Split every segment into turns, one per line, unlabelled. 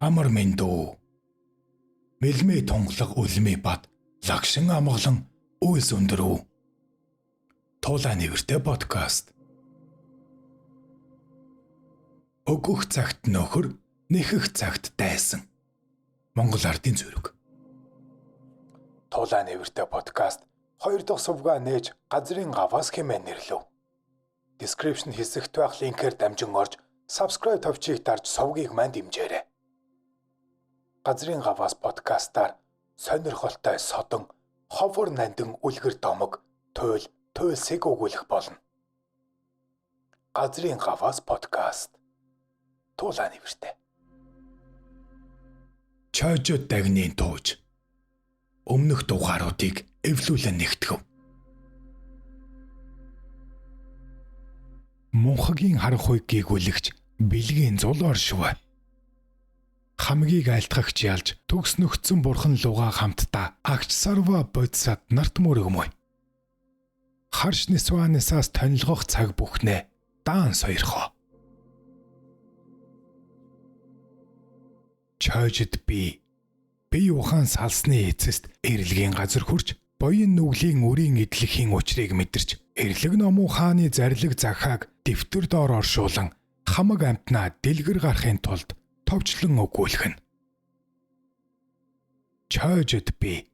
Амар мэндүү. Мэлмээ тунгалаг үлмээ бат лагшин амгалан үйлс өндөрөв. Туулаа нэвэртэй подкаст. Өгөх цагт нөхөр, нэхэх цагт дайсан. Монгол ардын зүрэг. Туулаа нэвэртэй подкаст 2 дахь сувгаа нээж газрын гаваас хэмээн нэрлэв. Description хэсэгт байх линкээр дамжин орж subscribe товчийг дарж сувгийг манд дэмжээрэй. Газрын гаваас подкастаар сонирхолтой содон, ховор нандин үлгэр домог, туйлсыг өгүүлэх болно. Газрын гаваас подкаст. Туулаа нэвэртэй. Чойжод дагнын тууж. Өмнөх дугааруудыг эвлүүлэн нэгтгэв. Мунхагийн харанхуйг гүйгүүлэгч бэлгийн зулоор шивэ. Хамгийн айлтгагч ялж төгс нөхцөн бурхан луга хамтдаа агч сарва бодсад нарт мөрөгмөй. Харш нисванисаас тонилгох цаг бүхнээ даан сойрхоо. Чойжид би ухаан салсны эцэст эрэлгийн газар хурж боён нүглийн үрийн идэлхийн учрыг мэдэрч эрлэг номуу хааны зарлиг захааг дэвтэр доор оршуулан хамаг амтнаа дэлгэр гарахын тулд товчлон өгүүлэх нь. Чойжид би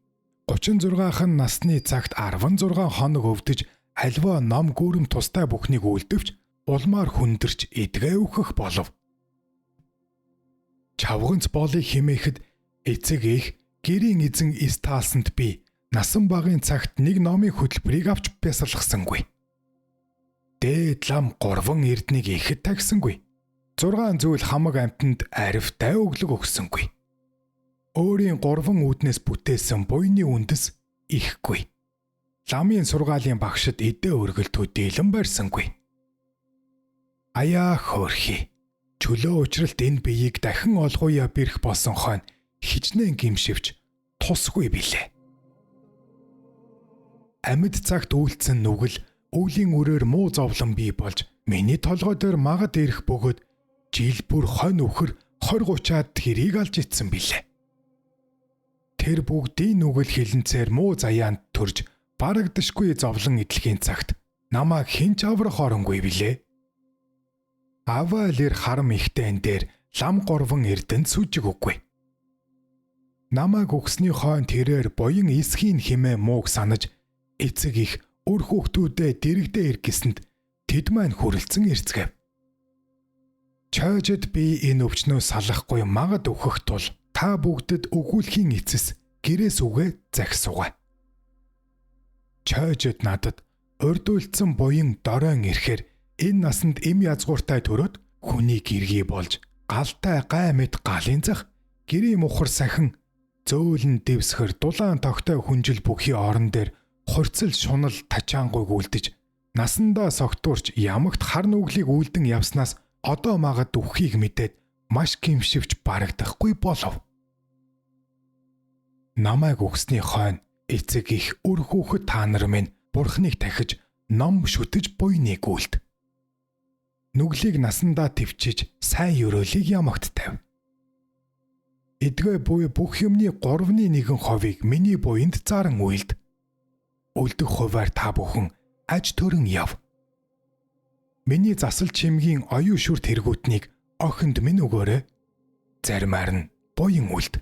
36хан насны цагт 16 хоног өвдөж альва ном гүрэм тустай бүхнийг үлдэвч улмаар хүндэрч эдгээ өөхөх болов. Чавганц болыг химээхэд эцэг их гэрийн эзэн Истаалсанд би насан багын цагт нэг номын хөтөлбөрийг авч бясалгасангүй. Дээд лам 3 эрднийг ихэд тагсангүй. 6 зүйл хамаг амтанд арифтай өглөг өгсөнгүй. Өөрийн 3 үүднээс бүтээсэн буйны үндэс ихгүй. Ламын сургаалын багшид эдээ өргөлтөө дийлэн барьсангүй. Аяа хөөрхий. Чөлөө учралт энэ биеийг дахин олгоёо бэрх болсон хойно хичнээн гимшивч тусгүй билээ. Амьд цагт үйлцэн нүгэл өвлийн үрээр муу зовлон бий болж миний толгой дээр магад ирэх бөгөөд жил бүр хонь өхөр 20-30-аад тэрийг алж ицсэн билээ. Тэр бүгдийн нүгэл хилэнцээр муу заяанд төрж барагдашгүй зовлон идэлхийн цагт намайг хинч аврах оронгүй билээ. Аваалэр харам ихтэн дээр лам 3 эрдэнэ сүжиг үгүй. Намайг өгсний хойно тэрээр боён эсхийн химээ мууг санаж эцэг их үр хүүхдүүдээ дэрэгдээ иргэсэнд тэд маань хүрэлцэн ирцгээв. Чойжид би энэ өвчнөө салахгүй магад өгөх тул та бүгдэд өгүүлэхийн эцэс гэрээс үгээ захисуугаа. Чойжид надад урдуулсан буян доройн ирэхээр энэ насанд эм язгууртай төрөөд хүний гэргий болж галтай гай мэд галын зах гэрийн мухар сахин зөөлн дэвсгэр дулаан тогтой хүнжил бүхий орон дээр хурцл шунал тачаангуйг үлдэж насандаа согтуурч ямагт хар нүглийг үлдэн явснаас одоо магад үххийг мэдээд маш гимшивч барагдахгүй болов. Намайг өгсний хойно эцэг их үр хүүхэд та нар минь бурхныг тахиж ном шүтэж буйныг үлд. Нүглийг насандаа твчиж сайн өрөөлийг ямагт тавь. Эдгээ буй бүх юмны 3/1% миний буйнд заран үйлд. Үлдэх хуваар та бүхэн аж төрөн яв. Миний засал чимгийн оюу шүр тэргүүтнийг охинд минь өгөөрэй. Заримаар нь буян үлд.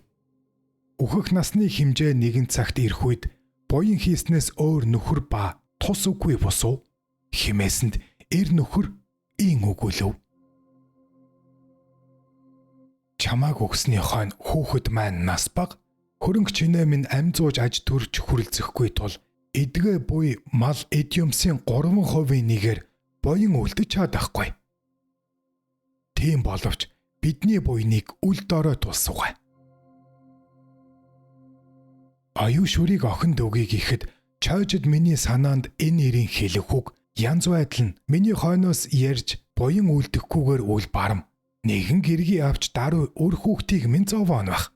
Үхэх насны хэмжээ нэгэн цагт ирэх үед буян хийснээс өөр нөхөр ба тус үгүй босов. Химээсэнд эр нөхөр ийн өгүүлв. Чамааг өгсний хойно хүүхэд маань нас баг хөрөнгө чинээ минь ам зууж аж төрж хүрэлцэхгүй тул эдгээ буй мал эд юмсын 3%-ийн боён үлдэж чадахгүй. Тийм боловч бидний буйныг үл дорой тулсугай. Аюу шүрийг охинд өгье гэхэд чойжид миний санаанд энэ нэрийн хэлэх үг янз байдал нь миний хойноос ярьж буян үлдэхгүйгээр үл барам нэгэн гэргий авч даруй үр хүүхдийг минь зовоон бах.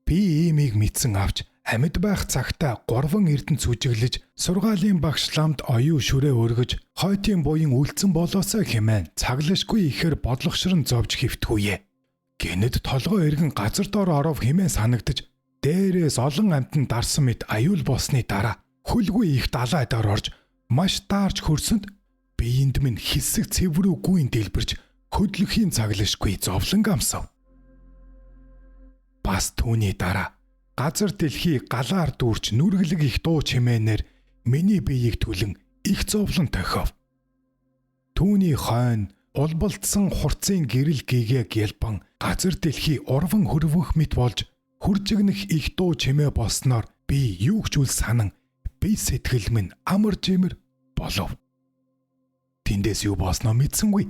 Би иймийг мэдсэн авч амьд байх цагтаа 3 эрдэнэ сүжиглэж сургаалын багш ламд оюу шүрээ өргөж хойтын буян үлдсэн болоосоо хэмээн цаглашгүй ихээр бодлогошрон зовж хөвтгүйе Гэнэт толгой эргэн газар дор оров хэмээн санагдаж дээрээс олон амтан дарсан мэт аюул болсны дараа хөлгүй их далай дор орж маш даарч хөрсөнд биеинд минь хэсэг цэврүү гүйн дэлбэрч хөдлөхийн цаглашгүй зовлон амсав. Бас түүний дараа газар дэлхий галаар дүүрч нүргэлэг их дуу чимээнээр миний биеийг түлэн их зовлон тохиов. Түүний хойно улбалдсан хурцын гэрэл гэгээг ялбан газар дэлхий урван хөрвөх мэт болж хүржигнэх их дуу чимээ болсноор би юу ч үл санан би сэтгэл минь амар жимэр болов. Тэндээс юу болсноо мэдсэнгүй.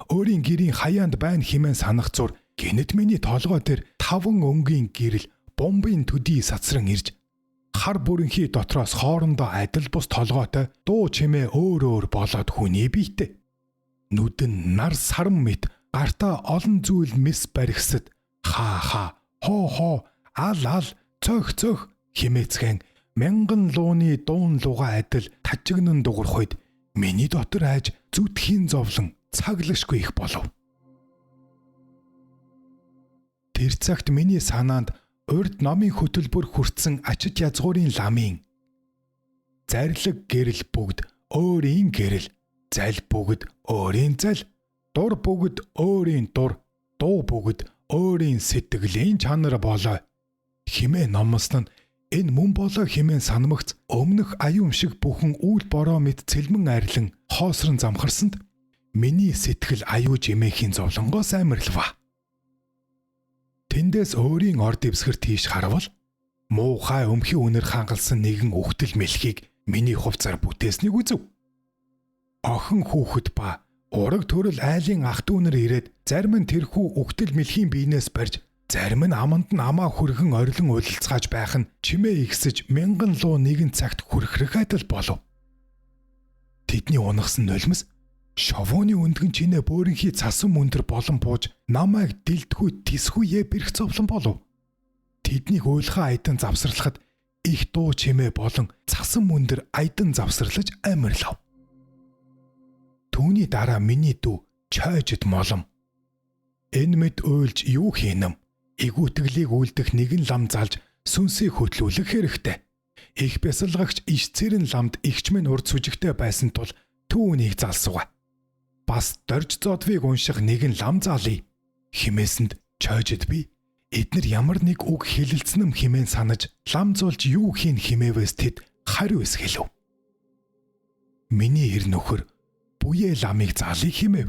Өөрийн гэрийн хаяанд байна хэмээн санах зур гэнэт миний толгой дээр 5 өнгийн гэрэл бомбын төдий сацран ирж хар бүрэнхий дотроос хоорондоо адил бус толгойтой дуу чимээ өөр болоод хүний биетэй. Нүдэн нар сарм мэт гартаа олон зүйл мэс баригсад хаа хоо ал цөх химээцгэн мянган лууны дуун луга адил тажигнан дуурах үед миний дотор айж зүтхийн зовлон цаглашгүй их болов. Тэр цагт миний санаанд урд номын хөтөлбөр хүртсэн ачиж язгуурын ламын зарлиг гэрэл бүгд өөрийн гэрэл, зал бүгд өөрийн зал, дур бүгд өөрийн дур, дуу бүгд өөрийн сэтгэлийн чанар болоо химээ номлосон нь энэ мөн болоо химээ санамгц өмнөх аюун шиг бүхэн үйл бороо мэд цэлмэн арилан хоосрон замхарсанд миний сэтгэл аюу жимээхийн зовлонгоос амарлава. Тэндээс өөрийн орд ивсгэр тийш харвал муухай өмхий үнэр хангалсан нэгэн үхтэл мэлхийг миний хувцаар бүтээснийг үзв. Охин хүүхэд ба ураг төрөл айлын ах дүүнэр ирээд зарим нь тэрхүү үхтэл мэлхийн биенээс барьж зарим нь аманд нь амаа хүргэн орилон уйлалцгааж байх нь чимээ ихсэж мянган луу нэгэн цагт хүрхрэх адил болов. Тэдний унагсан нулимс шовооны өндгөн чинээ бөөрийнхий цасан мөндөр болон бууж намайг дэлдгүү тисхүүе бэрх зовлон болов. Тэднийг уйлхаа айдан завсарлахад их дуу чимээ болон цасан мөндөр айдан завсарлаж амарлав. Түүний дараа миний дүү чойжд молом. Энэ мэд уйлж юу хийнэм? Игүүтгэлийг үлдэх нэгэн лам залж сүнсийг хөтлүүлэх хэрэгтэй. Их бясалгагч иш цэрэн ламд игч минь урд сүжигтэй байсан тул түүнийг залсууга. Бас дорж зодвыг унших нэгэн лам заалъя. Химээсэнд чойжд би эднэр ямар нэг үг хэлэлцэнэм химэн санаж лам зулж юу хийн химээвээс тэд хариус хэлв. Миний эр нөхөр бүе ламыг заалъя химэв.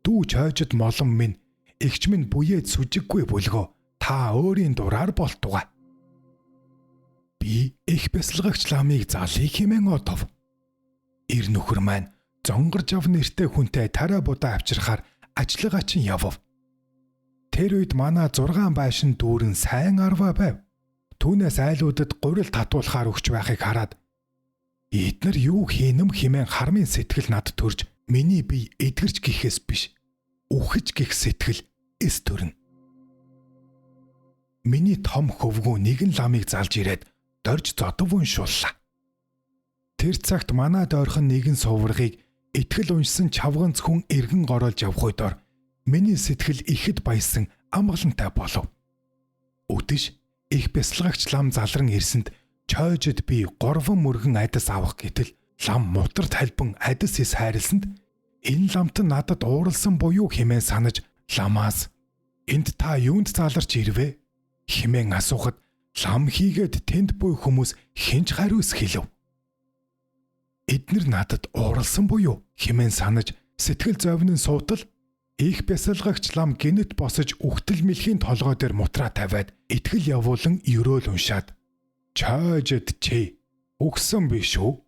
Дүү чойжд молон минь игч минь бүед сүжиггүй бүлгөө та өөрийн дураар болтуга. Би их бясалгагч ламыг заалъя химэн отов. Эр нөхөр маань зонгорж ав нэртэй хүнтэй тарай будаа авчирхаар ажиллагаа чинь явв. Тэр үед манай 6 байшин дүүрэн сайн арваа байв. Түүнээс айлуудад гурил татуулахаар өгч байхыг хараад эднэр юу хийнэм химэн хармын сэтгэл над төрж миний бие эдгэрч гихээс биш үхэж гих сэтгэл эс төрнө. Миний том хөвгүү нэгэн ламыг залж ирээд дорж зодов уншууллаа. Тэр цагт манай дойрхон нэгэн суврагыг итгэл уншсан чавганц хүн эргэн гороолж явх үедор миний сэтгэл ихэд баясан амгалантай болов. Өдөш их бясалгагч лам залран ирсэнд чойжд би 3 мөргөн адис авах гэтэл лам мутар талбан адис эс хайрлсанд энэ ламт надад ууралсан буюу хэмээн санаж ламаас энд та юунд заларч ирвэ хэмээн асуухад лам хийгээд тэнд буй хүмүүс хинч хариус хэлв. Эднэр надад ууралсан буюу хэмээн санаж сэтгэл зовнин суутал их бясалгагч лам гинэт босож үхтэл мэлхийн толгой дээр мутраа тавиад итгэл явуулан ерөөл уншаад чойжд чи үгсэн биш үү?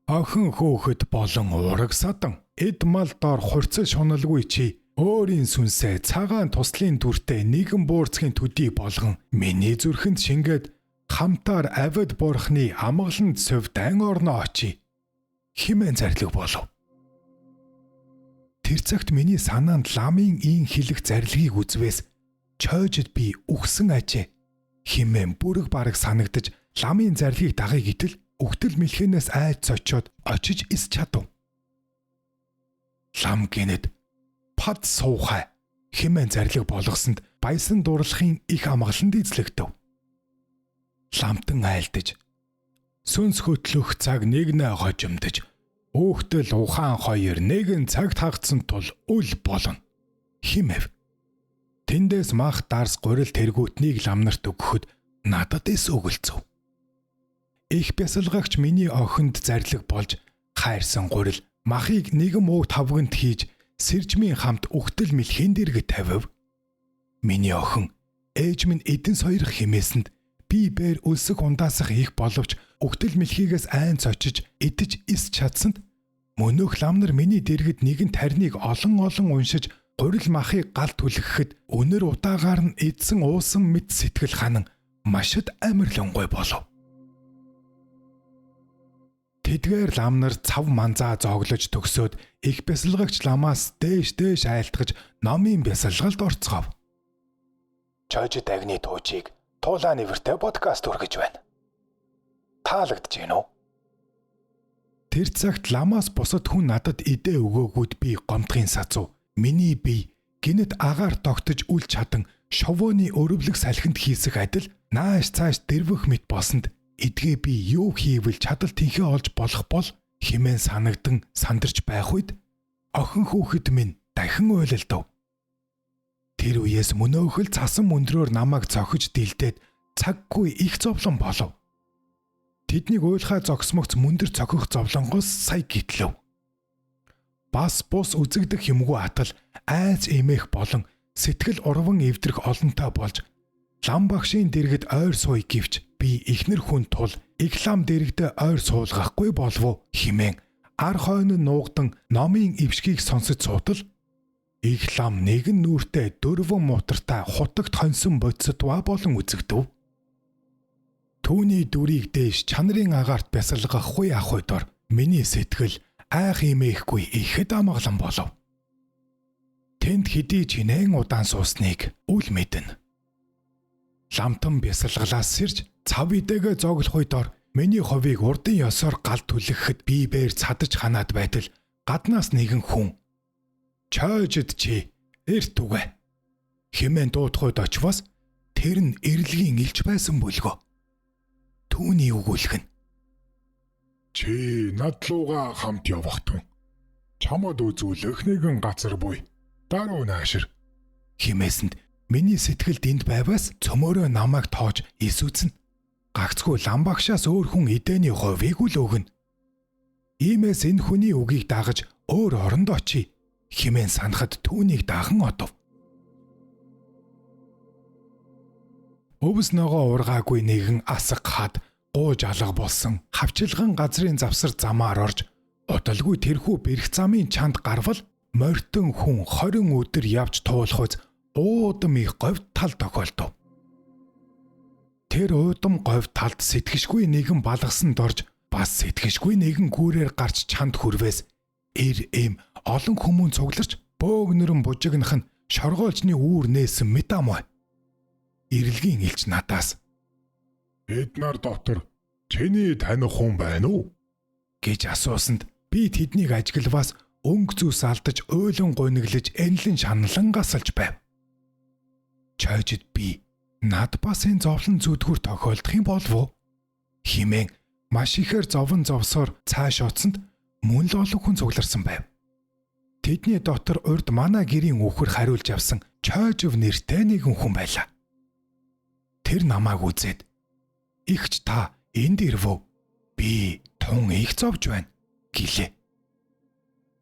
Охин хөөхд болон ураг садан эд мал доор хурцал шуналгүй чи өөрийн сүнсээ цагаан туслын дүртэй нэгэн буурцгийн төдий болгон миний зүрхэнд шингээд хамтаар авид бурхны амгаланд совдан орно очи химэн зарлиг болов. Тэр цагт миний санаанд ламын ийн хэлэх зарлигийг үзвээс чойжд би үхсэн ажээ химэн бүрэг бараг санагдаж ламын зарлигийг дагая гэтэл үхтэл мэлхэнээс айж цочоод очиж ис чадав. Лам гинэд пад суухай хэмээн зарлиг болгосонд баясан дурлахын их амгаланд эзлэгдэв. Ламтан айлдаж, сүнс хөтлөх цаг нэгнээ хожимдож, өөхтөл ухаан хоёр нэгэн цагт хагцсан тул үл болно хэмэв. Тэндээс мах дарс гурил тэргүүтнийг лам нарт өгөхөд надад эс өгөлцөв. Их бясалгагч миний охинд зарлиг болж хайрсан гурил махыг нэгэн мууг тавганд хийж сэржмийн хамт өгтөл мэлхийн дэргэд тавив. Миний охин ээж минь эдэн сойрох хэмээсэнд би бээр өлсөх ундаасах их боловч өгтөл мэлхийгээс айнц очиж идэж ис чадсанд мөнөөх лам нар миний дэргэд нэгэн тарныг олон уншиж гурил махыг гал түлхэхэд өнөр удаагаар нь эдсэн уусан мэд сэтгэл ханан машид амарлангуй болов. Тэдгээр лам нар цав манзаа зоглож төгсөөд их бясалгагч ламаас дээш айлтгаж номын бясалгалд орцгов. Чойжид агны туучийг Туулаа нэвэртэй подкаст хүргэж байна. Таалагдж гин үү? Тэр цагт ламаас босод хүн надад идэ өгөөгүүд би гомдохын сацуу. Миний бие гинэт агаар тогтож үл чадан шовооны өрөвлөг салхинд хийсэх адил нааш цааш дэрвэх мэт болсонд эдгээ би юу хийвэл чадал тэнхээ олж болох бол хэмээн санагдан сандарч байх үед охин хүүхэд минь дахин уйлалдав. Тэр үеэс мөнөөхөл цасан мөндрөөр намайг цохиж дэлдээд цаггүй их зовлон болов. Тэднийг уйлхаа зогсмогц мөндөр цохих зовлонгоос сая гитлэв. Бас бус үзэгдэх юмгүй атал айц эмээх болон сэтгэл урван эвдрэх олонтой болж лам багшийн дэргэд ойр сууй гэвч би ихнэр хүн тул их лам дэрэгдээ ойр суулгахгүй болов хэмээн ар хойно нуугдан номын ившгийг сонсож суутал их лам нэгэн нүртэй дөрвөн мутартай хутагт хонсон бодисдва болон үзэгдэв. Түүний дүрийг дээш чанарын агаарт бясалгахгүй ахуй дор миний сэтгэл айх имээхгүй ихэд амгалан болов. Тэнд хэдий чинээн удаан суусныг үл мэднэ. Ламтан бясалгалаас сэрж цав идэгээ зоглох дор миний ховийг урдын ёсоор гал түлхэхэд би бээр цадаж ханаад байтал гаднаас нэгэн хүн чойжид чи эрт үгэ хэмээн дуудахуйд очвоос тэр нь эрлэгийн илж байсан бүлгөө. Түүний өгүүлэх нь чи над луга хамт явахтун чамд үзүүлэх нэгэн газар буй даруй наашир хэмээсэнд миний сэтгэл дэнд байваас цөмөөрөө намайг тоож исүүцэн гагцгүй лам багшаас өөр хүн эдэний ховийг үл өгнө. Иймээс энэ хүний үгийг дагаж өөр оронд очие хэмээн санахад түүнийг даахан одов. Өвс ногоо ургаагүй нэгэн асаг хад гууж алга болсон хавчилган газрын завсар замаар орж удалгүй тэрхүү бэрх замын чанд гарвал морьтон хүн 20 өдөр явж туулах үз уудам их говьд тал тохиолдов. Тэр уудам говьд талд сэтгэшгүй нэгэн балгасанд орж бас сэтгэшгүй нэгэн гүүрээр гарч чанд хүрвээс эр эм олон хүмүүн цугларч бөөгнөрөн бужигнах нь шоргоолжны үүр нээсэн мэдам бай. Ирэлгийн элч надаас "Бид нар дотор чиний таних хүн байна уу?" гэж асуусанд би тэднийг ажиглаваас өнгө зүс алдаж ойлон гониглож энлэн шаналан гасалж байв. Чойжид би над бас энэ зовлон зүдгүр тохиолдох юм болов уу хэмээн маш ихээр зовон зовсоор цааш оцсонд мөн л олон хүн цугларсан байв. Тэдний дотор урд манай гэрийн үхэр хариулж авсан Чойжив нэртэй нэгэн хүн байлаа. Тэр намайг үзээд "Игч та энд ирвөө? Би тун их зовж байна" гэлээ.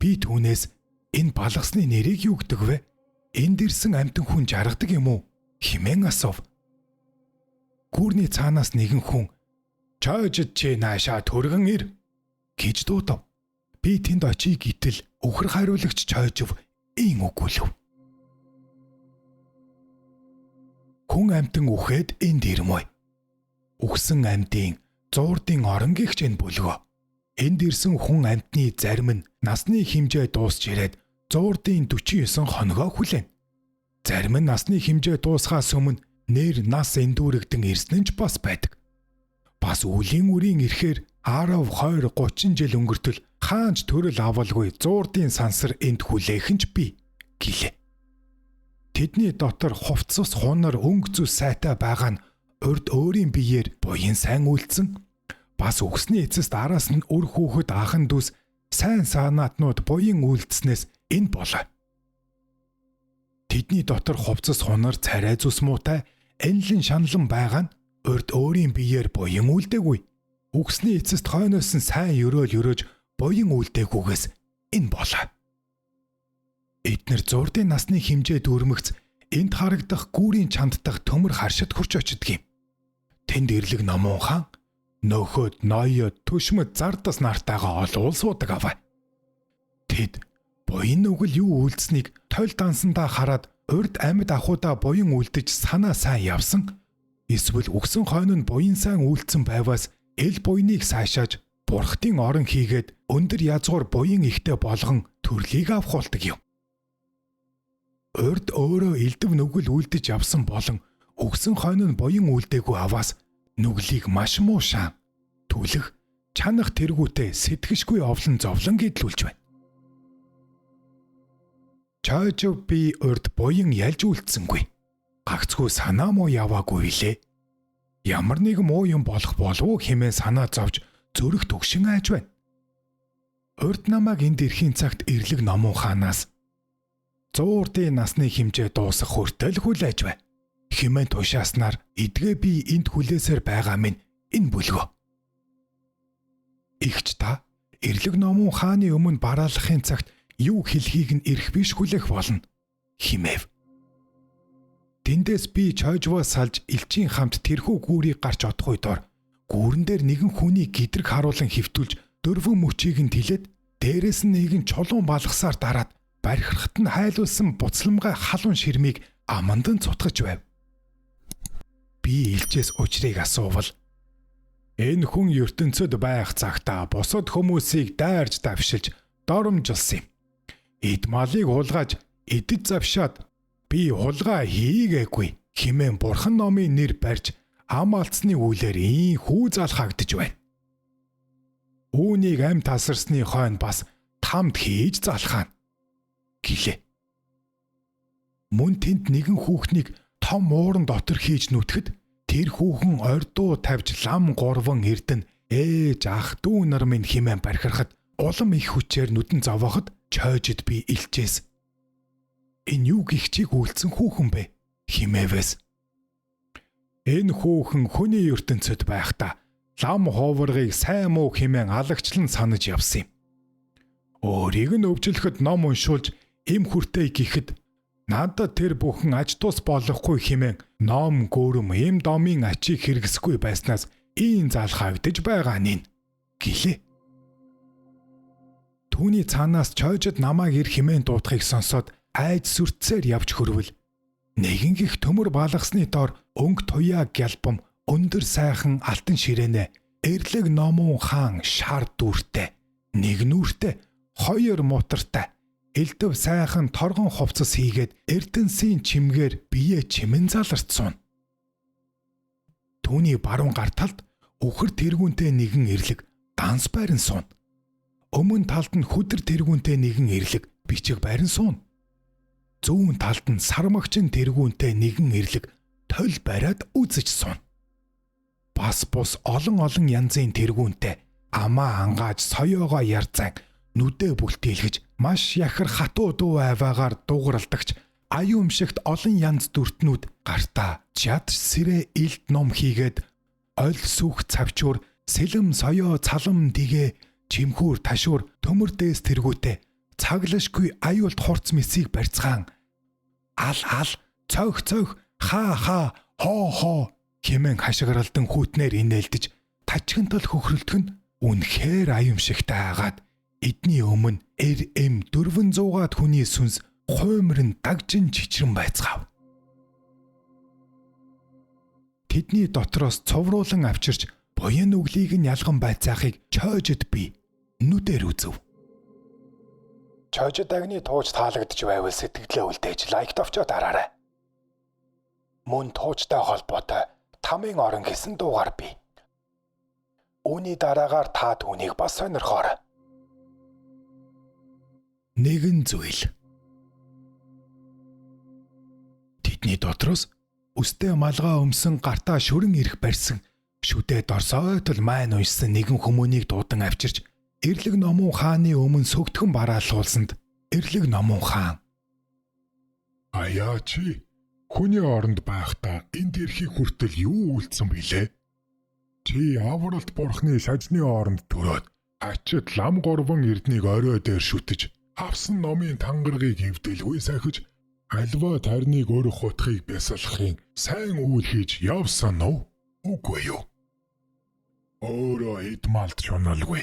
Би түүнээс "Энэ балгасны нэрийг юу гэдэг вэ? Энд ирсэн амтэн хүн жаргадаг юм уу?" хэмээн асуув. Гүүрний цаанаас нэгэн хүн "Чойжид чи наашаа түргэн ир" гэж дуудав. Би тэнд очие гэтэл үхэр хариулагч Чойжив ийн үгүүлв. Хүн амтан үхээд энд ирмөй. Үхсэн амтын зуурдын орон гихч энэ бүлгөө. Энд ирсэн хүн амтны зарим нь насны хэмжээ дуусч ирээд зуурдын 49 хоногоо хүлээн. Зарим нь насны хэмжээ дуусхаас өмнө нэр нас эндүүрэгдэн ирсэн ч бас байдаг. Бас үлийн үрийн ирэхээр 10, 20, 30 жил өнгөртөл хаанч төрөл авалгүй зуурдын сансар энд хүлээхэн ч би гэлээ. Тэдний дотор хувцас хунар өнгө зүс сайтай байгаа нь урд өөрийн биеэр буян сайн үйлдсэн. Бас үхсний эцэст араас нь үр хүүхэд ахын дүүс сайн саанаатнууд буян үйлдснээс энэ болоо. Тэдний дотор хувцас хунар царай зүс муутай энлэн шаналн байгаа нь урд өөрийн биеэр буян үйлдээгүй. Үхсний эцэст хойноос нь сайн өрөж буян үйлдээгүйгээс энэ болоо. Эднэр зурдын насны хэмжээд өрмөгц энд харагдах гүүрийн чанд дахь төмөр харшид хурж очдөг юм. Тэнд ирлэг Номун хаан нөхөд ноёд төшмөд зардас нартайгаа олуул суудаг аваа. Тэд буян нүгэл юу үйлдсэнийг тойл дансандаа хараад урд амьд ахуудаа буян үйлдэж санаа сайн явсан. Эсвэл үгсэн хойно нь буян сайн үйлдсэн байваас эл буйныг сайшааж бурхтын орон хийгээд өндөр язгуур буян ихтэй болгон төрлийг авахулдаг юм. Урд өөрөө элдв нүгэл үйлдэж явсан болон үгсэн хойно нь буян үйлдээгүй аваас нүглийг маш муу шаан түлэх чанах тэргүүтээ сэтгэшгүй овлон зовлон гэдлүүлж байна. Чойжов би урд буян ялж үлдсэнгүй. Гагцгүй санаа муу яваагүй билээ. Ямар нэг муу юм болох болов уу хэмээн санаа зовж зүрх төгшин айж байна. Урд намайг энд ирэхийн цагт ирлэг Номун хаанаас 100 урдын насны хэмжээ дуусах хүртэл хүлээж байна. Хэмээн тушааснаар эдгээ би энд хүлээсээр байгаа минь энэ бүлгөө. Игч та ирлэг Номун хааны өмнө бараалахын цагт юу хэлхийг нь эрх биш хүлээх болно хэмээв. Тэндээс би Чойжвоос салж элчийн хамт тэрхүү гүүрийг гарч одох үедор гүүрэн дээр нэгэн хүний гидрэг харуулан хөвтүүлж дөрвөн мөчийг нь тилээд дээрээс нь нэгэн чулуун балгасаар дараад бархирхт нь хайлуулсан буцламгай халуун ширмийг амандан цутгаж байв. Би элчээс учрыг асуувал энэ хүн ертөнцөд байх цагта бусад хүмүүсийг дайрж давшилж доромжилсан юм. Эд малыг хулгаж эдэд завшаад би хулгай хийгээгүй хэмээн бурхан номын нэр барьж ам алдсны үйлээр ийн хүү залхагдж байна. Үүнийг амь тасарсны хойно бас тамд хийж залхаана гэлээ. Мөн тэнд нэгэн хүүхнийг том ууран дотор хийж нүтгэд тэр хүүхэн ордуу тавьж лам гурван эрдэнэ ээж ах дүү нар минь хэмээн бархирхад улам их хүчээр нүдэн зовооход Чойжид би илчээс энэ юу гихчийг үйлцэн хүүхэн бэ хэмээвээс. Энэ хүүхэн хүний ертөнцөд байхдаа лам хооврыг сайн муу хэмээн алагчлан санаж явсан юм. Өөрийг нь өвжлөхөд ном уншуулж эм хүртэй гэхэд надад тэр бүхэн аж тус болохгүй хэмээн ном гүрэм эм домын ачийг хэрэгсэхгүй байснаас ийн залхагдж байгаа нин гэлээ. Түүний цаанаас Чойжид намайг ир хэмээн дуудахыг сонсоод айж сүртсээр явж хөрвөл нэгэн гих төмөр балгасны дор өнгө туяа гялбам өндөр сайхан алтан ширээнэ эрлэг Номун хаан шар дүүртэй нэг нүртэй хоёр мутартай элдв сайхан торгон хувцас хийгээд эрдэнсийн чимгээр бие чимэн заларцсан. Түүний баруун гар талд үхэр тэргүүнтэй нэгэн эрлэг данс байран суун. Өмнө талд нь хүдэр тэргүүнтэй нэгэн эрлэг бичиг байран суун. Зүүн талд нь сармагчин тэргүүнтэй нэгэн эрлэг толь бариад үзэж суун. Бас бус олон янзын тэргүүнтэй амаа ангааж соёогоо ярзан нүдэ бүлтээлгэж маш яхар хатуу дуу аваагаар дуугаралдагч аюумшигт олон янз дүртнүүд гартаа чад сэрэ илд ном хийгээд ойл сүх цавчуур сэлэм соёо цалам дигэ чимхүүр ташуур төмөр дээс тэргүүтээ цаглашгүй аюулт хурц мэсийг барьцгаан ал цойх хаа хоо хэмээн хашгиралдан хүүтнээр инээлдэж тачгантал хөхрөлдөх нь үнэхээр аюумшигтай агаад эдний өмнө эм 400-аад хүний сүнс хуймрын дагжин чичрэн байцгаав. Тэдний дотроос цовруулан авчирч буян нүглийг нь ялган байцаахыг Чойжид би нүдээр үзв. Чойжид агны тууч таалагдж байвал сэтгэлээ үлдээж лайкт овчоо дараарай. Мөн туучтай холбоотой тамийн орон гэсэн дуугаар бий. Үүний дараагаар та түүнийг бас сонирхоорой. Нэгэн зүйл. Тэдний дотроос үстэй малгай өмсөн гартаа шүрэн ирэх барьсан шүдээд орсойтол майн уншсан нэгэн хүмүүнийг дуудан авчирч Эрлэг Номун хааны өмнө сүгтхэн бараалуулсанд Эрлэг Номун хаан
"Аяа чи хүний оронд байхдаа энд ирэхийг хүртэл юу үйлдсэн билээ? Чи авралт бурхны сажны оронд төрөөд ачид лам горвон эрднийг орой дээр шүтэж авсан номын тангаргийг эвдэлгүй сахиж альва тарныг өрөх утгыг бясалахын сайн үйл хийж явсан уу? Үгүй юу? Өөрөө идмалт шуналгүй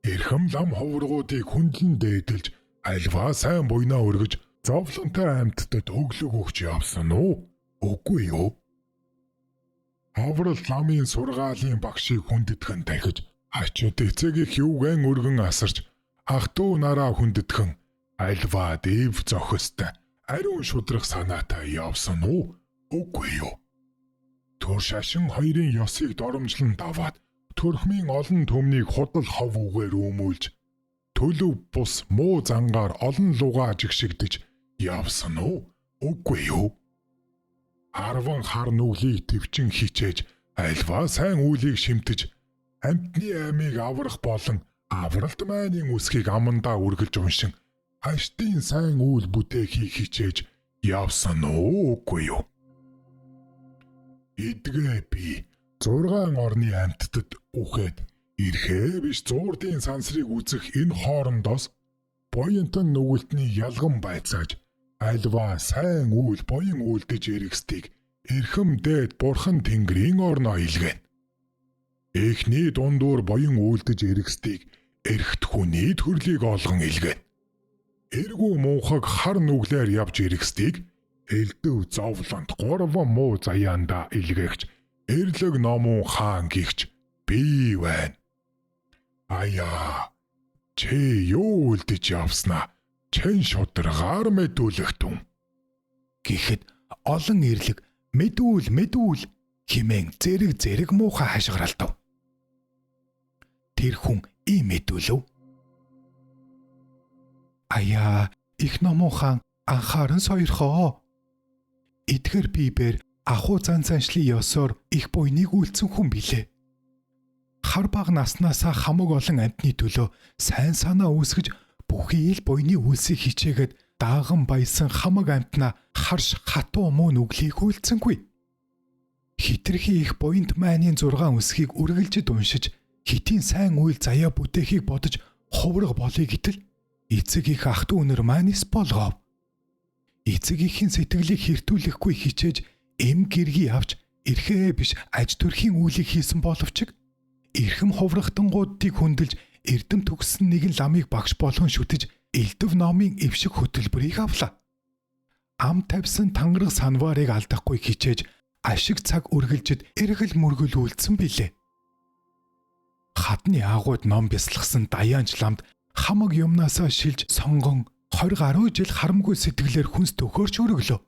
эрхэм лам ховргуудыг хүндлэн дээдэлж альва сайн буйнаа өргөж зовлонтой амьтдад өглөг өгч явсан уу? Үгүй юу? Аврал ламын сургаалын багшийг хүндэтгэн дахиж ачид эцэг их юугэн өргөн асарч ах トゥ нараа хүндэтгэн альва дэв зохистой ариун шудрах санаатай явсан уу? Үгүй юу? Төр шашин хоёрын ёсыг доромжлон даваад төрхмийн олон төмнийг худал хов үгээр өмүүлж төлөв бус муу зангаар олон лугаа жигшигдэж явсан уу? Үгүй юу? 10 хар нүглийг төвчин хичээж альва сайн үлийг шимтэж амтны аймыг аврах болон авралт майнын үсгийг амандаа үргэлж уншин аштын сайн үйл бүтээхийг хичээж явсан уу? Үгүй юу? Эдгээ би 6 орны амьтдад үхээд эрхээ биш зуурдын сансрыг үзэх энэ хоорондоос буянтан нүгэлтний ялган байцааж альва сайн үйл буян үйлдэж эргэстийг эрхэм дээд бурхан тэнгэрийн орноо илгээн. Эхний дундуур буян үйлдэж эргэстийг эрхт хүний төрлийг олгон илгээн. Эргүү муухаг хар нүглээр явж эргэстийг элдэв зовлонт 3 муу заяанда илгээгч Эрлэг Номун хаан гихч би байна. Аяа чи юу үлдэж явснаа чин шударгаар мэдүүлэх түн.
Гэхэд олон эрлэг мэдүүл хэмээн зэрэг муухай хашгиралтав. Тэр хүн ийм мэдүүлв. Аяа их Номун хаан анхааран сойрхоо. Эдгээр бибээр ахуй занцаншлын ёсоор их буйныг үйлцэн хүн билээ. Хар баг наснаасаа хамаг олон амьтны төлөө сайн санаа үүсгэж бүхий л буйны үйлсийг хичээгээд дааган баясан хамаг амьтнаа харш хатуу муу нүглийг үйлцэнгүй. Хитрхи их буйнт майны 6 үсгийг үргэлжид уншиж хитийн сайн үйл заяа бүтээхийг бодож хувраг болъё гэтэл эцэг их ах トゥ өнөр майнис болгов. Эцэг ихийн сэтгэлийг хэртүүлэхгүй хичээж эм гэргий авч эрхээ биш аж төрхийн үйлийг хийсэн боловч эрхэм хуврагтангуудыг хүндэлж эрдэм төгссөн нэгэн ламыг багш болгон шүтэж элдв номын эвшиг хөтөлбөрийг авлаа. Ам тавьсан тангараг санварыг алдахгүй хичээж ашиг цаг үргэлжид эргэл мөргөл үйлдсэн билээ. Хадны агууд ном бясалгасан даяанч ламд хамаг юмнасаа шилж сонгон 20 гаруй жил харамгүй сэтгэлээр хүнс төхөөрч өргөлөө.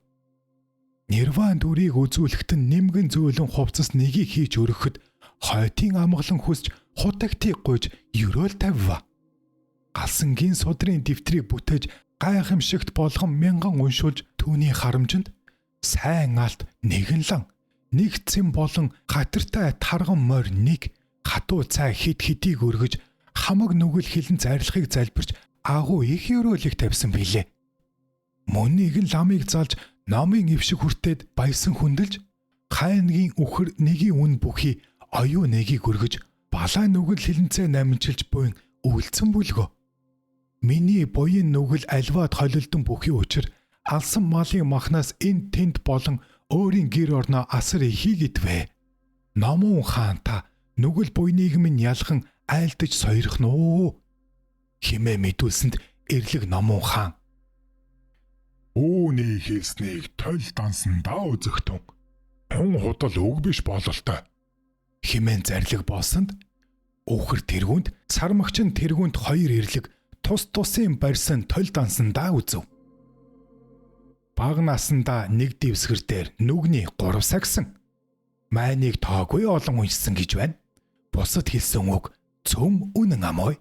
Нирван дүрийг үзүүлэхэд нэмгэн зөөлөн хувцас нэгийг хийж өргөхөд хойтын амгалан хүсч хутагтыг гуйж ерөөл тавива. Галсангийн судрын дэвтрийг бүтээж гайхамшигт болгон мянган уншуулж түүний харамжинд сайн алт нэгэн лан нэг цэм болон гатартай тарган морь нэг хатуу цай хид хидийг өргөж хамаг нүгэл хилэн зарлахыг залбирч агуу их ерөөлийг тавьсан билээ. Мөн нэгэн ламыг залж номын эвшиг хүртээд баясан хүндэлж хайнгийн үхэр нэгийн үн бүхий оюу нэгийг өргөж балаа нүгэл хилэнцээ намжилж буйн үйлцэн бүлгөө. Миний буян нүгэл альваад холилдон бүхий учир алсан малын махнаас энд тэнд болон өөрийн гэр орноо асар ихийг идвэ. Номун хаан та нүгэл буйныг минь ялхан айлдаж сойрхноо хэмээн мэдүүлсэнд Эрлэг Номун хаан
Үүний хийснийг толь дансандаа үзэгтэн. Хүн худал үг биш бололтой.
Хэмээн зарлиг болсонд үхэр тэргүүнд сармагчин тэргүүнд 2 эрлэг тус тусын барьсан толь дансандаа үзв. Баг насандаа нэг дэвсгэр дээр нүгний 3 сагсан. Майныг тоогүй олон уншсан гэж байна. Бусад хэлсэн үг цөм үнэн амой.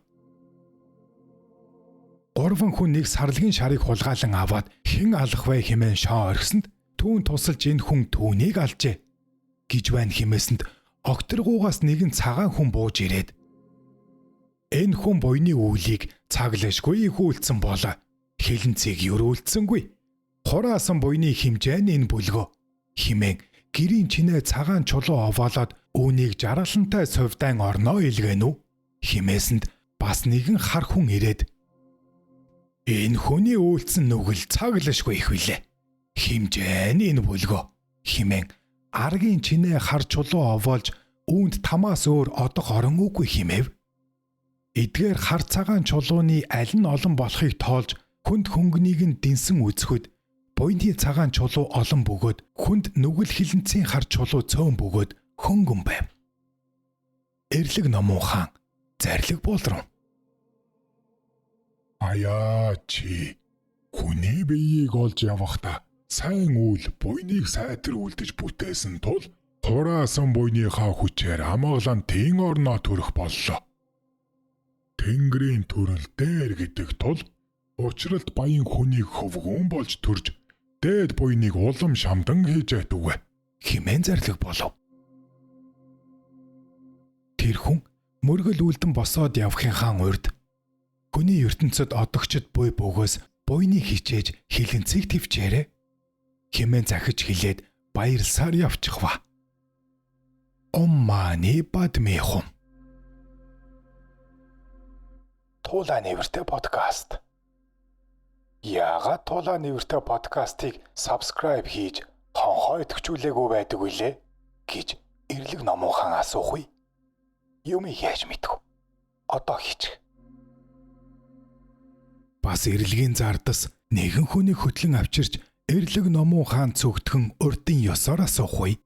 3 хүн нэг сарлагын шарыг хулгайлан аваад хэн алах вэ хэмээн шоо орхисонд Түүн тусалж энэ хүн түүнийг алжээ гэж байна хэмээсэнд огторгуугаас нэгэн цагаан хүн бууж ирээд энэ хүн буйны үүлийг цаглашгүй ихүүлсэн бол хилэнцгийг юрүүлсэнгүй. Хураасан буйны хэмжээ нь энэ бүлгөө химэн гэрийн чинээ цагаан чулуу овоолоод үүнийг жаргалантай сувдаан орноо илгэнүү химээсэнд бас нэгэн хар хүн ирээд энэ хүний үйлцэн нүгэл цаглашгүй их билээ. Химжээ нь энэ бүлгөө химэн аргийн чинээ хар чулуу овоолж үүнд тамаас өөр одох орон үгүй химэв. Эдгээр хар цагаан чулууны аль нь олон болохыг тоолж хүнд хөнгөнийг нь дэнсэн үзэхэд буйны цагаан чулуу олон бөгөөд хүнд нүгэл хилэнцгийн хар чулуу цөөн бөгөөд хөнгөн байв. Эрлэг номон хаан зарлиг болрон.
Аяа чи хүний биеийг олж явахдаа сайн үйл буйныг сайтар үлдэж бүтээсэн тул хураасан буйныхаа хүчээр амгалан тэн орноо төрөх боллоо. Тэнгэрийн төрөл дээр гэдэг тул учралд баян хүнийг хөвгүүн болж төрж дээд буйныг улам шамдан хийж ятугэ
Химэн зарлиг болов. Тэр хүн мөргөл үлдэн босоод явахынхаа урьд хүний ертөнцид одогчд буй бөгөөс буйныг хичээж хилэнцгийг твчээрэ. Химэн захиж хилээд баярлсаар явчихва. Оммани бадмихум. Тулаа нэвэртэй подкаст. Яагаад Тулаа нэвэртэй подкастыг subscribe хийж хонхоо идэвхжүүлээгүй байдаг вүлээ гэж эрлэг номон хаан асуух үе. Юм яаж мэдв? Одоо хийчих. Бас эрлэгийн зардас нэгэн хүний хөтлөн авчирч эрлэг номон хаан цөгтгөн урдын ёсоор асуух үе.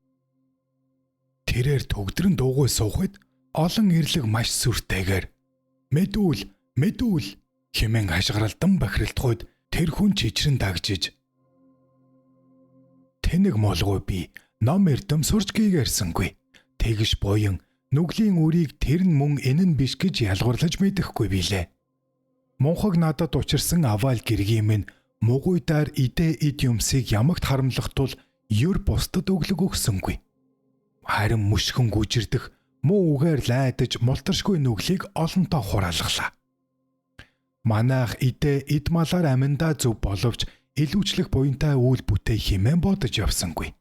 Тэрээр төгдрөн дуугүй суухад олон эрлэг маш сүртэйгээр мэдүүл хэмээн хашгиралдан бахиралдахуйд тэр хүн чичрэн дагжиж тэнэг молгой би ном эрдэм сурч гийгэрсэнгүй. Тэгш буян нүглийн үрийг тэр нь мөн энэ нь биш гэж ялгуурлаж мэдэхгүй билээ. Мунхаг надад учирсан аваал гэргийн минь мугуйдаар идэ ид юмсыг ямагт харамлах тул юр бусдад өглөг өгсөнгүй. Харин мөшгөн гүжирдэх муу үгээр лайдаж мултаршгүй нүглийг олонтоо хураалглаа. Манайх идэ ид малаар аминдаа зөв боловч илүүчлэх буянтай үйл бүтээ хэмээн бодож явсангүй.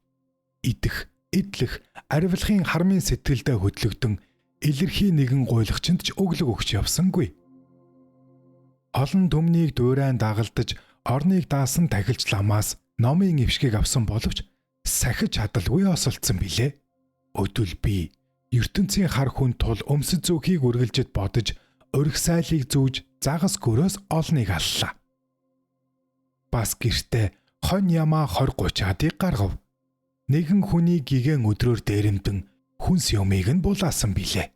Идэх, идлэх, арвилахын хармын сэтгэлдээ хөдлөгдөн илэрхий нэгэн гуйлагчинд ч өглөг өгч явсангүй. Олон дүмнийг дуурайн дагалдаж орныг даасан тахилч ламаас номын эвшгийг авсан боловч сахиж чадалгүй осолцсон билээ. Өдөл би ертөнцийн хар хүн тул өмсөж зүүхийг үргэлжид бодож өрх сайлыг зүүж загас гөрөөс олныг аллаа. Бас гэртээ хонь ямаа 20-30 адыг гаргав. Нэгэн хүний гигэн өдрөөр дээрэмдэн хүнс юмыг нь булаасан билээ.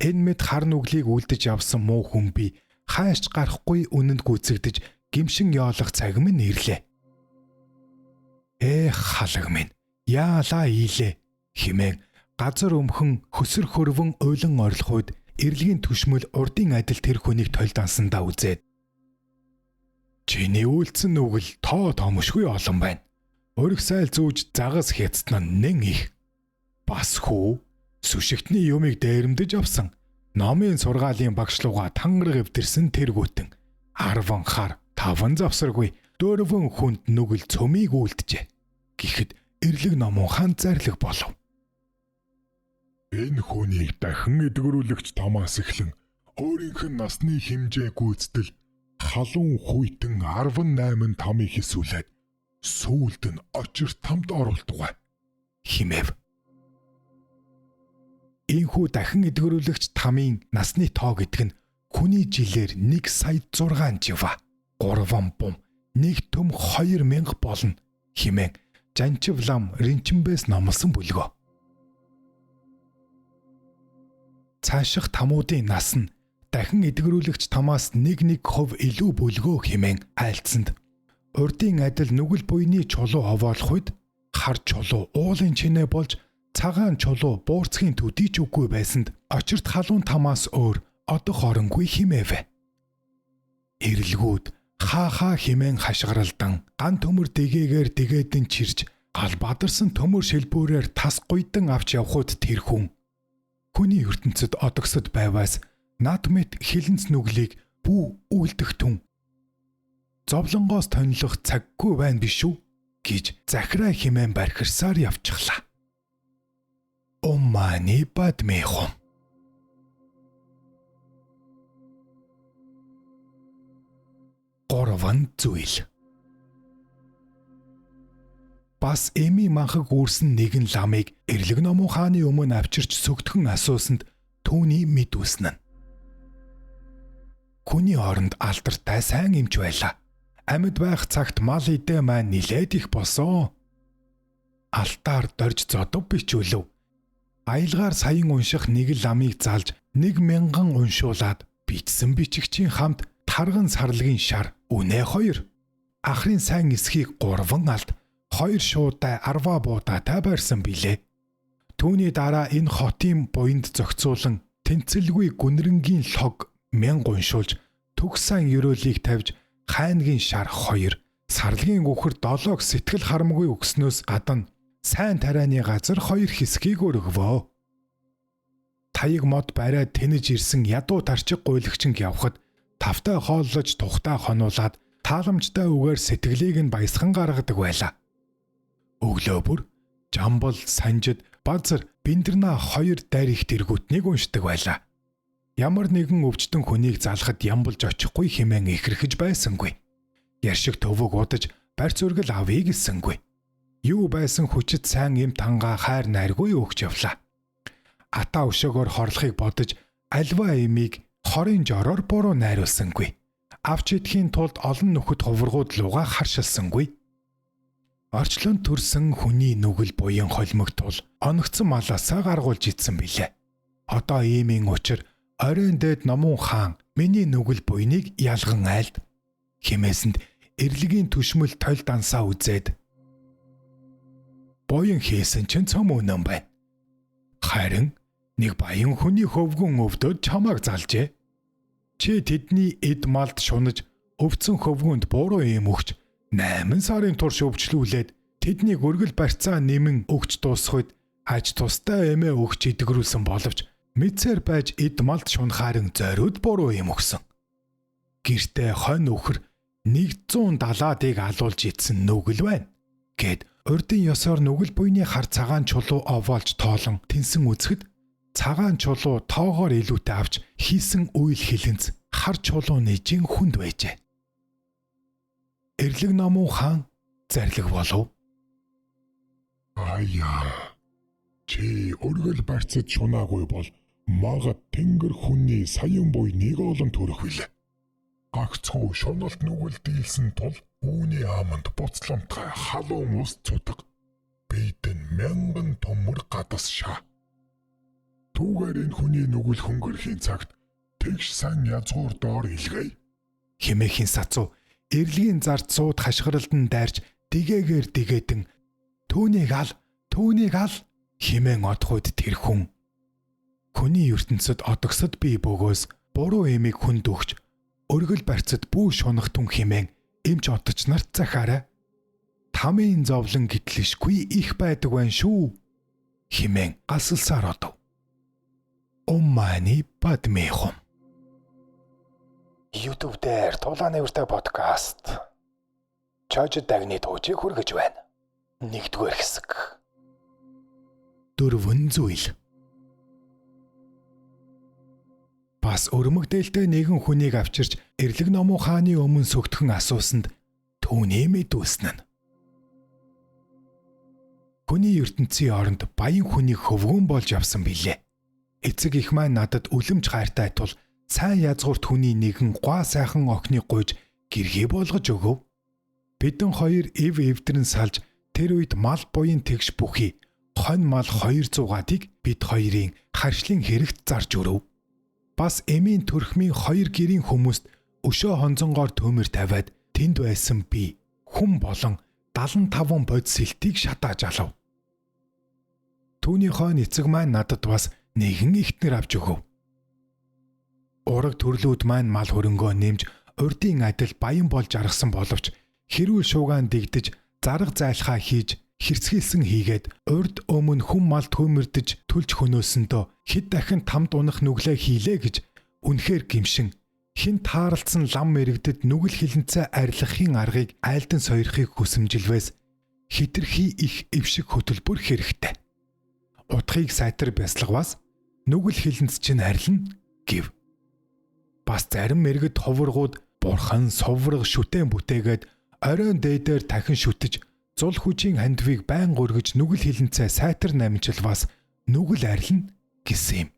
Энэ мэд хар нүглийг үлдэж явсан муу хүн би хаашч гарахгүй үнэнд гүйцэгдэж гимшин яолох цаг минь ирлээ. Халаг минь яалаа ийлээ хэмээн газар өмхөн хөсөр хөрвөн уйлан орлохуйд эрлэгийн түшмэл урдын адил тэр хүнийг толдансандаа үзээд чиний үйлцэн нүгэл тоомшгүй олон байна. Өрх сайл зүүж загас хятцна нэн их. Бас хүү сүшигтний юмыг дээрэмдэж авсан. Номын сургаалын багшлууга тангараг эвдэрсэн тэргүүтэн 10 хар 5 завсаргүй 4 хүнд нүгэл цөмийг үлджээ. Гэхдээ эрлэг номон хаан зарлиг болов.
Энэ хүнийг дахин эдгэрүүлэгч Томас эхлэн өөрийнх нь насны хэмжээ гүйцэтгэл халуун хүйтэн 18 тамыг хэсүүлээд сүүлд нь очир тамд оруултугай
химэв. Ийхүү дахин эдгэрүүлэгч тамийн насны тоо гэдэг нь хүний жилээр 1 сая 6 жива 3 бум 1 төм 2000 болно химэн Жанчив лам Ринчимбэс номлосон бүлгөө. Цааших тамуудын нас нь дахин эдгэрүүлэгч тамаас 1% илүү бүлгөө хэмээн айлцсанд урдын адил нүгэл буйны чулуу овоолох үед хар чулуу уулын чинээ болж цагаан чулуу буурцгийн төдий ч үгүй байсанд очирт халуун тамаас өөр одох оронгүй химээв. Эрлгүүд хаа химэн хашгиралдан ган төмөр дэгээгээр дэгээдэн чирж Гал бадарсан төмөр шилбүүрээр тас гуйдан авч явхууд тэр хүн хүний ертөнцид одогсод байваас над мэт хилэнц нүглийг бүү үлдэх түн. Зовлонгоос тонилох цаггүй байна биш үү гэж Захираа хэмээн бархирсаар явчихлаа. Ом мани падме хум. Гурван зүйл. Бас эми манхаг үүрсэн нэгэн ламыг эрлэг номон хааны өмнө авчирч сүгдхэн асуусанд түүний мэдүүлсэн нь. Хүний оронд алдартай сайн эмч байлаа. Амьд байх цагт мал идэ маань нилээд их болсон. Алтаар дорж зодов бичүүлв. Аялгаар саян унших нэг ламыг залж 1000 уншуулад бичсэн бичигчийн хамт тарган сарлагын шар үнэ 2. Ахрын сайн эсхийг 3 алд 2 шуудай арва буудаатай барьсан билээ. Түүний дараа энэ хотын буйнд зохицуулан тэнцэлгүй гүнрэнгийн лог 1000 уншуулж төгс сан ерөөлийг тавьж хайнгийн шар 2, сарлагын үхэр 7 сэтгэл харамгүй өгснөөс гадна сайн тарианы газар 2 хэсгийг өргөвөө. Таяг мод бариад тэнэж ирсэн ядуу тарчиг гуйлагчинг явхад тавтай хооллож тухтай хонуулаад тааламжтай үгээр сэтгэлийг нь баясхан гаргадаг байлаа. Өглөө бүр Жамбал, Санжид, Базар, Бэндэрнаа 2 дайрих тэргүүтнийг уншдаг байлаа. Ямар нэгэн өвчтөн хүнийг залхад ямбалж очихгүй хэмээн ихэрхэж байсангүй. Яршиг төвөг удаж барьц үргэл авъя гэсэнгүй. Юу байсан хүчит сайн эм тангаа хайр найргүй өгч явлаа. Ата өшөөгөр хорлохыг бодож альва эмийг хорын жороор буруу найруулсангүй. Авч идэхийн тулд олон нөхөд хувиргууд луга харшилсангүй. Орчлон төрсөн хүний нүгэл буян холмогтул оногцсон малаасаа гаргуулж идсэн билээ. Одоо иймийн учир оройн дээд номон хаан миний нүгэл буйныг ялган айлд. Хэмээсэнд эрлэгийн түшмэл тойл дансаа үзээд буян хийсэн чинь цом үнэн байна. Харин нэг баян хүний хөвгөн өвдөд чамааг залжээ. Чи тэдний эд малд шунаж өвцөн хөвгөнд буруу юм өгч 8 сарын турш өвчлүүлээд тэдний гөргөл барьцаа нэмэн өгч дуусахад аж тустай эмээ өгч идэгрүүлсэн боловч мэдсээр байж эд малд шунхаарин зориуд буруу юм өгсөн. Гэртээ хонь өхөр 170-ыг алуулж идсэн нүгэл байна. Гэд урдын ёсоор нүгэл буйны хар цагаан чулуу овоолж тоолон тэнсэн үзэхэд цагаан чулуу тоогоор илүүтэй авч хийсэн үйл хилэнц хар чулууны жин хүнд байжээ. Эрлэг номон хаан зарлиг болов.
Аяа. Чи өргөл барьцад шунаагүй бол магад тэнгэр хүний саян буйныг олон төрөх билээ. Гагцхүү шуналт нүгэл дийлсэн тул үүний аманд буцламтгай халуун ус цутаг. Бийдэн 1000 төмөр гадас шаа. Түүгээр энэ хүний нүгэл хөнгөрхийн цагт тэгш сан язгуур доор илгээе.
Хэмээхийн сацуу эрлэгийн зард сууд хашгиралдан дайрч дигээгээр дигээдэн түүнийг ал хэмээн одохуйд тэр хүн. Хүний ертөнцид одогсод бий бөгөөс буруу эмийг хүнд өгч өргөл барьцад бүү шунах түн хэмээн эмч одож нарт захаарай. Тамийн зовлон гэтлэшгүй их байдаг байна шүү хэмээн гасалсаар одов. Ом мани падме хум. YouTube дээр тулааны үртэй подкаст. Чойж дагны туучийг хүргэж байна. 1-р хэсэг. 4 зүйл. Бас өрмөгдөлтэй нэгэн хүнийг авчирч эрлэг номон хааны өмнө сүгдхэн асуусанд түүний мэдүүлсэн нь. Хүний ертөнцийн оронд баян хүнийг хөвгөн болж явсан билээ. Эцэг их маань надад үлэмж хайртай тул сайн язгуурт хүний нэгэн гуа сайхан охиныг гуйж гэргий болгож өгөв. Бидэн хоёр эв эвдрэн салж тэр үед мал буян тэгш бүхий хонь мал 200-ыг бид хоёрын харшлын хэрэгт зарж өрөв. Бас эмийн төрхмийн 2 гэрийн хүмүүст өшөө хонзонгоор төмөр тавиад тэнд байсан би хүн болон 75 бодис сэлтийг шатааж алав. Түүний хойно эцэг маань надад бас нэгэн ихтнэр авч өгөв. Ураг төрлүүд маань мал хөрөнгөө нэмж урдын адил баян болж аргасан боловч хэрүүл шуугаан дэгдэж зарга зайлхаа хийж хэрцгийлсэн хийгээд урд өмнө хүм мал төмөрдөж түлж хөнөөсөндөө хэд дахин тамд унах нүглээ хийлээ гэж үнэхээр гимшин хин тааралцсан лам мэрэгдэд нүгэл хилэнцээ арилгахын аргыг айлдан сойрхыг хүсэмжилвээс хитрхи их эвшиг хөтөлбөр хэрэгтэй. Утгыг сайтар бясалгаваас нүгэл хилэнц чинь арилна гэв. Бас зарим мэрэгд ховоргууд бурхан совраг шүтэн бүтээгээд оройн дээдээр дахин шүтэж зул хүчийн хандвийг байн гөргөж нүгэл хилэнцээ сайтар намжилваас нүгэл арилна гэсэн юм.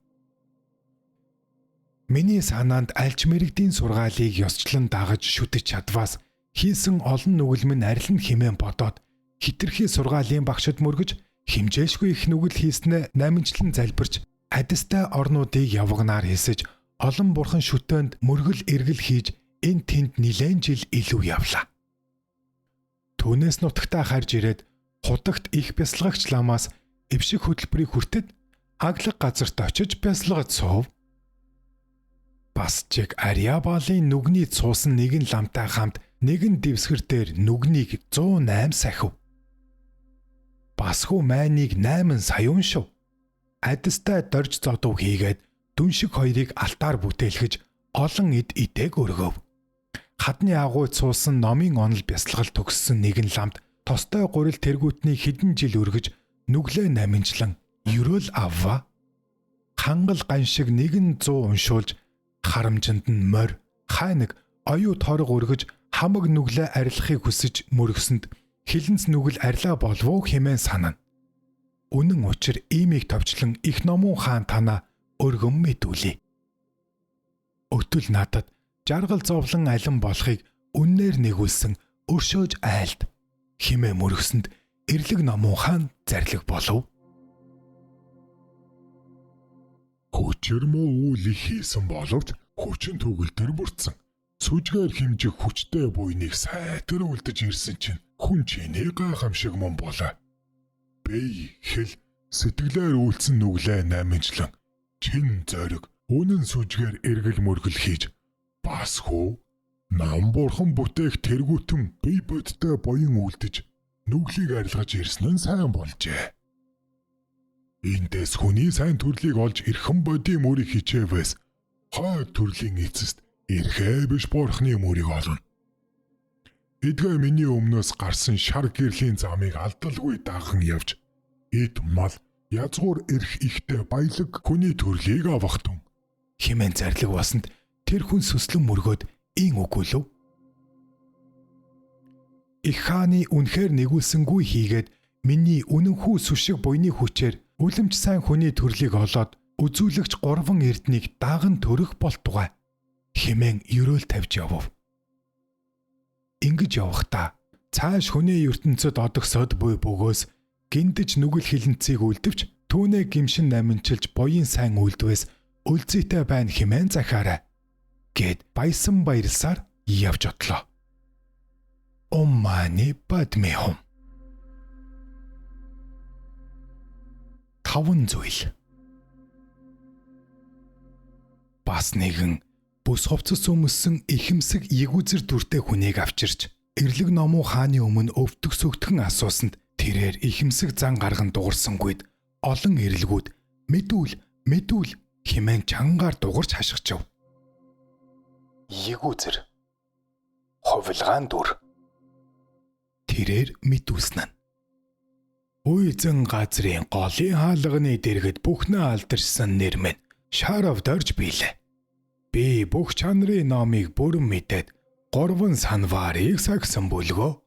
Миний санаанд альч мэрэгдийн сургаалыг ёсчлон дагаж шүтэж чадваас хийсэн олон нүгэл минь арилна хэмээн бодоод хитрхи сургаалын багшид мөргөж химжээшгүй их нүгэл хийснэ намжлан залбирч адистай орнуудыг явгнаар хэсэж олон бурхан шүтээнд мөргөл эргэл хийж энэ тэнд нилээн жил илүү явлаа. Түүнээс нутагтаа харж ирээд хутагт их бясалгагч ламаас эвшиг хөтөлбөрийг хүртэд аглаг газарт очиж бясалгаж суув. Бас чиг Ариабалын нүгний цуусан нэгэн ламтай хамт нэгэн дэвсгэр дээр нүгнийг 108 сахив. Басхуу майныг 8 саяун шив. Адистай дорж зодов хийгээд дүншиг хоёрыг алтаар бүтээлгэж олон эд идэг өргөв. Хадны агуй цуусан номын онол бясалгал төгссөн нэгэн ламд тостой гурил тэргүүтний хэдэн жил өргөж нүглээ наминжлан ерөөл авва. Хангал ган шиг нэгэн 100 уншуулж харамжинд нь морь хайнаг оюу торог өргөж хамаг нүглээ арилахыг хүсэж мөргсөнд хилэнц нүгэл арилаа болов хэмээн санана. Үнэн учир иймийг товчлон их номун хаан танаа өргөн мэдүүлээ. Өтөл надад жаргал зовлон алин болохыг үннээр нэгүүлсэн өршөөж айлд хэмээн мөргсөнд эрлэг номун хаан зарлиг болов.
Хүчээр муу үйл хийсэн боловч хүчин төгөлдөр бүрдсэн. Сүжгээр хэмжих хүчтэй буйныг сайтар үлдэж ирсэн чинь хүн чиний гайхамшиг мөн болоо. Бэй хэл сэтгэлээр үйлцэн нүглээ намжлан чин зориг үнэн сүжгээр эргэл мөргөл хийж бас хөө нам бурхан бүтээх тэргүүтэн бие бодтой буян үлдэж нүглийг арилгаж ирсэн нь сайн болжээ. Эндээс хүний сайн төрлийг олж эрхэм бодийн мөрийг хичээвээс хойд төрлийн эцэст эрхээ биш бурхны мөрийг олно. Эдгээр миний өмнөөс гарсан шар гэрлийн замыг алдалгүй даган явж эд мал язгуур эрх ихтэй баялаг хүний төрлийг авахтун хэмээн зарлиг басанд тэр хүн сүслэн мөргөөд ийн үгүүлв. Их хааны үнэхээр нэгүүлсэнгүй хийгээд миний үнэнхүү сүшиг буйны хүчээр үлэмж сайн хүний төрлийг олоод үзүүлэгч 3 эрднийг даган төрөх болтугай хэмээн ерөөл тавьж явв. Ингэж явахдаа цааш хүний ертөнцид одогсоод буй бөгөөс гиндэж нүгэл хилэнцгийг үлдэвч түүнээ гимшин наминчилж буян сайн үлдвээс үлзийтэй байна хэмээн захаарай гэд баясан баярлсаар явж одлоо. Оммани бадмихом 5 зүйл. Бас нэгэн бүс хувцас өмссөн ихэмсэг ягүзэр дүртэй хүнийг авчирч эрлэг номуу хааны өмнө өвтг сөгтгөн асуусанд тэрээр ихэмсэг зан гарган дуурсангүйд олон эрлгүүд мэдүүл хэмээн чангаар дугарч хашгичв. Ягүзэр ховлгаан дүр тэрээр мэдүүлсэн нь. Үйзэн газрын голын хаалганы дэргэд бүхнээ алдарсан нэр минь Шаров дорж бийлээ. Би бүх чанарын номыг бүрэн мэдээд 3 санварыг сагсан бүлгөө.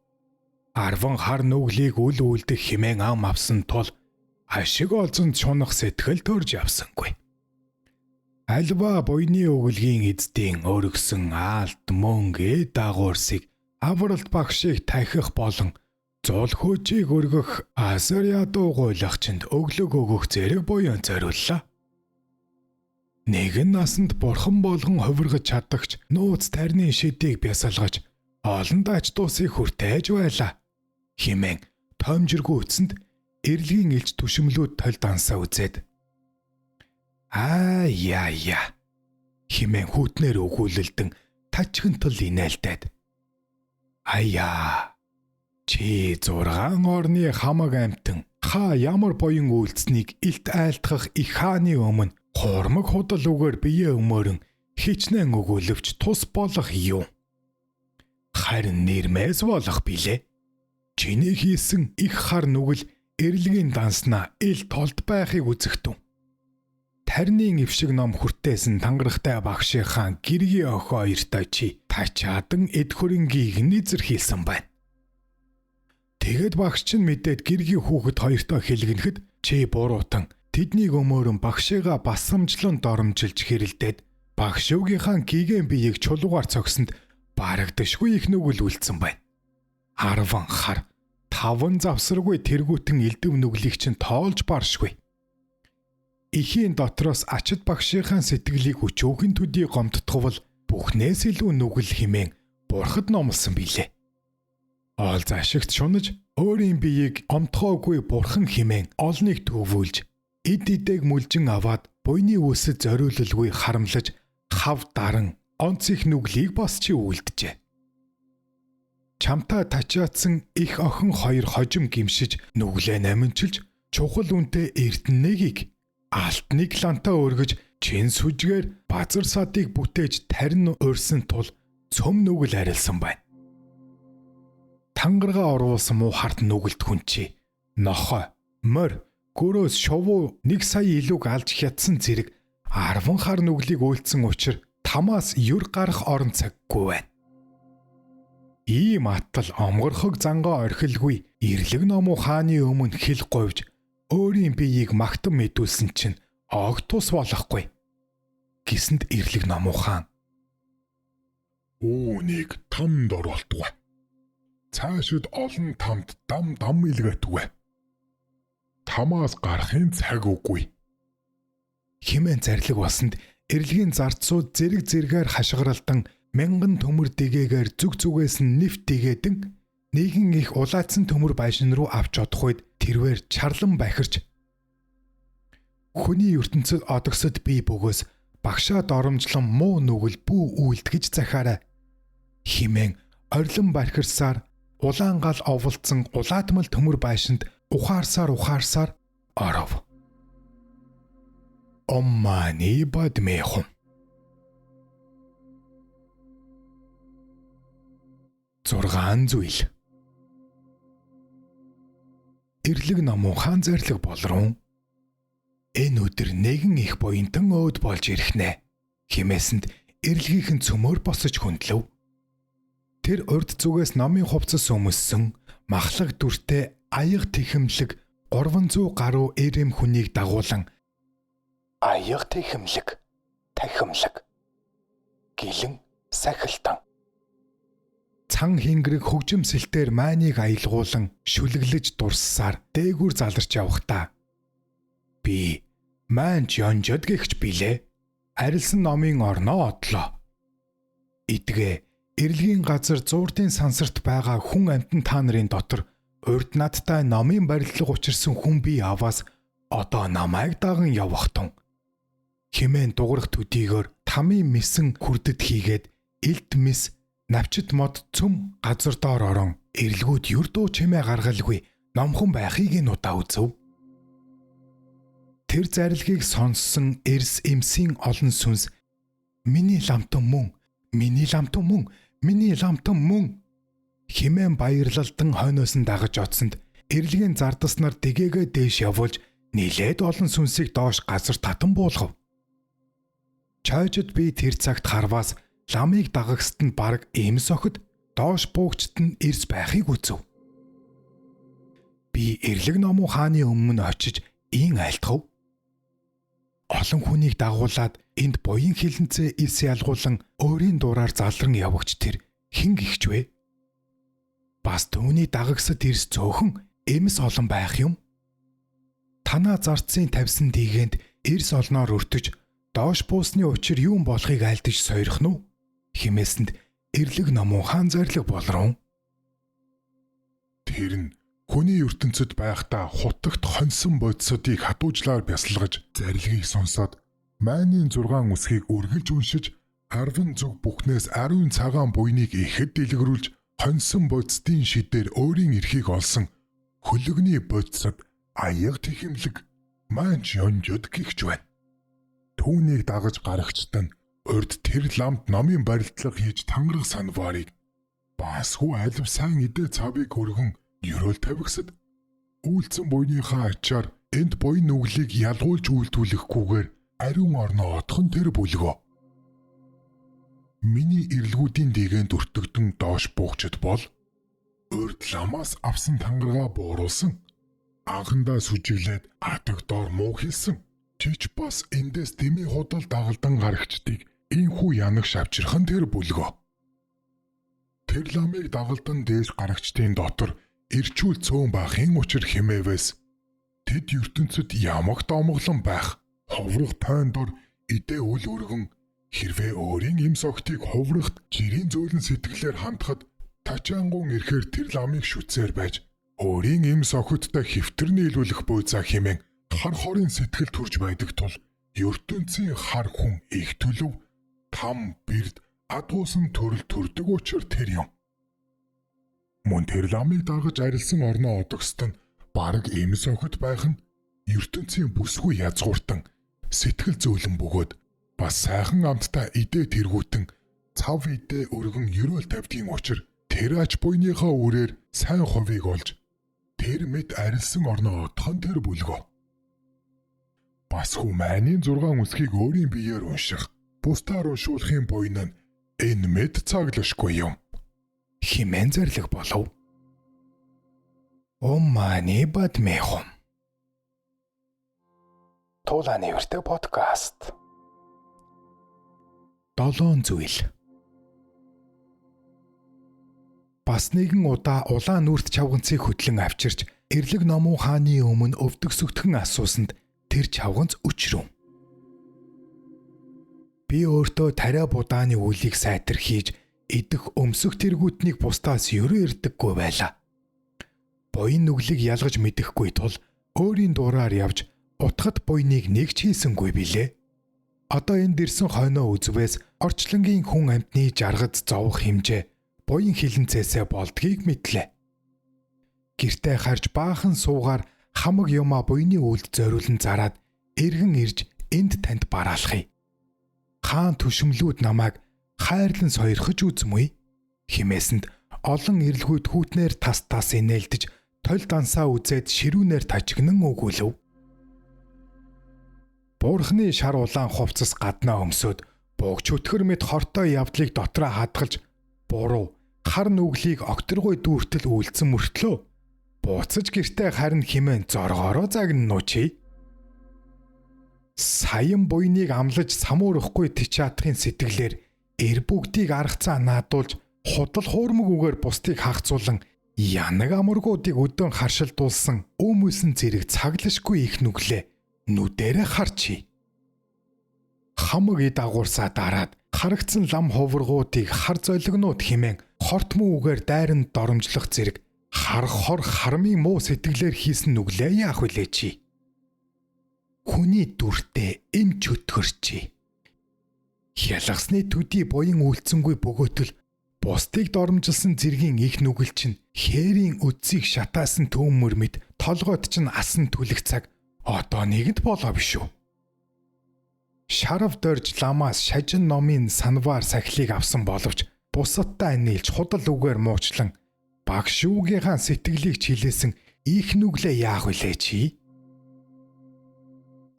10 хар нүглийг үл үлдэх хэмээн ам авсан тул ашиг олзонд шунах сэтгэл төрж явсангүй. Альва буйны өглөгийн эздийн өргсөн аалт мөнгө дагуурсыг авралт багшийг тахих болон зул хүчийг өргөх асар ядуу гуйлагчинд өглөг өгөх зэрэг буян зориуллаа. Нэгэн насанд бурхан болгон хувиргаж чадагч нууц тарны шидийг бясалгаж олон дач дуусыг хүртээж байлаа хэмээн томжиргүй үтсэнд эрлийн элч түшимлүүд толь дансаа үзээд яа хэмээн хүүтнээр өгүүлэлдэн тачгантал инээлдээд аяа
Чи 6 орны хамаг амтан хаа ямар буян үйлцнийг илт айлтгах их хааны өмнө хормог худал үгээр бие өмөрөн хичнээн өгүүлвч тус болох юм. Харин нэрмээс болох билээ. Чиний хийсэн их хар нүгэл эрлэгийн данснаа ил толд байхыг үзэгтэн. Тарны эвшиг ном хүртээсэн тангарахтай багшийнхаа гэргийн охин хоёртой чи тачаадан эд хөрөнгийг нэзэр хийсэн байна. Тэгэд багш чинь мэдээд гэргийн хүүхэд хоёртой хэлгэнэхэд чи буруутан тэднийг өмөөрөн багшигаа басамжлан доромжилж хэрэлдээд багш өвгийнхаа гигэн биеийг чулуугаар цогсонд барагдашгүй их нүгэл үлдсэн байна. 10 хар 5 завсаргүй тэргүүтэн элдэв нүглийг чинь тоолж баршгүй. Ихийн дотроос ачид багшийнхаа сэтгэлийг өчөөхөн төдий гомдтговол бүхнээс илүү нүгэл химэн бурхад номлосон билээ. Оол зашигт шунаж өөрийн биеийг омтгоогүй бурхан химэн олныг төвүүлж эд эдэг мүлжин аваад буйны үсэд зориулалгүй харамлаж хав даран онц их нүглийг босчи үлджээ. Чамтай тачаадсан их охин хоёр хожим гимшиж нүглээ наминчилж чухал үнтэй эрдэнэгийг алтныг лантаа өргөж чин сүжгээр базар садыг бүтээж тарин өрсөн тул цөм нүгэл арилсан байна. Тангаргаа оруулсан муу харт нүгэлт хүн чи нохой морь гөрөөс шовуу 1 сая илүүг алж хятсан зэрэг 10 хар нүглийг үйлдсэн учир тамаас юр гарах орон цаггүй байна. Ийм атал омгорхог зангаа орхилгүй эрлэг номоо хааны өмнө хил говж өөрийн биеийг магтан мэдүүлсэн чинь огт тус болохгүй. Гисэнд эрлэг номоо хаан
Үүнийг тамд оруултугай. Цаашид олон тамд дам илгээтгвэ. Тамаас гарахын цаг үгүй.
Химэн зарлиг болсонд эрлэгийн зарцууд зэрэг зэргээр хашгиралдан мянган төмөр дэгээгээр зүг зүгээс нь нэвт дэгээдэн нэгэн их улаацсан төмөр байшин руу авч одох үед тэрвэр чарлан бахирч хүний ертөнцид одогсод бий бөгөөс багшаа доромжлон муу нүгэл бүү үйлдгэж захаарай химэн орилон бархирсаар улаан гал оволцсон улаатмал төмөр байшинд ухаарсаар оров. Оммани бадмехум. 6 зүйл. Эрлэг номоо хаан зарлиг болрон. Энэ өдөр нэгэн их буянтан өөд болж ирэхнэ. Химээсэнд эрлэгийнхэн цөмөр босож хөндлөв. Тэр урд зүгээс номын хувцас өмссөн махлаг дүртэй аяга тэхэмлэг 300 гаруй эрэм хүнийг дагуулan аяга тэхэмлэг тахимлэг гэлэн сахилтан цан хингэрэг хөгжимсэлтээр майныг аялгуулan шүлэглэж дурссаар дээгүр заларч явхдаа би майнч ёнжод гихч билээ арилсан номын орноо одлоо идгээ эрлэгийн газар зууртын сансарт байгаа хүн амтан та нарын дотор урд надтай номын барилга учирсан хүн би аваас одоо намайг даган явахтун химэн дуурах төдийгөр тамийн мисэн хүрдэд хийгээд элд мис навчит мод цөм газар доор орон эрлгүүд юр дуу чимээ гаргалгүй номхон байхыг нь удаа үзв. Тэр зарилгийг сонссон эрс эмсийн олон сүнс миний ламтан мөн химэн баярлалдан хойноос нь дагаж оцсонд эрлэгийн зардаснаар дэгээгээ дээш явуулж нилээд олон сүнсийг доош газар татан буулгав. Чойжод би тэр цагт харваас ламыг дагагсад нь бараг эмс охид доош буугчт нь эрс байхыг үзв. Би эрлэг номоо хааны өмнө очиж ийн айлтгав. Олон хүнийг дагуулад энд буян хилэнцээ ис ялгуулан өөрийн дураар залран явагч тэр хэн гихч вэ? Бас түүний дагагсад эрс цөөхөн эмс олон байх юм. Танаа зарцын тавьсан дийгэнд эрс олноор өртөж доош буусны учир юун болохыг айлдаж сойрох нь химээсэнд эрлэг номоо хаан зарлиг болрон.
Тэр нь хүний ертөнцид байхдаа хутагт хоньсон бодисуудыг хатуужлаар бясалгаж зарилгийг сонсоод майны 6 үсгийг үргэлж уншиж 10 зүг бүхнээс ариун цагаан буйныг ихэд дэлгэрүүлж хонсон бодисдын шидээр өөрийн эрхийг олсон хөлөгний бодисод аяга тэхэмлэг манч ёнжод гихч байна. Түүнийг дагаж гарагчд нь урд тэр ламд номын барилдлага хийж тангараг санварыг басгүй алив сайн идэ цавыг өргөн ерөөл тавигсад үйлцэн буйныхаа ачаар энд буйн нүглийг ялгуулж үйлдвүүлэхгүйгээр ариун орноо отхон тэр бүлгөө. Миний эрлгүүдийн дэгэнд өртөгдөн доош буухчд бол урд ламаас авсан тангараа бууруулсан. Анхандаа сүжиглээд атаг доор муу хэлсэн. Чич бас эндээс дэмий худал дагалдан гарагчдыг ийхүү янагш авчирхан тэр бүлгөө. Тэр ламыг дагалдан дээж гарагчдын дотор ирчүүл цөөн бахын учир хэмээвээс тэд ертөнцид ямагт омглон байх. Ховрох тойн дор идэ үл өргөн хэрвээ өөрийн им согтыг ховрохт жирийн зөөлөн сэтгэлээр хандхад тачаангун ирэхээр тэр ламыг шүтсээр байж өөрийн им сохоттой хэвтэр нийлүүлэх буйцаа хэмээн хар хорын сэтгэл төрж байдаг тул ертөнцийн хар хүн их төлөв там бэрд адуусан төрөл төрдөг учир тэр юм. Мөн тэр ламыг дагаж арилсан орноо одогсод нь бараг им сохот байх нь ертөнцийн бүсгүй язгууртан сэтгэл зөөлөн бөгөөд бас сайхан амттай идэ тэргүүтэн цав идэ өргөн ерөөл тавьдгийн учир тэр ач буйныхаа үрээр сайн хувийг олж тэр мэд арилсан орноо отхон тэр бүлгөө. Бас хүмүүний 6 үсгийг өөрийн биеэр унших, бусдаар уншуулахын буйн нь энэ мэд цаглашгүй юм.
Химэн зарлаг болов. Оммани бадмехом. Тулааны өртөг подкаст. 7 зүйл. Бас нэгэн удаа улаан нүрт чавганцыг хөдлөн авчирч эрлэг номон хааны өмнө өвдөгсөгдгөн асуусанд тэр чавганц өчрөв. Би өөртөө тариа будааны үлийг сайтар хийж идэх өмсөх тэргүүтнийг бусдаас ерөө ирдэггүй байлаа. Буян нүглийг ялгаж мэдэхгүй тул өөрийн дураар явж утгад буйныг нэг ч хийсэнгүй билээ. Одоо энд ирсэн хойноо үзвээс орчлонгийн хүн амьтны жаргад зовох хэмжээ буян хилэнцээсээ болдгийг мэдлээ. Гэртээ харж баахан суугаар хамаг юмаа буйны үлд зориулан зараад эргэн ирж энд танд бараалхъя. Хаан түшмлүүд намайг хайрлан сойрхож үзмүй химээсэнд олон эрлгүүд хүүтнээр тас инээлдэж толь дансаа үзээд ширүүнээр тажигнан өгүүлв. Буурхны шар улаан хувцас гаднаа өмсөд буугч өтгөр мэд хортой явдлыг дотроо хадгалж буруу хар нүглийг окторгой дүүртэл үйлцэн мөртлөө бууцаж гэртээ харин химэн зоргоороо загнануу чи. Саян буйныг амлаж самуурахгүй тичаатхын сэтгэлээр эр бүгдийг аргацаа наадуулж худал хуурмагүгээр бусдыг хагцуулан янаг амургуудыг өдөн харшилдуулсан өмүүлсэн зэрэг цаглашгүй их нүглээ нүдэрэ харчи. Хамаг ид агуурсаа дараад харагцсан лам ховргуудыг хар золигнууд химэн хортмоо үгээр дайранд доромжлох зэрэг хар хор хармын муу сэтгэлээр хийсэн нүглээ яах вүлээ чи. Хүний дүртэй эм чөтгөрчи. Хялгасны төдий буян үйлцэнгүй бөгөөтөл бусдыг доромжилсан зэргийн их нүгэл чинь хээрийн үдсийг шатаасан төөмөр мэд толгойд чинь асан түлэх цаг одоо нэгэнд болоо биш үү. Шарав дорж ламаас шажин номын санваар сахилыг авсан боловч бусадтай нийлж худал үгээр муучлан багш үгийнхаа сэтгэлийг чилээсэн их нүглээ яах вүлээ чи.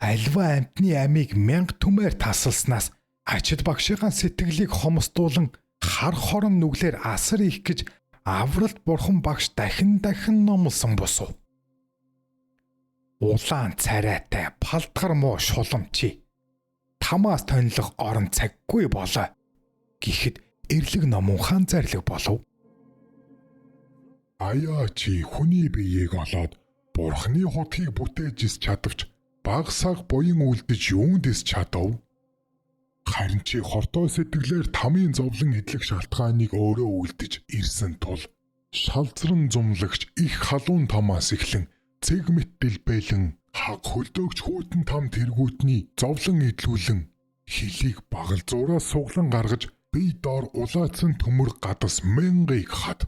Альва амтны амийг 1000 түмээр тасалснаас ачид багшийн сэтгэлийг хомсдуулан хар хорон нүглээр асар их гэж авралт бурхан багш дахин номлосон босов. Улаан царайтай палтгар муу шуламчи тамаас тонилох орон цаггүй болоо гэхэд эрлэг номон хаан зарлаг болов.
Аяа чи хүний биеийг олоод бурхны хутгийг бүтээж чадвч багсаг буян үлдэж юунд ис чадав? Харин чи хортой сэтгэлээр тамийн зовлон идэх шалтгааныг өөрөө үлдэж ирсэн тул шалзран зумлагч их халуун тамаас эхлэн цэг мэт дэлбэлэн хаг хөлдөөгч хүүтэн там тэргүүтний зовлон идлүүлэн хилийг багал зуураас суглан гаргаж бие доор улаацсан төмөр гадас 1000-ыг хад.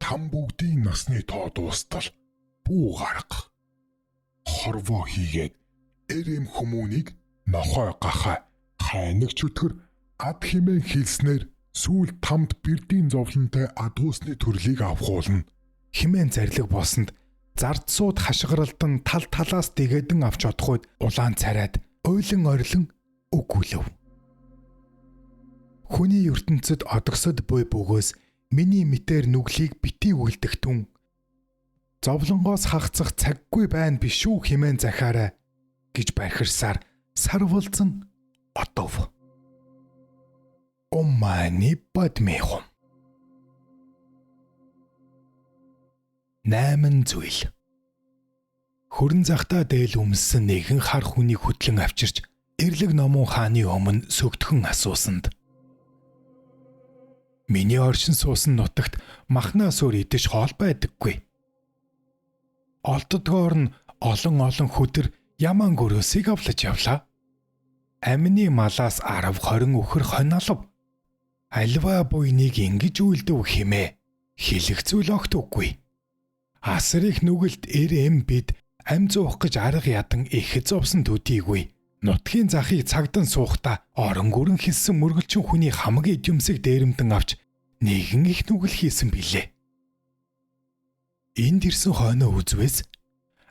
Там бүгдийн насны тоо дуустал бүү гарга. Хорвоо хийгээд эрэм хүмүүнийг нохой гахаа хайнаг чөтгөр ад химэн хилснээр сүүл тамд бэрдийн зовлонтой адуусны төрлийг авахуулна.
Химэн зарлиг болсонд зардсууд хашгиралдан тал талаас дэгэдэн авч одоход улаан царайд ойлон орилон өгүүлв. Хүний ертөнцид одогсод буй бөгөөс миний мэтэр нүглийг битий үлдэгтэн. Зовлонгоос хагацах цаггүй байна биш үү химэн захаарай гэж бархирсаар сарвалзан одов. Оммани бадмехом. 8 зүйл. Хөрөн захтаа дээл өмссөн нэгэн хар хүнийг хөтлөн авчирч эрлэг номон хааны өмнө сөгдхөн асуусанд. Миний оршин суусан нутагт махнаас өөр идэж хоол байдаггүй. Олддгоор нь олон хөдөр яман гөрөөсийг авлаж явлаа. Амины малаас 10-20 өхөр хонолов. Альва буйныг ингэж үйлдэв хэмээ хэлэх зүйл огт үгүй. Асар их нүгэлт бид ам зуух гэж арга ядан ихэд зовсон төдийгүй. Нутгийн захыг цагдан суухта орон гүрэн хэлсэн мөргөлчин хүний хамаг идэмсэг дээрэмдэн авч нэгэн их нүгэл хийсэн билээ. Энд ирсэн хойноо үзвээс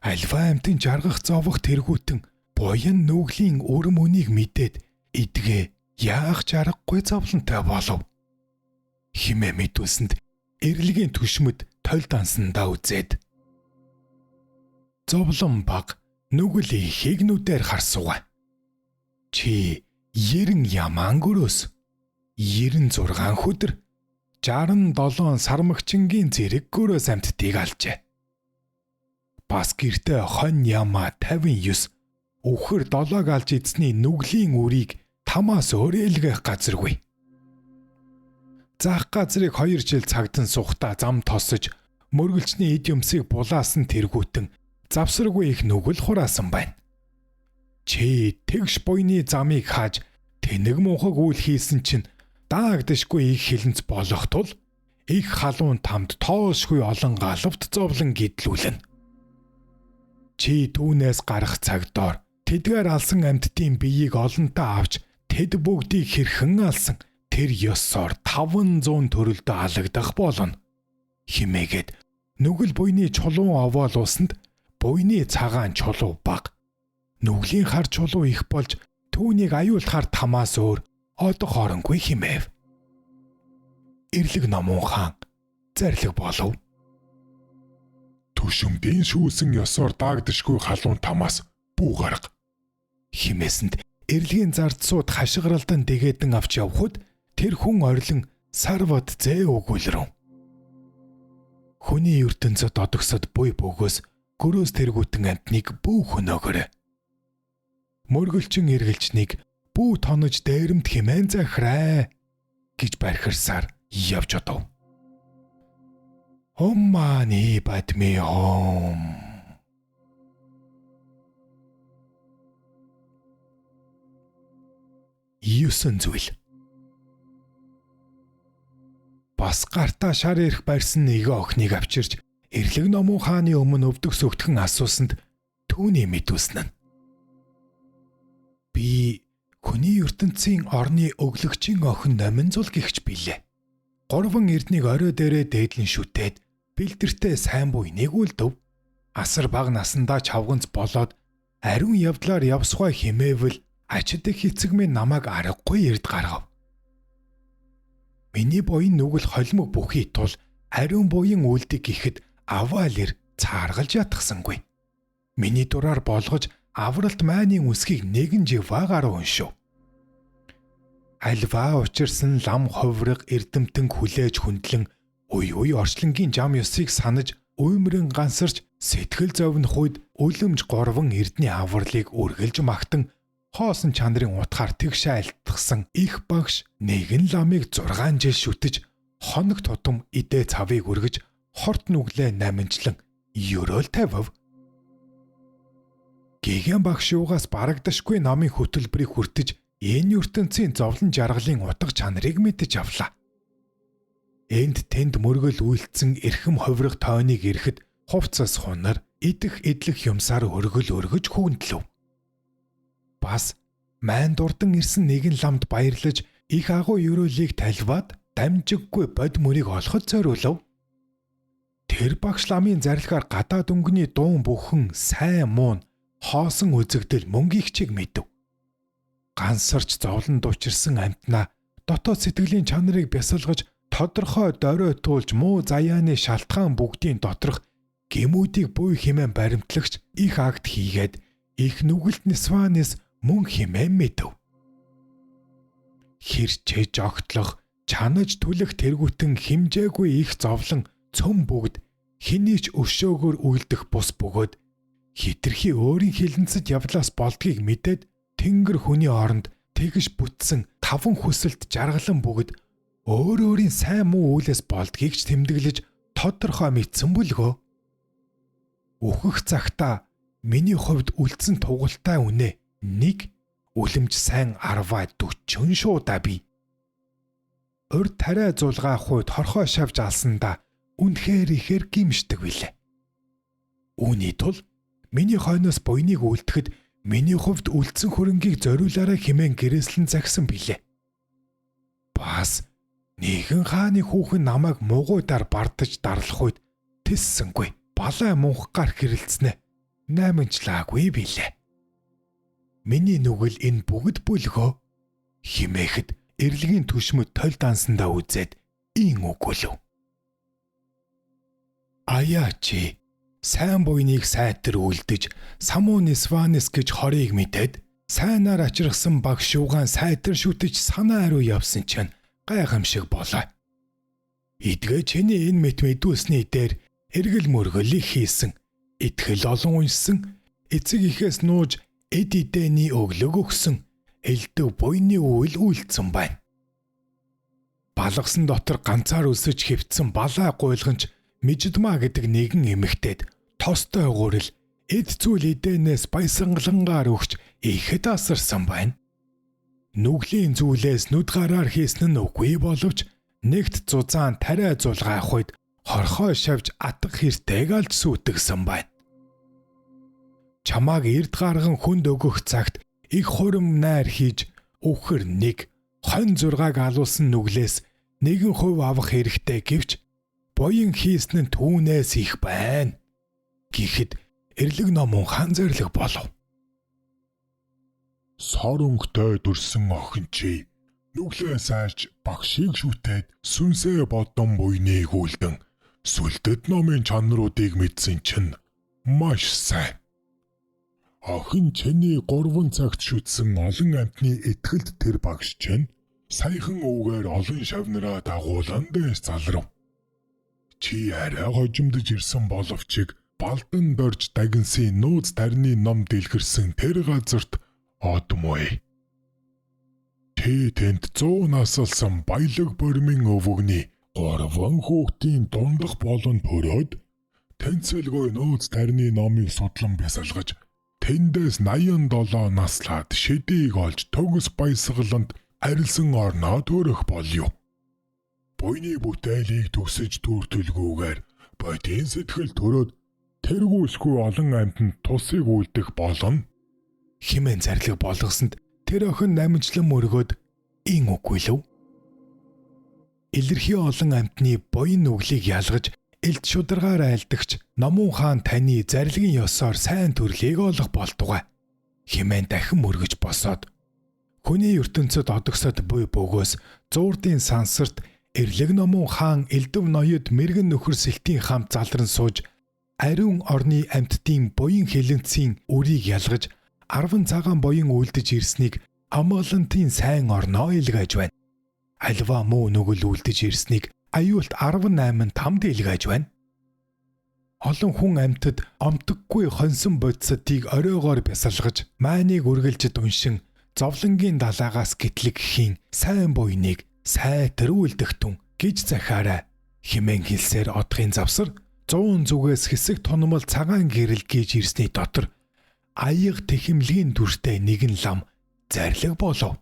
альва амтын жаргах зовох тэргүүтэн буян нүглийн өрөм үнийг мэдээд идгээ яах жаргагүй зовлонтой болов. Химээ мэдүүлсэнд эрлэгийн түшмэд толь дансандаа үзээд зовлон баг нүгэл ихийг нүдээр харсуга. Чи 90 яман гөрөөс 96 хөдөр 67 сармагчингийн зэрэг гөрөөс амттыг алжээ. Бас гэртээ хон яма 59 өхөр 7-г алж идсний нүглийн үрийг тамаас өрөөлгөх газаргүй. Заах газрыг 2 жил цагтан сухта зам тосож мөргөлчний эд юмсыг булаасан тэргүүтэн завсаргүй их нүгэл хураасан байна. Чи тэгш буйны замыг хааж тэнэг мунхаг үйл хийсэн чинь даагдашгүй их хилэнц болох тул их халуун тамд тоошгүй олон галавт зовлон гидлүүлнэ. Чи түүнээс гарах цагдоор тэдгээр алсан амьтдын биеийг олонтоо авч тэд бүгдийг хэрхэн алсан тэр ёсоор 500 төрөлдөө алагдах болно. Химээгээд нүгэл буйны чулуун овоолуусанд буйны цагаан чулуу баг. Нүглийн хар чулуу их болж түүнийг аюулахаар тамаас өөр одох оронгүй химээв. Эрлэг номон хаан зарлиг болов.
Түшмдийн шүүлсэн ёсоор даагдашгүй халуун тамаас бүү гарга.
Химээсэнд эрлэгийн зардсууд хашгиралдан дэгэдэн авч явхад тэр хүн орилон сарвад зээ өгүүлрэв. Хүний ертөнцөд одогсод буй бөгөөс гөрөөс тэргүүтэн амтныг бүү хөнөөгөр. Мөргөлчин эргэлжнийг бүү тонож дээрэмд химэн захираа гэж бархирсаар явж одов. Оммани бадмехом. 9 зүйл. Бас гартаа шар ирэх барьсан нэг охиныг авчирч эрлэг номон хааны өмнө өвдөг сөгтгөн асуусанд түүний мэдүүлсэн нь. Би хүний ертөнцийн орны өглөгчийн охин Номинзул гихч билээ. 3 эрднийг орой дээрээ дээдлэн шүтээд бэлдэртэй сайн буйныг үлдэв. Асар бага насандаа чавганц болоод ариун явдлаар явсгай химээвэл ачид хэцэг минь намайг аргагүй эрд гаргав. Миний буян нүгэл холимог бүхий тул ариун буян үлдэг гэхэд аваалэр цааргалж ятгсангүй. Миний дураар болгож авралт майны үсгийг нэгэн живаагаар уншив. Альва учирсан лам ховрог эрдэмтэн хүлээж хүндлэн уй орчлонгийн жам ёсыг санаж уймрын гансарч сэтгэл зовнох үед үлэмж 3 эрдний авралыг үргэлж магтан хоосон чанарын утгаар тэгш айлтгсан их багш нэгэн ламыг 6 жил шүтэж хоног тутам идэ цавыг өргөж хорт нүглээ наминчлан ерөөл тавив. Гэгэн багш юугаас барагдашгүй намын хөтөлбөрийг хүртэж энэ ертөнцийн зовлон жаргалын утга чанарыг мэдэж авлаа. Энд тэнд мөргөл үйлцэн эрхэм ховрох тойныг ирэхэд хувцас хунар идэх идлэх юмсаар өргөж хүүндлөв. Бас майн дурдан ирсэн нэгэн ламд баярлаж их агуу ерөөлийг тальваад дамжиггүй бод мөрийг олоход зориулв. Тэр багш ламын зарлигаар гадаад өнгөний дуун бүхэн сайн муу нь хоосон үзэгдэл мөнгө ихчиг мэдэв. Гансарч зовлон дучирсан амтнаа дотоод сэтгэлийн чанарыг бясалгаж тодорхой дорой туулж муу заяаны шалтгаан бүгдийн доторх гэмүүдийг буй хэмээн баримтлагч их акт хийгээд их нүгэлт Нисванис мөн хэмээн мэдэв. Хэрчээж огтлох, чанаж түлэх тэргүүтэн химжээгүй их зовлон цөм бүгд хэний ч өшөөгөр үйлдэх бус бөгөөд хитрхи өөрийн хилэнцэж явлаас болдгийг мэдээд тэнгэр хүний оронд тэгш бүтсэн таван хүсэлт жаргалан бүгд өөрийн сайн муу үйлээс болдгийг ч тэмдэглэж тодорхой мэдсэн бүлгөө. Өөхөх цагта миний хувьд үлдсэн тугалтай үнэ 1 үлэмж сайн 10-40 шуудаа бий. Урд тариа зулгаа хойд хорхоо шавж алсандаа үнэхээр ихээр гимшдэг билээ. Үүний тул миний хойноос буйныг үлдэхэд миний хувьд үлдсэн хөрөнгийг зориулаарай хэмээн гэрээслэн загсан билээ. Бас нэгэн хааны хүүхэн намайг муугуйдаар бардаж дарлах үед тэссэнгүй балай мунхгаар хэрэлцэнэ найманчлаагүй билээ. Миний нүгэл энэ бүгд бүлгөө химээхэд эрлэгийн түшмөд толь дансандаа үзээд ийн үгүүлв. Аяачи сайн буйныг сайтар үлдэж Самуу Нисванис гэж хорийг мэдээд сайнаар ачирхсан баг шуугаан сайтар шүтэж санаа ариу явсан чинь гайхамшиг болоо. Идгээ чиний энэ мэт мэдүүлсний дээр эргэл мөргөл их хийсэн, итгэл олон уншсан, эцэг ихээс нууж эд идэний өглөг өгсөн, элдв буйны үйл үйлдсэн байна. Балгасан дотор ганцаар өсөж хэвтсэн балай гуйлганч Миждма гэдэг нэгэн эмэгтэйд тостой гурил эд зүйл идэнээс баясангалангаар өгч ихэд асарсан байна. Нүглийн зүйлээс нүд гараар хийсэн нь үгүй боловч нэгт зузаан тариа зулгаах үед хорхоо шавж атга хэртэйг алж сүйтгэсэн байна. Чамааг эрд гарган хүнд өгөх цагт их хурим найр хийж өвхөр 1.26-г алуулсан нүглээс 1% авах хэрэгтэй гэвч буян хийсэн нь түүнээс их байна. Гэхдээ эрлэг номон хан зарлиг болов.
Соронхтой дүрсэн охин чи нүглээ сайрч багшийг шүтээд сүнсээ бодон буйныг үлдэн сүлдэт номын чанаруудыг мэдсэн чинь маш сайн. Охин чиний 3 цагт шүтсэн олон амтны этгэлд тэр багш чинь саяхан өвгөр олон шавнараа дагуулан дэс залрав. Чи арай хожимдож ирсэн боловч балдан дорж дагинсын нууц тарны ном дэлгэрсэн тэр газарт одмой. Тэ тэнд 100 насалсан баялаг бормын өвгөний 3 хүүхдийн дундах болон төрөөд тэнцэлгүй нууц тарны номыг судлан бясалгаж тэндээс 87 наслаад шидийг олж төгс баясгаланд арилсан орноо төрөх болов. Буйны бүтээлийг төгсөж түртэлгүйгээр бодийн сэтгэл төрөөд тэргүүлсгүй олон амьтанд тусыг үлдэх болно. Химэн зарлиг болгосонд тэр охин намжлан мөргөөд ийн үгүйлв. Илэрхий олон амьтны буян нүглийг ялгаж элд шударгаар айлдагч Номун хаан таны зарилгын ёсоор сайн төрлийг олох болтугай. Химэн дахин мөргөж босоод хүний ертөнцөд одогсод буй бөгөөс зуурдын сансарт эрлэг Номун хаан элдв ноёд мэрэгэн нөхөр сэлтийн хамт залран сууж ариун орны амьтдын буян хилэнцийн үрийг ялгаж 10 цагаан буян үлдэж ирснийг амгалантын сайн орноо илгээж байна. Альва муу нүгэл үлдэж ирснийг аюулт 18 тамд илгээж байна. Олон хүн амьтад омтггүй хонсон бодисотыг оройгоор бясалгаж майныг үргэлжид уншин зовлонгийн далаагаас гэтлэг хийн сайн буйныг сайтар үлдэгтэн гэж захаарай химэн хэлсээр одохын завсар 100 зүгээс хэсэг тунмал цагаан гэрэл гээж ирсний дотор аяг тэхимлгийн дүртэй нэгэн лам зарлиг болов.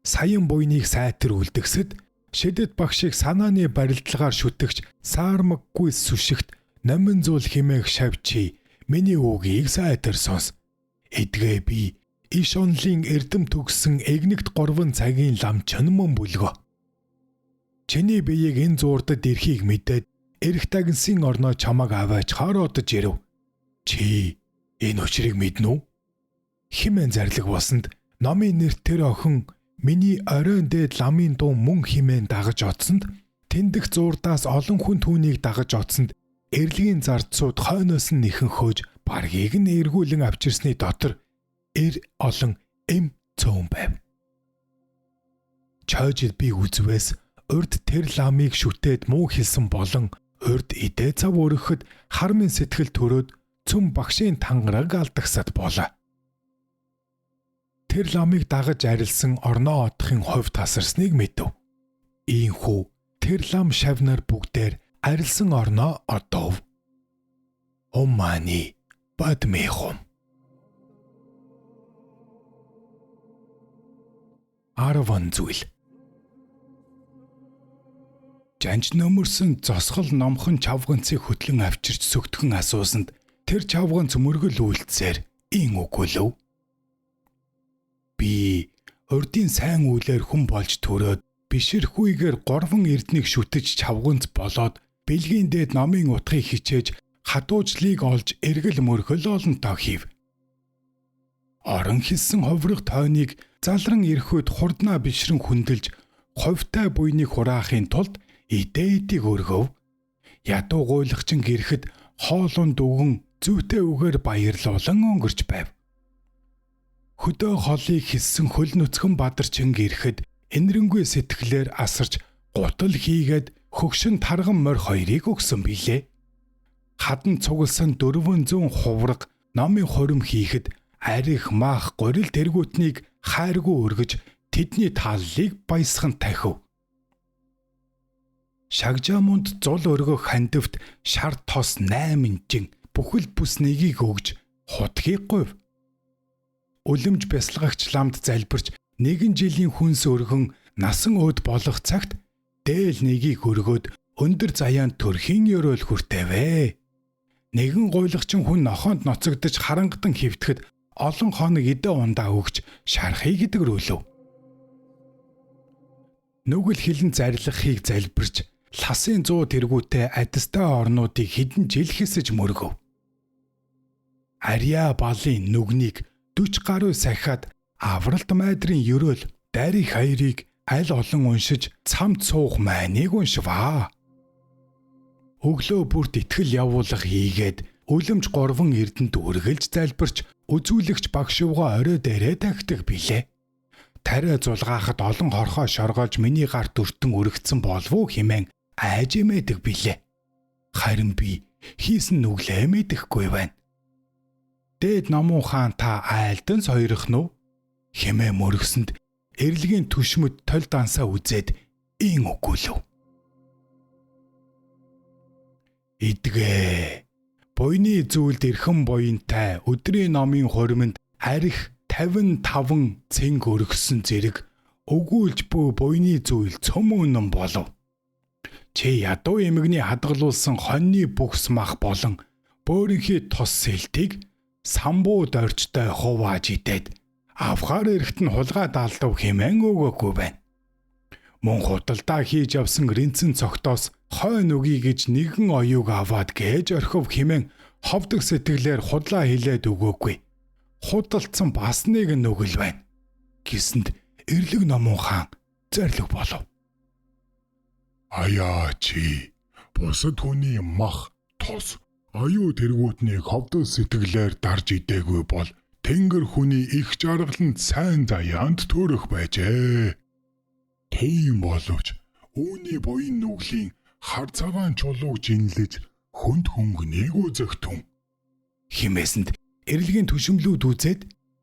Саян буйныг сайтар үлдгэсэд шидэт багшийг санааны барилдлагаар шүтгч саармаггүй сүшигт номин зуул химээх шавчи миний үгийг сайтар сонс. Эдгээ би иш онлын эрдэм төгсөн эгнэгт 3 цагийн ламчин мөн бүлгөө. Чиний биеийг энэ зуурдад ирэхийг мэдээд эрх тагнсын орноо чамаг аваач хароодож ирэв. Чи энэ учрыг мэднэ үү? Химэн зарлиг болсонд номын нэрт тэр охин миний оройн дээд ламын дуу мөн химэн дагаж оцсонд тэндх зуурдаас олон хүн түүнийг дагаж оцсонд эрлийн зардсууд хойноос нь нэхэн хөөж баргийг нь эргүүлэн авчирсны дотор олон эм цөөн байв. Чойжид би үзвээс урд тэр ламыг шүтээд муу хэлсэн болон урд идэ цав өргөхөд хармын сэтгэл төрөөд цөм багшийн тангараг алдагсад болоо. Тэр ламыг дагаж арилсан орноо одохын хувь тасарсныг мэдэв. Ийхүү тэр лам шавнаар бүгдээр арилсан орноо одов. Оммани бадмехом. 10 зүйл. Жанж нөмөрсөн зосгол номхон чавганцыг хөтлөн авчирч сөгтгөн асуусанд тэр чавганц мөргөл үйлдсээр ийн үгүүлв. Би урдын сайн үйлээр хүн болж төрөөд бишэрхүйгээр 3 эрднийг шүтэж чавганц болоод бэлгийн дээд номын утгыг хичээж хатуужлыг олж эргэл мөргөл олонтоо хийв. Орон хэлсэн ховрог тойныг залран ирэхүйд хурднаа бишрэн хүндэлж ховтой буйныг хураахын тулд идэ-идийг өргөв. Ядуу гуйлагчин гэрэхэд хоолунд өгөн зүйтэй үгээр баярлуулан өнгөрч байв. Хөдөө холыг хэлсэн хөл нүцгэн бадарчин гэрэхэд энэрэнгүй сэтгэлээр асарч гутал хийгээд хөгшин тарган морь 2-ыг өгсөн билээ. Хадан цугласан 400 хувраг номын хорим хийхэд арих маах горил тэргүүтнийг хайргүй өргөж тэдний тааллыг баясхан тахив. Шагжаамунд зул өргөх хандивт шар тос 8 жин бүхэл бүс нэгийг өгж хутгийг говь. Үлэмж бясалгагч ламд залбирч 1 жилийн хүнс өргөн насан өд болох цагт дээл нэгийг өргөөд өндөр заяан төрхийн ёроол хүртэвэ. Нэгэн гуйлагчин хүн нохоонд ноцогдож харангадан хөвтөхөд олон хоног идэ ундаа өгч шархыг идэгрүүлв. Нүгэл хилэн зарлахыг залбирч ласын 100 тэргүүтэй адистай орнуудыг хэдэн жил хэсэж мөргөв. Арья балын нүгнийг 40 гаруй сахиад авралт майдрын ёроол дарих хоёрыг аль олон уншиж цамд суух майныг уншваа. Өглөө бүрт итгэл явуулах хийгээд үлэмж 3 эрдэнэт үргэлж залбирч үзүүлэгч багшууга орой дээрээ тагтдаг билээ. Тариа зулгаахад олон хорхоо шоргоолж миний гарт өртөн өргөцсөн болов хэмээн айж эмээдэг билээ. Харин би хийсэн нүглээ мэдэхгүй байна. Дээд номон хаан та айлдан сойрох нь хэмээн мөргсөнд эрлэгийн түшмөд толь дансаа үзээд ийн үгүүлв. Идгээ буйны зүйлд эрхэм буянтай өдрийн номын хуримд арих 55 цэнг өргөсөн зэрэг өгүүлж буй буйны зүйл цөмөнөн болов. Чи ядуу эмэгний хадгалуулсан хоньны бүхс мах болон бөөрийнхий тос сэлтийг самбуу дорчтой хувааж идээд авахар эрэхт нь хулгай даалдав хэмээн өгөөгүй байна. Мөн худалдаа хийж явсан ринцэн цогтоос хойно өгье гэж нэгэн оюуг аваад гэж орхив хэмээн ховдог сэтгэлээр худлаа хилээд өгөөгүй. Худалдсан бас нэгэн нүгэл байна. Гэсэнд эрлэг номон хаан зарлиг болов.
Аяа чи бусад хүний мах тос аюу тэргүүтнийг ховдог сэтгэлээр дарж идээгүй бол тэнгэр хүний их жаргаланд сайн заяанд төрөх байжээ. Тийм боловч үүний буян нүглийн хар цагаан чулууг жинлэж хүнд хөнгөнийг үзэгтэн.
Химээсэнд эрлэгийн түшимлүүд үзээд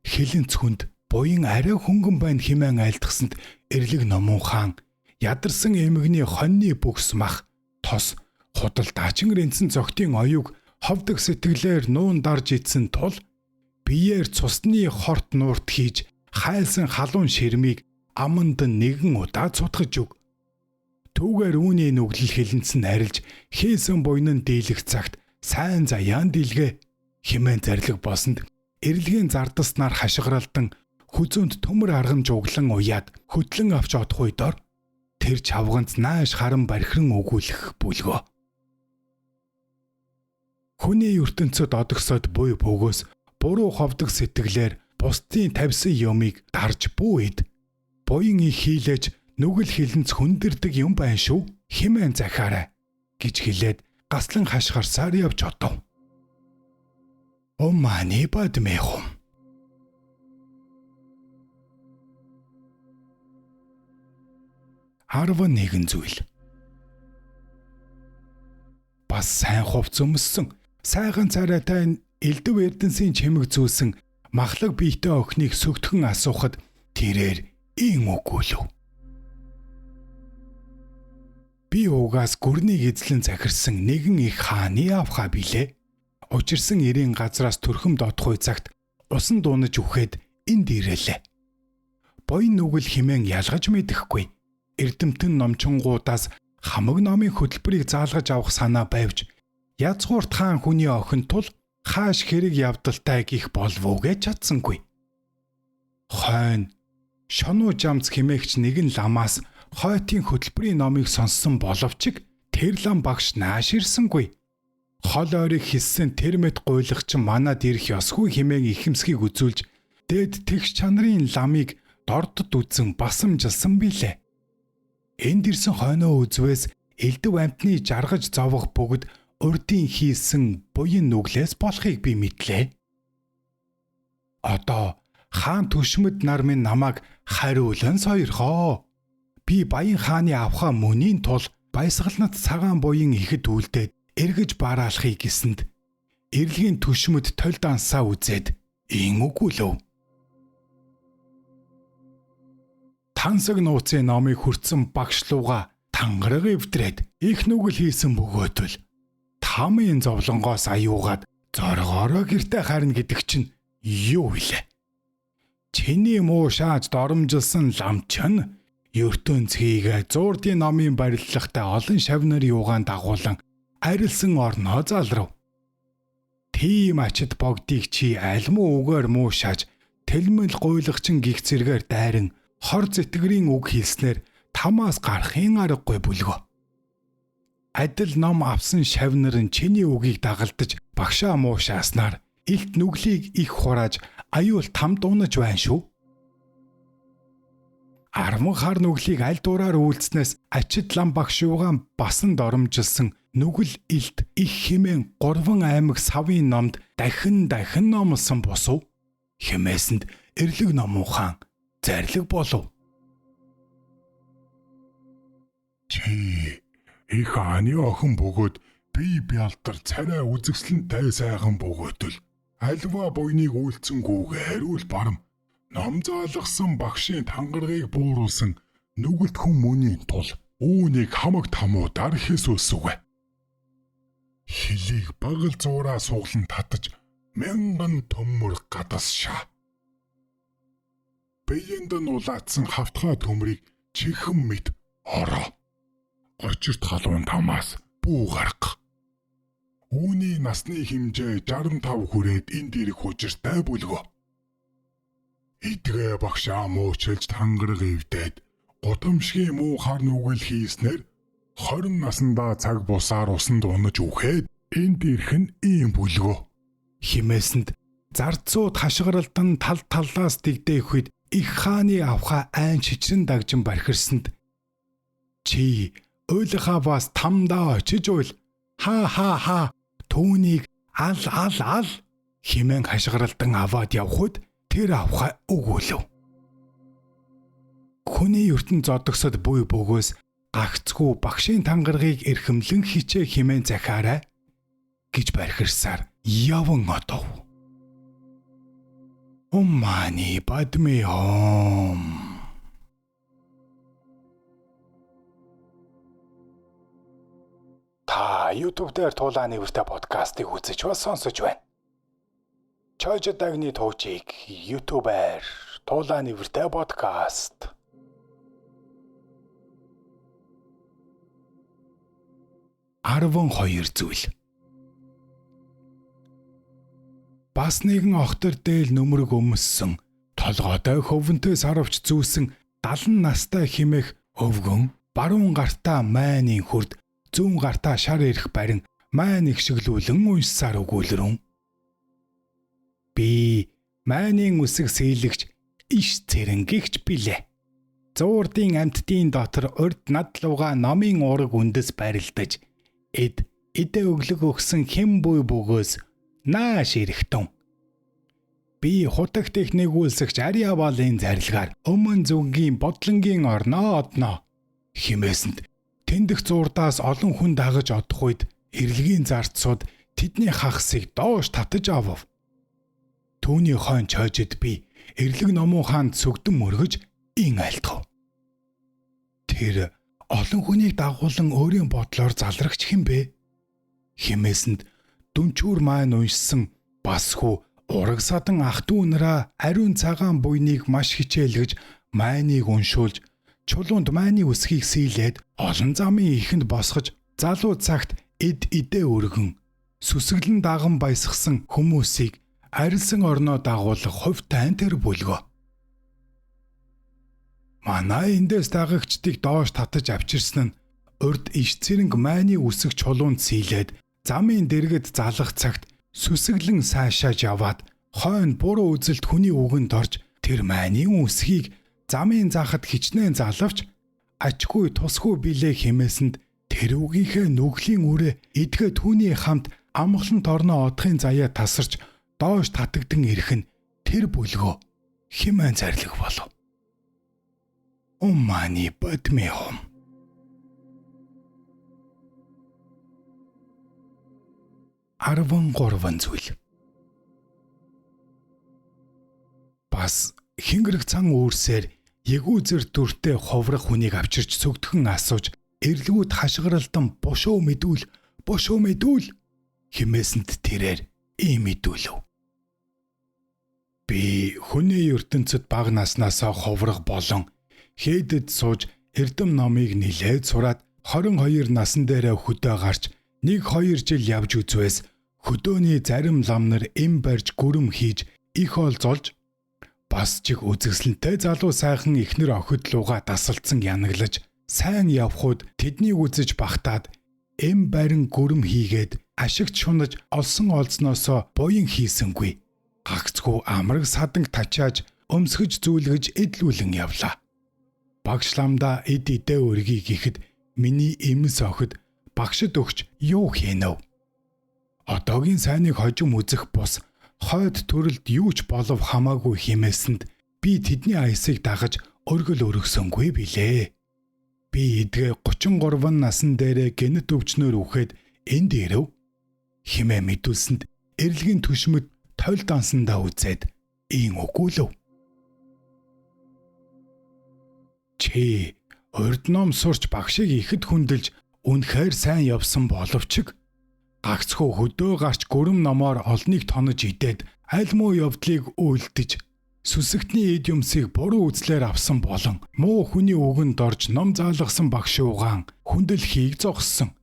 хилэнц хүнд буян арай хөнгөн байна хэмээн айлтгсанд эрлэг номон хаан ядарсан эмэгний хоньны бүхс мах тос худалдаачин рэнцэн цогтын оюуг ховдог сэтгэлээр нуун дарж идсэн тул биеэр цусны хорт нуурт хийж хайлсан халуун ширмийг аманд нэгэн удаа цутгаж өг. Түүгээр үүний нүглэл хилэнцэн арилж хийсэн буйн нь дийлэх цагт сайн заяан дийлгэ хэмээн зарлиг босонд эрэлгийн зардаснаар хашгиралдан хүзүүнд төмөр арган жуглан уяад хөтлөн авч одох үедор тэр чавганц нааш харан бархиран өгүүлэх бүлгөө. Хүний ертөнцөд одогсоод буй бөгөөс буруу ховдог сэтгэлээр бусдын тавьсан юмыг дарж бүүэд буян их хийлээж нүгэл хилэнц хүндэрдэг юм байна шүү хэмээн захаарай гэж хэлээд гаслан хашгирсаар явж одов. Оммани бадмэхум. 11 зүйл. Бас сайн хувц өмссөн, сайхан царайтай элдв эрдэнсийн чимэг зүүсэн махлаг биетэй охиныг сүгтхэн асуухад тэрээр ийн үгүүлв. Би угаас гүрнийг эзлэн захирсан нэгэн их хааны авхаа билээ. Учирсан эрийн газраас төрхөмд одох үе цагт усан дуунаж үхээд энд ирэлээ. Буян нүгэл химэн ялгаж мэдэхгүй. Эрдэмтэн номчонгуудаас хамаг номын хөтөлбөрийг заалгаж авах санаа байвч язгуурт хаан хүний охин тул хааш хэрэг явдалтай гих болов гэж чадсангүй. Хойно шонуу жамц химээгч нэгэн ламаас хойтын хөтөлбөрийн номыг сонссон боловч тэр лам багш нааш ирсэнгүй. Хол ойрыг хиссэн тэр мэт гуйлагч манад ирэх ёсгүй химээн ихэмсгийг үзүүлж дээд тэгш чанарын ламыг дордод үзэн басамжилсан билээ. Энд ирсэн хойноо үзвээс элдв амтны жаргаж зовох бүгд урдын хийсэн буян нүглээс болохыг би мэдлээ. Одоо хаан түшмэд нар минь намайг хариулан сойрхоо. Би баян хааны авхаа мөнийн тул баясгалнат цагаан буян ихэд үлдээд эргэж бараалахыг гисэнд эрэлгийн түшмэд толь дансаа үзээд ийн үгүүлв. Тансаг нууцын номыг хүртсэн багшлууга тангараг эвдрээд их нүгэл хийсэн бөгөөтөл тамын зовлонгоос аюугаад зоргоороо гэртээ харна гэдэг чинь юу вэ? Чиний муу шааж доромжилсан ламчин ертөнцийг зуурдын номын бариллагатай олон шавнар юугаан дагуулan арилсан орноо залрав. Тийм ачид богдыг чи альмуу үгээр муу шааж тэлмэл гуйлагчин гих зэргээр дайран хор зэтгэрийн үг хэлснээр тамаас гарахын аргагүй бүлгөө. Адил ном авсан шавнар нь чиний үгийг дагалдаж багшаа муушааснаар илт нүглийг их хурааж аюул там дуунаж байна шүү. Арман хар нүглийг аль дураар үйлснээс ачид лам багш юугаан басан доромжилсан нүгэл илт их химэн 3 аймаг савын номд дахин номлосон босов. Хэмээсэнд эрлэг номуухан зарлиг болов.
Чи их хааны охин бөгөөд бие бялдар царай үзэгсэлэнтэй сайхан бөгөөтөл альва буйныг үйлцэнгүүгээ хариул барам ном заалгасан багшийн тангаргийг бууруулсан нүгэлт хүн мөний тул үүнийг хамаг тамуудаар хэсүүлсүгэ. Хилийг багал зуураа суглан татаж мянган төмөр гадасшаа. Биеинд нь улаацсан хавтгай төмрийг чихэн мэд ороо. Очирт халуун тамаас бүү гарах. Үүний насны хэмжээ 65 хүрээд энд ирэх хүчиртэй бүлгөө. Идгээ багшаа муучилж тангараг ивдээд гудамшгийн муу хар нүгэл хийснээр 20 наснда цаг бусаар усанд унаж үхээд энд ирэх нь ийм бүлгөө.
Химээсэнд зарцууд хашгиралдан тал талаас дэгдээх үед их хааны авхаа айн чичрэн дагжин бархирсанд чи ойлхаа бас тамдаа очиж уйл ха түүнийг ал химэн хашгиралдан аваад явхад тэр авхаа өгүүлв. Хүний ертөнд зодогсод буй бөгөөс гагцгүй багшийн тангаргийг эрхэмлэн хичээ химэн захаарай гэж бархирсаар яван одов. Оммани бадмэхум. Та YouTube дээр Туулааны Вэртэй подкастыг үзэж ба сонсож байна. Чойж дагны туучийг YouTube-аар Туулааны Вэртэй подкаст 12 зүйл. Бас нэгэн охтор дээл нүмерэг өмссөн, толгойдоо хөвөнтэй сарвч зүүсэн 70 настай химэх өвгөн баруун гартаа майнын хүрд, зүүн гартаа шар ирэх барин майн ихшиглүүлэн уншсаар өгүүлрэн. Би майнын үсэг сийлэгч иш цэрэнгэгч билээ. Зуурдын амьтдын дотор урд надлууга номын ураг үндэс барилдаж эдэ өглөг өгсөн хэм буй бөгөөс нааш ирэхтэн. Би хутаг техник үйлсэгч Ариа Балын зарилгаар өмнө зүгийн бодлонгийн орноо одноо химээсэнд тэндх зурдаас олон хүн дагаж одох үед эрэлгийн зарцууд тэдний хагасыг доош татаж авав. Түүний хойно чойжид би эрлэг номон хаанд сүгдэн мөргөж ин айлтгав. Тэр олон хүнийг дагуулan өөрийн бодлоор залрагч хэм бэ? Химээсэнд дүнчүүр маань уншсан басхүү ураг садан ах дүү нараа ариун цагаан буйныг маш хичээлгэж майныг уншуулж чулуунд майны үсгийг сийлээд олон замын ихэнд босгож залуу цагт эдэ өргөн сүсгэлэн даган баясгсан хүмүүсийг арилсан орноо дагуулах хувь тайн тэр бүлгөө. Манай эндээс дагагчдыг доош татаж авчирсан нь урд иш цэрэнг майны үсэг чулуунд сийлээд замын дэргэд залах цагт сүсгэлэн сайшааж яваад хойно буруу үзэлт хүний үгэнд орж тэр майны үсгийг замын заахад хичнээн залавч ачгүй тусгүй билээ хэмээсэнд тэр үгийнхээ нүглийн үрээ эдгээ түүний хамт амгалан торноо одохын заяа тасарч доош татагдсан ирэх нь тэр бүлгөө химэн зарлиг болов. Уммани бадмихом. 13 зүйл. Бас хингэрэг цан үүрсээр ягүүзэр дүртэй ховрох хүнийг авчирч сүгдхэн асууж эрлгүүд хашгиралдан бошоо мэдүүл химээсэнд тэрээр ийм мэдүүлв. Би хүний ертөнцид бага наснаасаа ховрох болон хээдэд сууж эрдэм номыг нилээд сураад 22 насан дээрээ хөдөө гарч 1-2 жил явж үзвээс хөдөөний зарим ламнар эм барьж гүрэм хийж их олзолж бас чиг үзэсгэлэнтэй залуу сайхан ихнэр охид луга дасалдсан янаглаж сайн явхууд тэднийг үзэж багтаад эм барин гүрэм хийгээд ашигт шунаж олсон олзноосоо буян хийсэнгүй. Гагцгүй амраг саданг тачааж өмсгөж зүүлгэж эдлүүлэн явлаа. Багшламда эдэ өргийг ихэд миний эмс охид багшд өгч юу хийнэв? Одоогийн сайныг хожим үзэх бус хойд төрөлд юу ч болов хамаагүй химээсэнд би тэдний аясыг дагаж өргөл өргөсөнгүй билээ. Би эдгээ 33 насан дээрээ гэнэт өвчнөр үхээд энд ирэв. Химээ мэдүүлсэнд эрлэгийн түшмэд тойл дансандаа үзээд ийн өгүүлв. Чи урд ном сурч багшийг ихэд хүндэлж үнэхээр сайн явсан боловч гагцхүү хөдөө гарч гүрэм номоор олныг тонож идээд аль муу явдлыг үйлдэж сүсэгтний эд юмсыг буруу үзлээр авсан болон муу хүний үгэнд орж ном заалгасан багш угаан хүндэлхийг зогссон.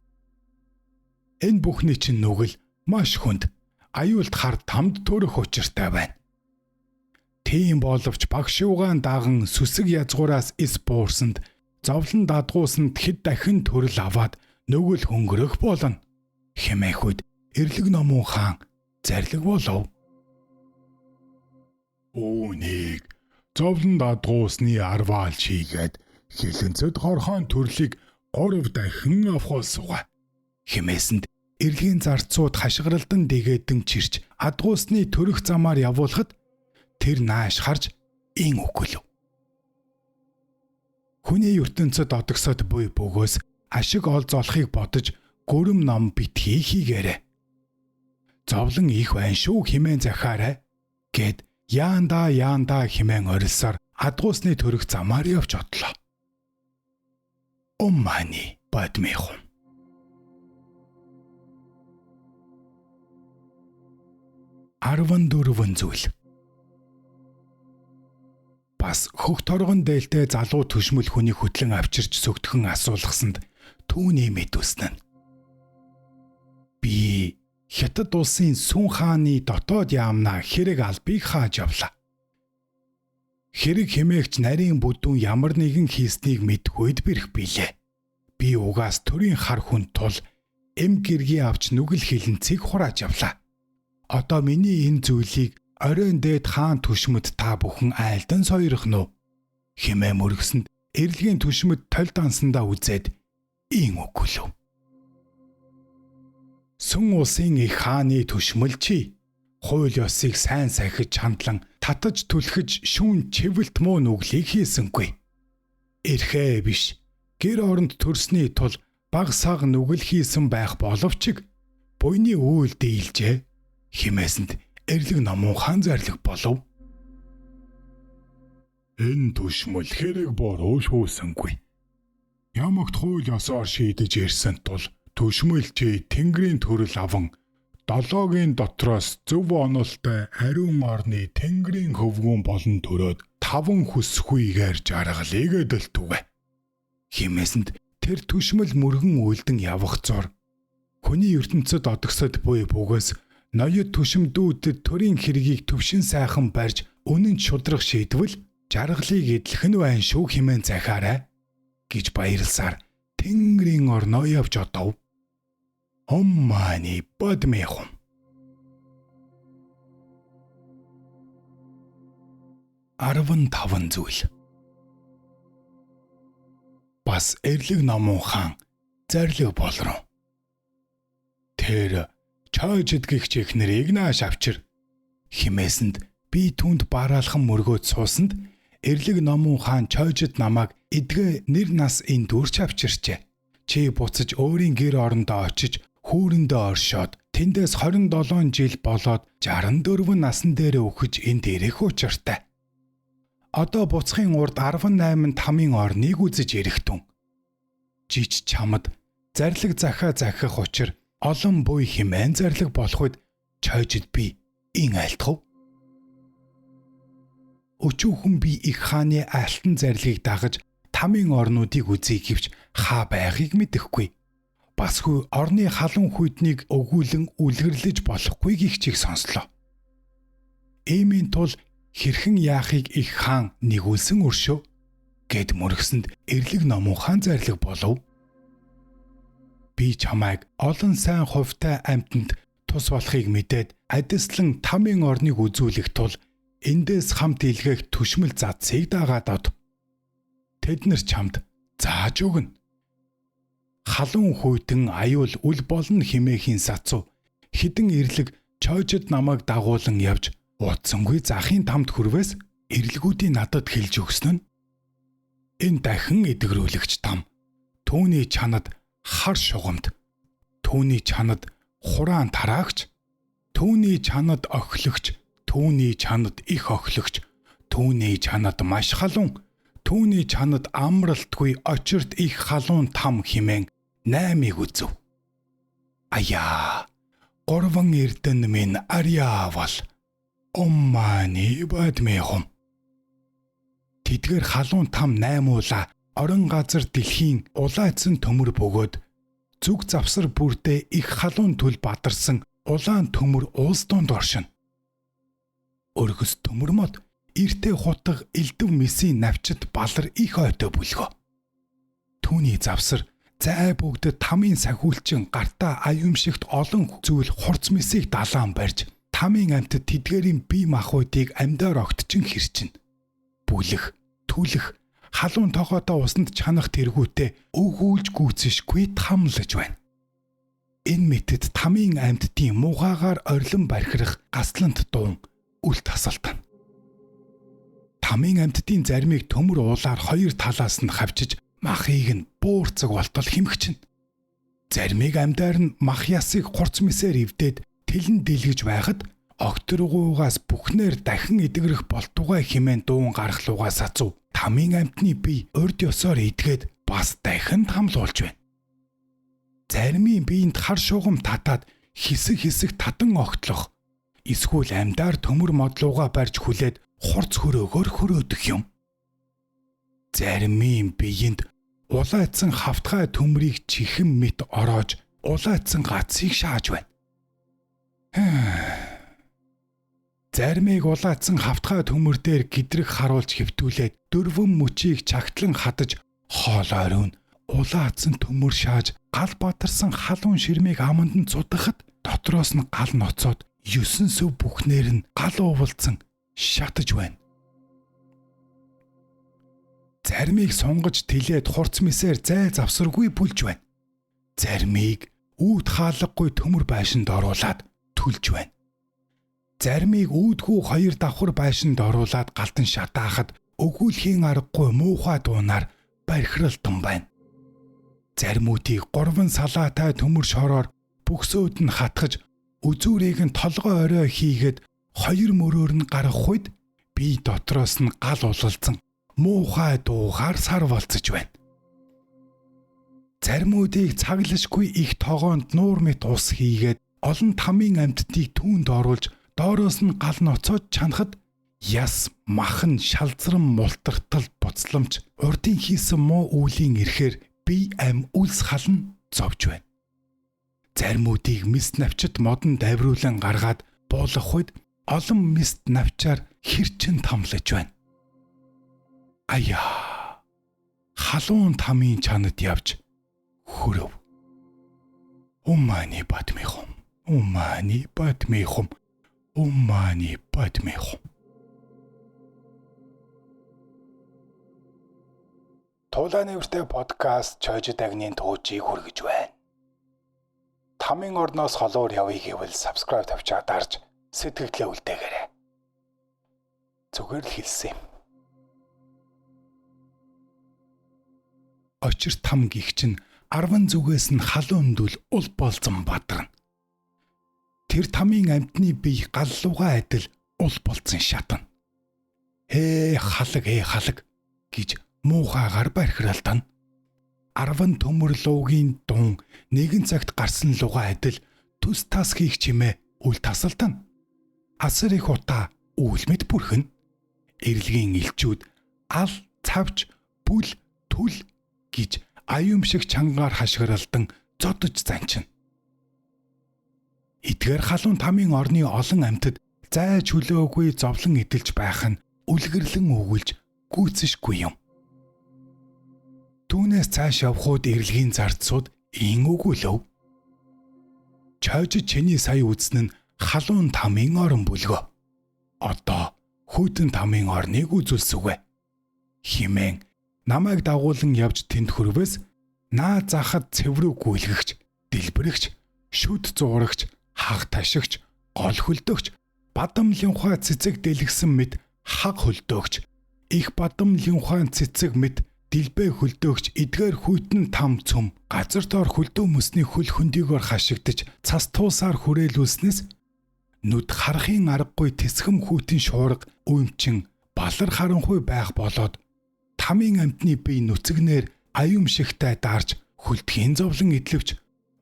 Энэ бүхний чинь нүгэл маш хүнд аюулт хар тамд төрөх учиртай байна. Тийм боловч багш угаан даган сүсэг язгуураас эс буурсанд зовлон дадгуусанд хэд дахин төрөл аваад нүгэл хөнгөрөх болно. Хэмээхүйд эрлэг номон хаан зарлиг болов. Үүнийг зовлон дадгуусны арваалж хийгээд хилэнцэд хорхон төрлийг 3 дахин авахулсуга. Хэмээсэнд эрлэгийн зарцууд хашгиралдан дэгээдэн чирч адгуусны төрөх замаар явуулахад тэр нааш харж ин өгүүлв. Хүний ертөнцид одогсод буй бөгөөс ашиг олз олохыг бодож гүрэм ном битгий хийгээрэй. Зовлон их байна шүү хэмээн захаарай гэд яанда хэмээн орилсоор адгуусны төрөх замаар явж одлоо. Уммани бадмихум. 14 зүйл. Бас хөх торгон дээлтэй залуу төшмөл хүний хөтлөн авчирч сүгдхэн асуулгасанд түүний мэдүүлсэн нь. Би Хятад улсын Сүн хааны дотоод яамнаа хэрэг албыг хааж авлаа. Хэрэг хэмээгч нарийн бүдүүн ямар нэгэн хийснийг мэдхүйд бэрх билээ. Би угаас төрийн хар хүнд тул эм гэргий авч нүгэл хилэнцгийг хурааж авлаа. Одоо миний энэ зүйлийг оройн дээд хаан түшмэд та бүхэн айлдан сойрох нь хэмээн мөргсөнд эрлэгийн түшмэд толь дансандаа үзээд ийн өгүүлв. Сүн улсын их хааны түшмэл чи хууль ёсыг сайн сахиж хандлан татаж түлхэж шүүн чивэлт муу нүглийг хийсэнгүй. Эрхээ биш гэр оронд төрсний тул баг саг нүгэл хийсэн байх боловч буйны үйл дийлжээ химээсэнд эрлэг номон хаан зарлаг болов. Энэ түшмэл хэрэг бороо шүүсэнгүй. Ямагт хууль ёсоор шийдэж ирсэн тул түшмэлчээ тэнгэрийн төрөл аван долоогийн дотроос зөв онолтой ариун орны тэнгэрийн хөвгүүн болон төрөөд 5 хүсхүйгээр жаргалыг эдэлтүгэ. Химээсэнд тэр түшмэл мөргөн үйлдэн явах зур. Хүний ертөнцид одогсод буй бөгөөс ноёд түшмдүүдэд төрийн хэргийг төвшин сайхан барьж үнэн шудрах шийдвэл жаргалыг эдлэх нь байна шүү химэн захаарай гэж баярлсаар тэнгэрийн орноо явж одов. Оммани бодмехом. Арван таван зүйл. Бас эрлэг номон хаан зарлиг болроо. Тэр чойжд гихч их нэрийг нааш авчир. Химээсэнд би түнд бараалхан мөргөөд суусанд эрлэг номон хаан чойжд намайг эдгэ нэр нас энэ дүүрч авчирчээ. Чи буцаж өөрийн гэр орондоо очиж хүүрэндээ оршоод тэндээс 27 жил болоод 64 насан дээр өгөж энд ирэх учиртай. Одоо буцахын урд 18 тамийн орныг үзэж ирэхтэн. Жиж чамд зарлиг захаа захих учир олон буй химэн зарлиг болох үед чойжд би ин айлтгав. Өчүүхэн би их хааны алтан зарлигийг дагаж тамийн орнуудыг үзье гэвч хаа байхыг мэдэхгүй. Басгүй орны халуун хүйтнийг өгүүлэн үлгэрлэж болохгүй гихчийг сонслоо. Иймийн тул хэрхэн яахыг их хаан нэгүүлсэн өршөө гэд мөргсөнд эрлэг номон хаан зарлиг болов. Би чамайг олон сайн хувьтай амьтанд тус болохыг мэдээд адислан тамийн орныг үзүүлэх тул эндээс хамт илгээх түшмэл задсыг дагаад од. Тэд нар чамд зааж өгнө. Халуун хүйтэн аюул үл болно химээхийн сацуу хідэн эрлэг чойжд намайг дагуулan явж утсангүй захын тамд хүрвээс эрлгүүдийн надад хэлж өгсөн нь энэ дахин эдгэрүүлэгч там түүний чанад хар шугамд түүний чанад хураан тараагч түүний чанад охилогч түүний чанад их охилогч түүний чанад маш халуун түүний чанад амралтгүй очирт их халуун там химэн 8-ыг үзв. Аяа, 3 эрдэн минь арьяавал. Оммани бодмехом. Тэдгээр халуун там 8 уула орон газар дэлхийн улаацсан төмөр бөгөөд зүг завсар бүрдээ их халуун түл бадарсан улаан төмөр уус донд оршино. Өргөс төмөр мод эртээ хутаг элдв месийн навчид балар их ойтой бүлгөө. Түүний завсар зай бүгдэд тамийн сахиулчин гартаа аюумшигт олон зүйл хурц месийг далаан барьж тамийн амьтад тэдгээрийн бие махбодыг амьдаар огтчин хэрчин. Бүлэх, түлэх, халуун тогоотой усанд чанах тэргүүтээ өгүүлж гүйцэшгүй тамлаж байна. Энэ мэтэд тамийн амьтдын муугаагаар орилон бархирах гаслант дуун үл тасалтана. Тамийн амьтдын заримыг төмөр уулаар 2 талаас нь хавчиж махыг нь буурцаг болтол химгчнэ. Заримыг амьдаар нь мах ясыг хурц мэсээр эвдээд тэлэн дэлгэж байхад огторгуугаас бүхнээр дахин эдгэрэх болтугай химэн дуун гарахлуугаа сацуу тамийн амьтны бие урд ёсоор идгээд бас дахин тамлуулж байна. Заримын биеинд хар шугам татаад хэсэг татан огтлох эсвэл амьдаар төмөр модлууга барьж хүлээд хурц хөрөөгөөр хөрөөдөх юм. Заримын биеинд улаацсан хавтгай төмрийг чихэн мэт ороож улаацсан гацыг шааж байна. Заримыг улаацсан хавтгай төмөр дээр гидрэг харуулж хэвтүүлээд дөрвөн мөчийг чагтлан хадаж хоол ойрон улаацсан төмөр шааж гал батарсан халуун ширмийг аманд нь цудахад дотроос нь гал ноцоод 9 сөв бүхнээр нь гал уувалцсан шатаж байна. Заримыг сунгаж тэлээд хурц мисээр зай завсаргүй бүлж байна. Заримыг үүд хаалгагүй төмөр байшинд оруулаад түлж байна. Заримыг үүдгүй хоёр давхар байшинд оруулаад галдан шатаахад өгүүлхийн аргагүй муухай дуунаар бархиралтан байна. Заримуудыг 3 салаатай төмөр шороор бүхсөөд нь хатгаж үзүүрийг нь толгой орой хийгээд 2 мөрөөр нь гарах үед би дотроос нь гал улалцсан муухай дуугаар сар болцож байна. Заримуудыг цаглашгүй их тогоонд нуур мэт ус хийгээд олон тамийн амьтдыг түүнд оруулж доороос нь гал ноцоод чанахад яс махан шалзран мултартал буцламж урдын хийсэн муу үлийн ирэхээр би ам үлс халан зовж байна. Заримуудыг мис навчид модон дайвруулан гаргаад буулгах үед олон мист навчаар хэрчин тамлаж байна. Аяа! Халуун тамийн чанад явж хүрв. Умани батмихом. Умани батмихом. Умани батмихом. Тулааны үртэй подкаст Чойжид агнын төвчийг хүргэж байна. Тамийн орноос холуур явъя гэвэл subscribe тавьчаа дарж сэтгэлдээ үлдээгээрэй. Зүгээр л хэлсэн юм. Очир там гих чинь 10 зүгээс нь халуун дүл ул болцсон бадарна. Тэр тамийн амьтны бие галлуугаа адил ул болцсон шатна. Халаг гэж муухайгаар бархиралтана. 10 төмөр луугийн дун нэгэн цагт гарсан лугаа адил төс тас хийх чимээ үл тасалтана. Асар их утаа үйлмэд бүрхэн. Эрлэгийн элчүүд ал цавж бүл түл гэж аюум шиг чангаар хашгиралдан зодож занчина. Эдгээр халуун тамийн орны олон амьтад зай чөлөөгүй зовлон эдэлж байх нь үлгэрлэн өгүүлж гүйцэшгүй юм. Түүнээс цааш явхууд эрлэгийн зардсууд ин өгүүлв. Чойж чиний сая үзсэн нь халуун тамийн орон бүлгөө. Одоо хүйтэн тамийн орныг үзүүлсэвэ. Химэн намайг дагуулan явж тэнд хүрвээс наа захад цэврүү гүйлгэгч, дэлбэрэгч, шүд зуурагч, хаг ташигч, гол хөлдөөгч, бадам линхуа цэцэг дэлгсэн мэт хаг хөлдөөгч, их бадам линхуа цэцэг мэт дэлбэ хөлдөөгч эдгээр хүйтэн там цөм газар доор хөлдөө мөсний хөл хөндийгөөр хашигдаж цас туусаар хүрээлүүлснээс нүд харахын аргагүй тэсхэм хүйтэн шуурга уймчин балар харанхуй байх болоод тамийн амьтны бие нүцгнээр аюум шигтэй даарж хөлдхийн зовлон эдлэвч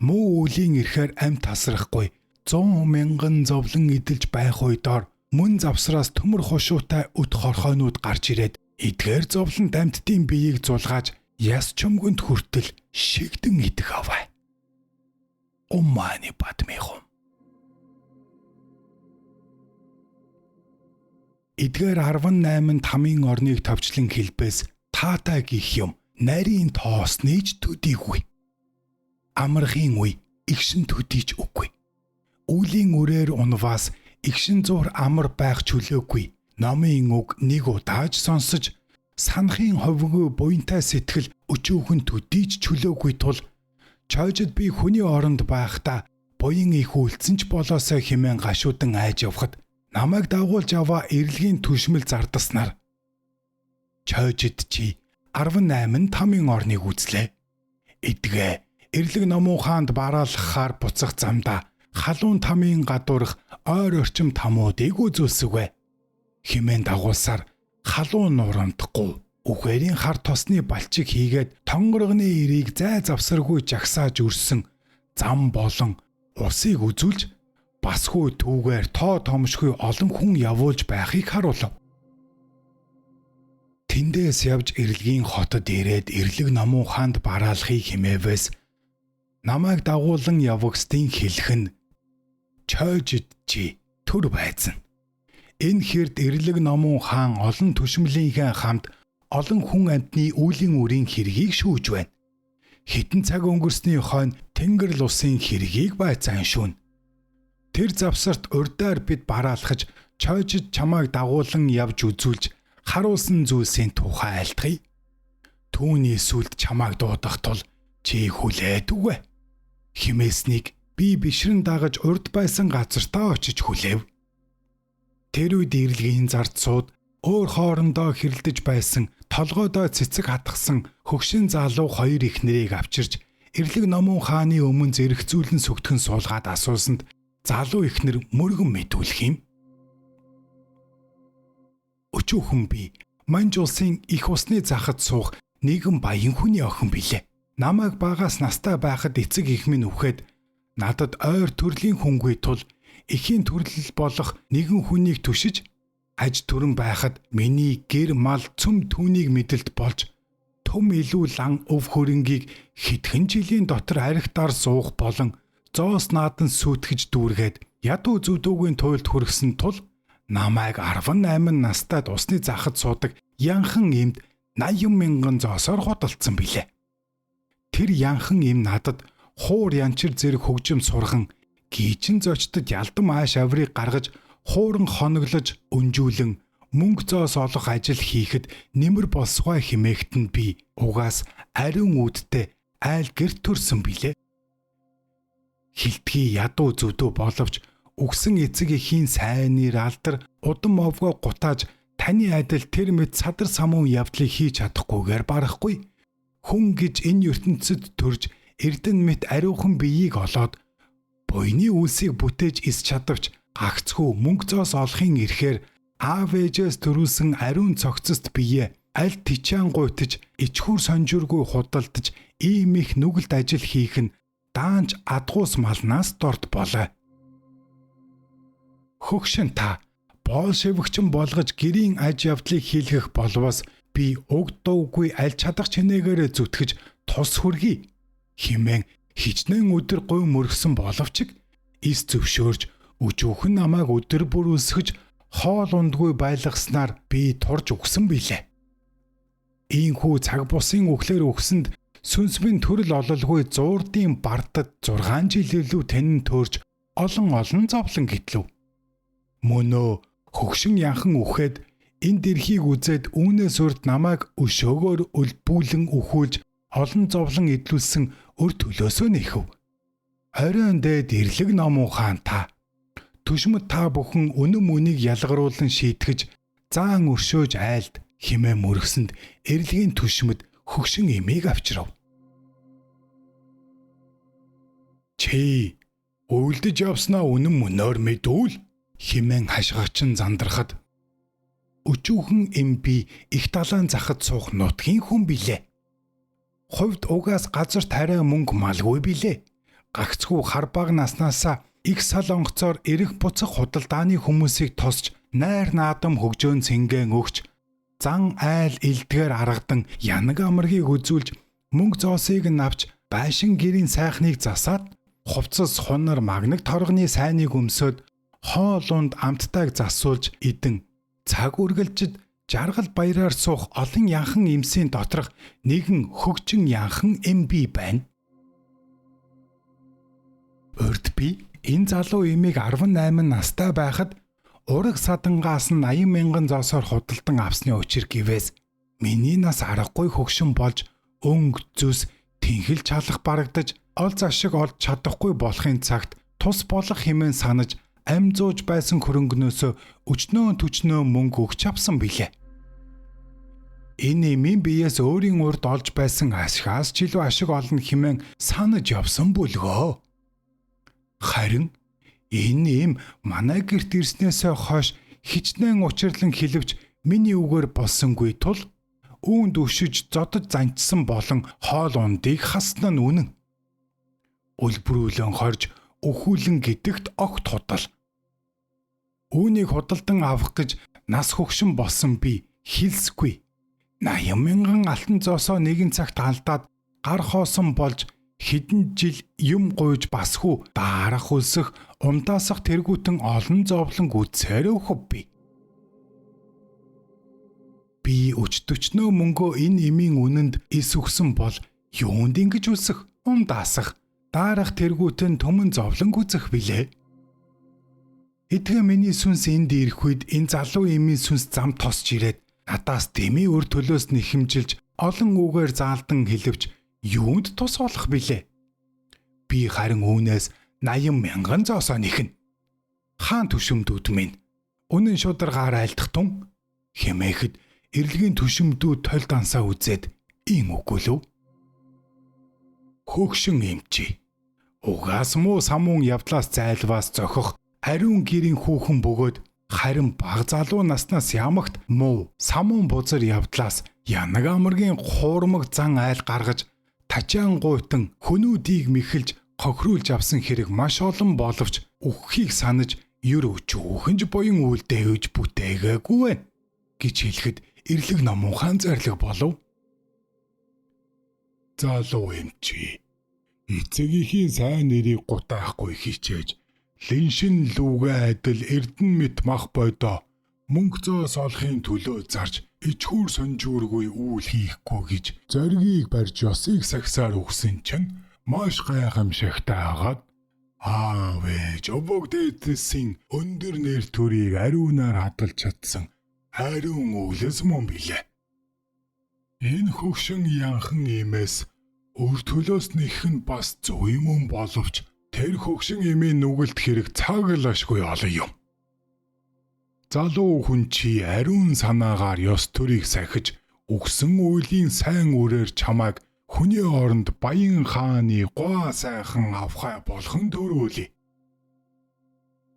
муу үлийн ирэхээр амь тасрахгүй 100 мянган зовлон эдэлж байх үедор мөн завсраас төмөр хошуутай өт хорхойнууд гарч ирээд эдгээр зовлон амьтдын биеийг зулгааж яс чөмгөнд хүртэл шигдэн идэх аваа. Умани батмихом. Эдгээр 18 тамийн орныг товчлон хэлбээс таатай гих юм нарийн тоос нээж төдийгүй. Амархын үе игшин төдийч үгүй. Үлийн үрээр унваас игшин зур амар байх чөлөөгүй. Номын үг нэг удааж сонсож санахын ховгүй буянтай сэтгэл өчөөхөн төдийч чөлөөгүй тул чойжид би хүний оронд байхдаа буян их үлдсэн ч болоосоо хэмээн гашуудан айж явхад намайг дагуулж аваа эрлэгийн түшмэл зардаснаар чойжид чи 18 тамийн орныг үзлээ. Эдгээ эрлэг номон хаанд бараалгахаар буцах замдаа халуун тамийн гадуурх ойр орчим тамуудыг үзүүлсэвэ. Химэн дагуулсаар халуун нурамдахгүй үхэрийн хар тосны балчиг хийгээд тонгоргоны ирийг зай завсаргүй жагсааж өрсөн зам болон усыг үзүүлж басгүй түүгээр тоо томшгүй олон хүн явуулж байхыг харуулв. Тэндээс явж эрлэгийн хотод ирээд эрлэг номон хаанд бараалхыг химээвээс намайг дагуулan явагсдын хэлэх нь чойжид чи төр байсан. Энэ хэрд эрлэг номон хаан олон түшмлийнхээ хамт олон хүн амьтны үүлийн үрийн хэргийг шүүж байна. Хитэн цаг өнгөрсний хойно тэнгэр лусын хэргийг байцаан шүүн. Тэр завсарт урдаар бид бараалхаж чойжид чамайг дагуулan явж үзүүлж харуулсан зүйлсийн тухай айлтгая. Түүний сүлд чамайг дуудах тул чи хүлээд үгүй. Химээснийг би бишрэн дагаж урд байсан газартаа очиж хүлээв. Тэр үед эрлэгийн зард сууд өөр хоорондоо хэрэлдэж байсан толгойдоо цэцэг хатгсан хөгшин залуу хоёр ихнэрийг авчирч эрлэг номон хааны өмнө зэрэгцүүлэн сүгтгэн суулгаад асуусанд залуу ихнэр мөргөн мэдүүлэх юм. Өчүүхэн би Манж улсын их усны захад суух нэгэн баян хүний охин билээ. Намайг багаас настай байхад эцэг их минь үхээд надад ойр төрлийн хүнгүй тул эхийн төрлөл болох нэгэн хүнийг түшиж аж төрөн байхад миний гэр мал цөм түүнийг мэдэлт болж төм илүү лан өв хөрөнгийг хэдхэн жилийн дотор архитаар суух болон зоос наадан сүтгэж дүүргээд ядуу зүдүүгийн туйлд хүргэсэн тул намайг 18 настайд усны захад суудаг янхан эмд 80,000 зоосоор худалдсан билээ. Тэр янхан эм надад хуур янчир зэрэг хөгжим сурган гийчин зочдод ялдам ааш аврыг гаргаж хууран хоноглож өнжүүлэн мөнгө зоос олох ажил хийхэд нэмэр болсгой химээгт нь би угаас ариун үүдтэй айл гэрт төрсөн билээ. Хилтгий ядуу зүдөө боловч үгсэн эцэг эхийн сайн нэр алдар удам овгоо гутааж таны адил тэр мэд садар самуун явдлыг хийж чадахгүйгээр барахгүй. Хүн гэж энэ ертөнцид төрж эрдэн мэт ариухан биеийг олоод буйны үлсийг бүтээж ис чадавч гагцхүү мөнгө зоос олохын эрхээр аав ээжээс төрүүлсэн ариун цогцост бие аль тичаан гуйтаж ичхүр сонжиргүй худалдаж ийм их нүгэлт ажил хийх нь даанч адгуус малнаас дорд болоо. Хөгшин та болшевикчин болгож гэрийн аж явдлыг хийлгэх болвоос би уг дуугүй аль чадах чинээгээрээ зүтгэж тус хүргэе хэмээн хичнээн өдөр гой мөргсөн боловч ис зөвшөөрж өчүүхэн намайг өдөр бүр өсгөж хоол ундгүй байлгаснаар би турж өгсөн билээ. Ийхүү цаг бусын үхлээр өгсөнд сүнсвэн төрөл ололгүй зуурдын бардад 6 жил илүү тэнэн төрж олон зовлон гэтлв. Мөнөө хөгшин янхан үхээд энэ дэрхийг үзээд үүнээс урд намайг өшөөгөөр өлбүүлэн үхүүлж олон зовлон идлүүлсэн өр төлөөсөө нэхв. Оройн дээд эрлэг номон хаан та түшмэд та бүхэн үнэн үнийг ялгаруулан шийтгэж заан өршөөж айлд химээ мөргсөнд эрлэгийн түшмэд хөгшин эмийг авчрав. Чи өвлдөж явснаа үнэн мөнөөр мэдүүл химэн хашгаачин зандрахад өчүүхэн эм би их далайн захад суух нутгийн хүн билээ. Хувьд угаас газар тариа мөнгө малгүй билээ. Гагцхүү хар баг наснаасаа их сал онгоцоор эрэх буцах худалдааны хүмүүсийг тосч найр наадам хөгжөөн цэнгэн өгч зан айл илдгээр аргадан янаг амаргийг үзүүлж мөнгө зоосыг нь авч байшин гэрийн сайхныг засаад хувцас хунар магнаг торгоны сайныг өмсөд хоолунд амттайг засуулж идэн цаг үргэлжид жаргал баяраар суух олон янхан эмсийн доторх нэгэн хөгжин янхан эм би байна. Урд би энэ залуу эмийг 18 настай байхад ураг садангаас нь 80,000 зоосоор худалдан авсны учир гэвээс миний нас аргагүй хөгшин болж өнгө зүс тэнхэл чалах барагдаж ол зашиг олж чадахгүй болохын цагт тус болох хэмээн санаж ам зууж байсан хөрөнгнөөсөө өчнөө мөнгө өгч авсан билээ. Энэ эмийн биеэс өөрийн урд олж байсан ашигаас ч илүү ашиг олно хэмээн санаж явсан бүлгөө. Харин энэ эм манай гэрт ирснээсээ хойш хичнээн учирлан хэлвч миний үгээр болсонгүй тул үүнд өшөж зодож занчсан болон хоол ундыг хасна нь үнэн. Үлбрүүлэн хорж өхүүлэн гэдэгт огт худал. Үүнийг худалдан авах гэж нас хөгшин болсон би хэлсгүй. 80,000 алтан зоосоо нэгэн цагт алдаад гар хоосон болж хэдэн жил юм гуйж басгүй дарах үлсэх умдаасах тэргүүтэн олон зовлон гүцээр өвхөв би. Би өчтөчнөө мөнгөө энэ эмийн үнэнд эс өгсөн бол юунд ингэж үлсэх, умдаасах, дарах тэргүүтэн төмөн зовлон гүцэх билээ. Эдгээр миний сүнс энд ирэх үед энэ залуу эмийн сүнс зам тосч ирээд надаас дэмий өр төлөөс нэхэмжилж олон үгээр заалдан хэлвч юунд тус болох билээ. Би харин үүнээс 80,000 зоосоо нэхнэ. Хаан түшимдүүд минь үнэн шударгаар айлдах тун хэмээхэд эрлэгийн түшимдүүд толь дансаа үзээд ийн үгүй лөө. Хөгшин эмчи. Угаас муу самуун явдлаас зайлваас зохих ариун гэрийн хүүхэн бөгөөд харин баг залуу наснаас ямагт муу самуун бузар явдлаас янаг амаргийн хуурмаг зан айл гаргаж тачаан гуйтан хөнүүдийг мэхэлж хохируулж авсан хэрэг маш олон боловч үххийг санаж ер өчүүхэнж буян үйлдэ өвж бүтээгээгүй вэ гэж хэлэхэд эрлэг намуухан зарлаг болов. Залуу эмчи эцэгийнхээ сайн нэрийг гутаахгүй хичээж линшин лүгэ адил эрдэн мэт мах бойдоо мөнгө зоос олохын төлөө зарж ичхүүр сонжуургүй үйл хийхгүй гэж зоригийг барьж ёсыг сагсаар өгсөн чинь маш гайхамшигтай агаад аав ээж обог дээдсийн өндөр нэр төрийг ариунаар хадгалж чадсан ариун өвлөс мөн билээ. Энэ хөгшин янхан имээс өр төлөөс нэхэн бас зөв юм боловч тэр хөгшин эмийн нүгэлт хэрэг цаглашгүй олон юм. Залуу хүн чи ариун санаагаар ёс төрийг сахиж өгсөн үеийн сайн үрээр чамайг хүний оронд баян хааны гоо сайхан авхай болгон төрүүлээ.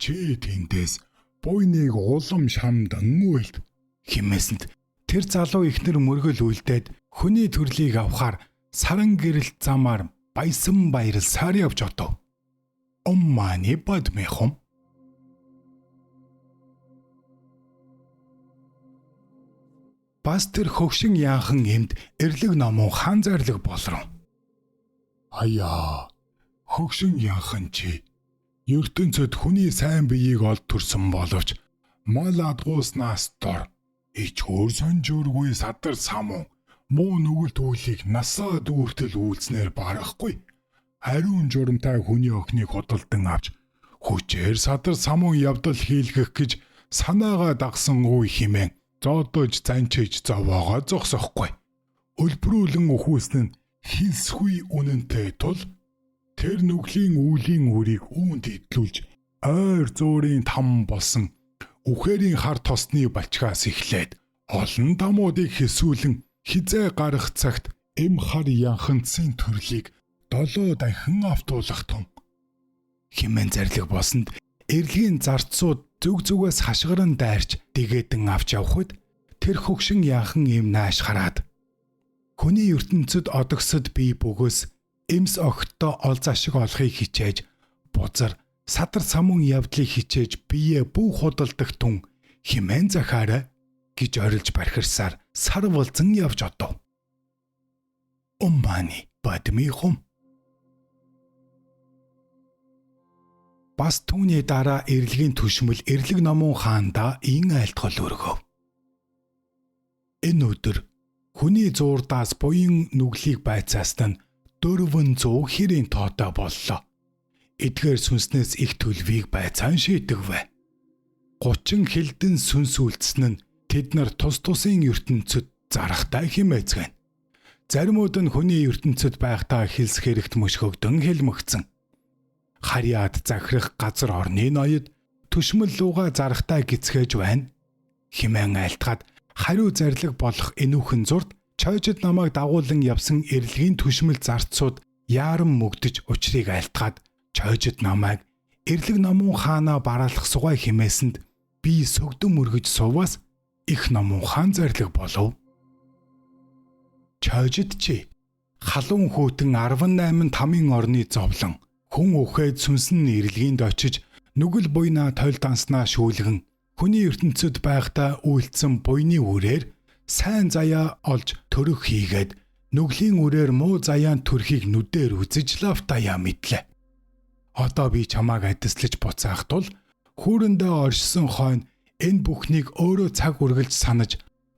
Чи тэндээс буйныг улам шамдан үйлд химээсэнд тэр залуу ихнэр мөргөл үлдээд хүний төрлийг авахар саран гэрэлт замаар баясан баярлсаар явж отов. Оммани бадмехом. Пастор хөгшин яахан эмд эрлэг намуу хаан зарлаг болрон. Аяа, хөгшин яахан чи ертөнцөд хүний сайн биеийг олд төрсөн боловч мал адгууснаас дор ичхүүр сонжуургүй садар самуу муу нүгэлт үйлийг насаа дүүртэл үйлснээр барахгүй. Ариун журамтай хүний охиныг худалдан авч хүчээр садар самуун явдал хийлгэх гэж санаагаа дагсан үе химэн зоодож занчиж зовоогоо зогсохгүй. Өлбрүүлэн өхүүлсэн нь хилсгүй үнэнтэй тул тэр нүглийн үүлийн үрийг үүнд идлүүлж ойр зуурын там болсон үхэрийн хар тосны балчгаас эхлээд олон дамуудыг хэсүүлэн хизээ гарах цагт эм хар янханцын төрлийг 7 дахин автуулах тун химэн зарлиг болсонд эрлэгийн зарцууд зүг зүгээс хашгиран дайрч дэгээдэн авч явхад тэр хөгшин яахан эм нааш хараад хүний ертөнцид одогсод бие бөгөөс эмс огттой ол зашиг олохыг хичээж бузар садар самуун явдлыг хичээж бие бүх худалдах тун химэн захаарай гэж орилж бархирсаар сар булзан явж одов. Оммани бадмихум. Бас түүний дараа эрлэгийн түшмэл эрлэг намуун хаанда ин айлтгал өргөв. Энэ өдөр хүний зуурдаас буян нүглийг байцаастан 400 хэрийн тоотой боллоо. Эдгээр сүнснээс их төлвийг байцаан шийдэгвэ. 30 хилдэн сүнс үлдсэн нь тэд нар тус тусын ертөнцөд зарахтай хэмээцгэн. Заримуд нь хүний ертөнцөд байхдаа хэлс хэрэгт мөшгөгдөн хэлмэгцэн. Харьяад захирах газар орны ноёд түшмэл луга зарахтай гисгэж байна. Химэн айлтгаад хариу зарлиг болох энүүхэн зурд чойжид намайг дагуулan явсан эрлэгийн түшмэл зарцууд яаран мөгдөж учрыг айлтгаад чойжид намайг эрлэг намуун хаана бараалах сугай химээсэнд би сөгдөн мөргөж суваас их намуун хаан зарлиг болов. Чойжид чи халуун хүүтэн 18 тамийн орны зовлон хүн үхээд сүнсэн эрлэгэнд очиж нүгэл буйнаа тойл данснаа шүүлгэн хүний ертөнцөд байхдаа үйлдсэн буйны үрээр сайн заяа олж төрөх хийгээд Нүглийн үрээр муу заяан төрхийг нүдээр үзэж лавтаяа мэдлээ. Одоо би чамааг адислаж буцаах тул хүүрэндээ оршсон хойно энэ бүхнийг өөрөө цаг үргэлж санаж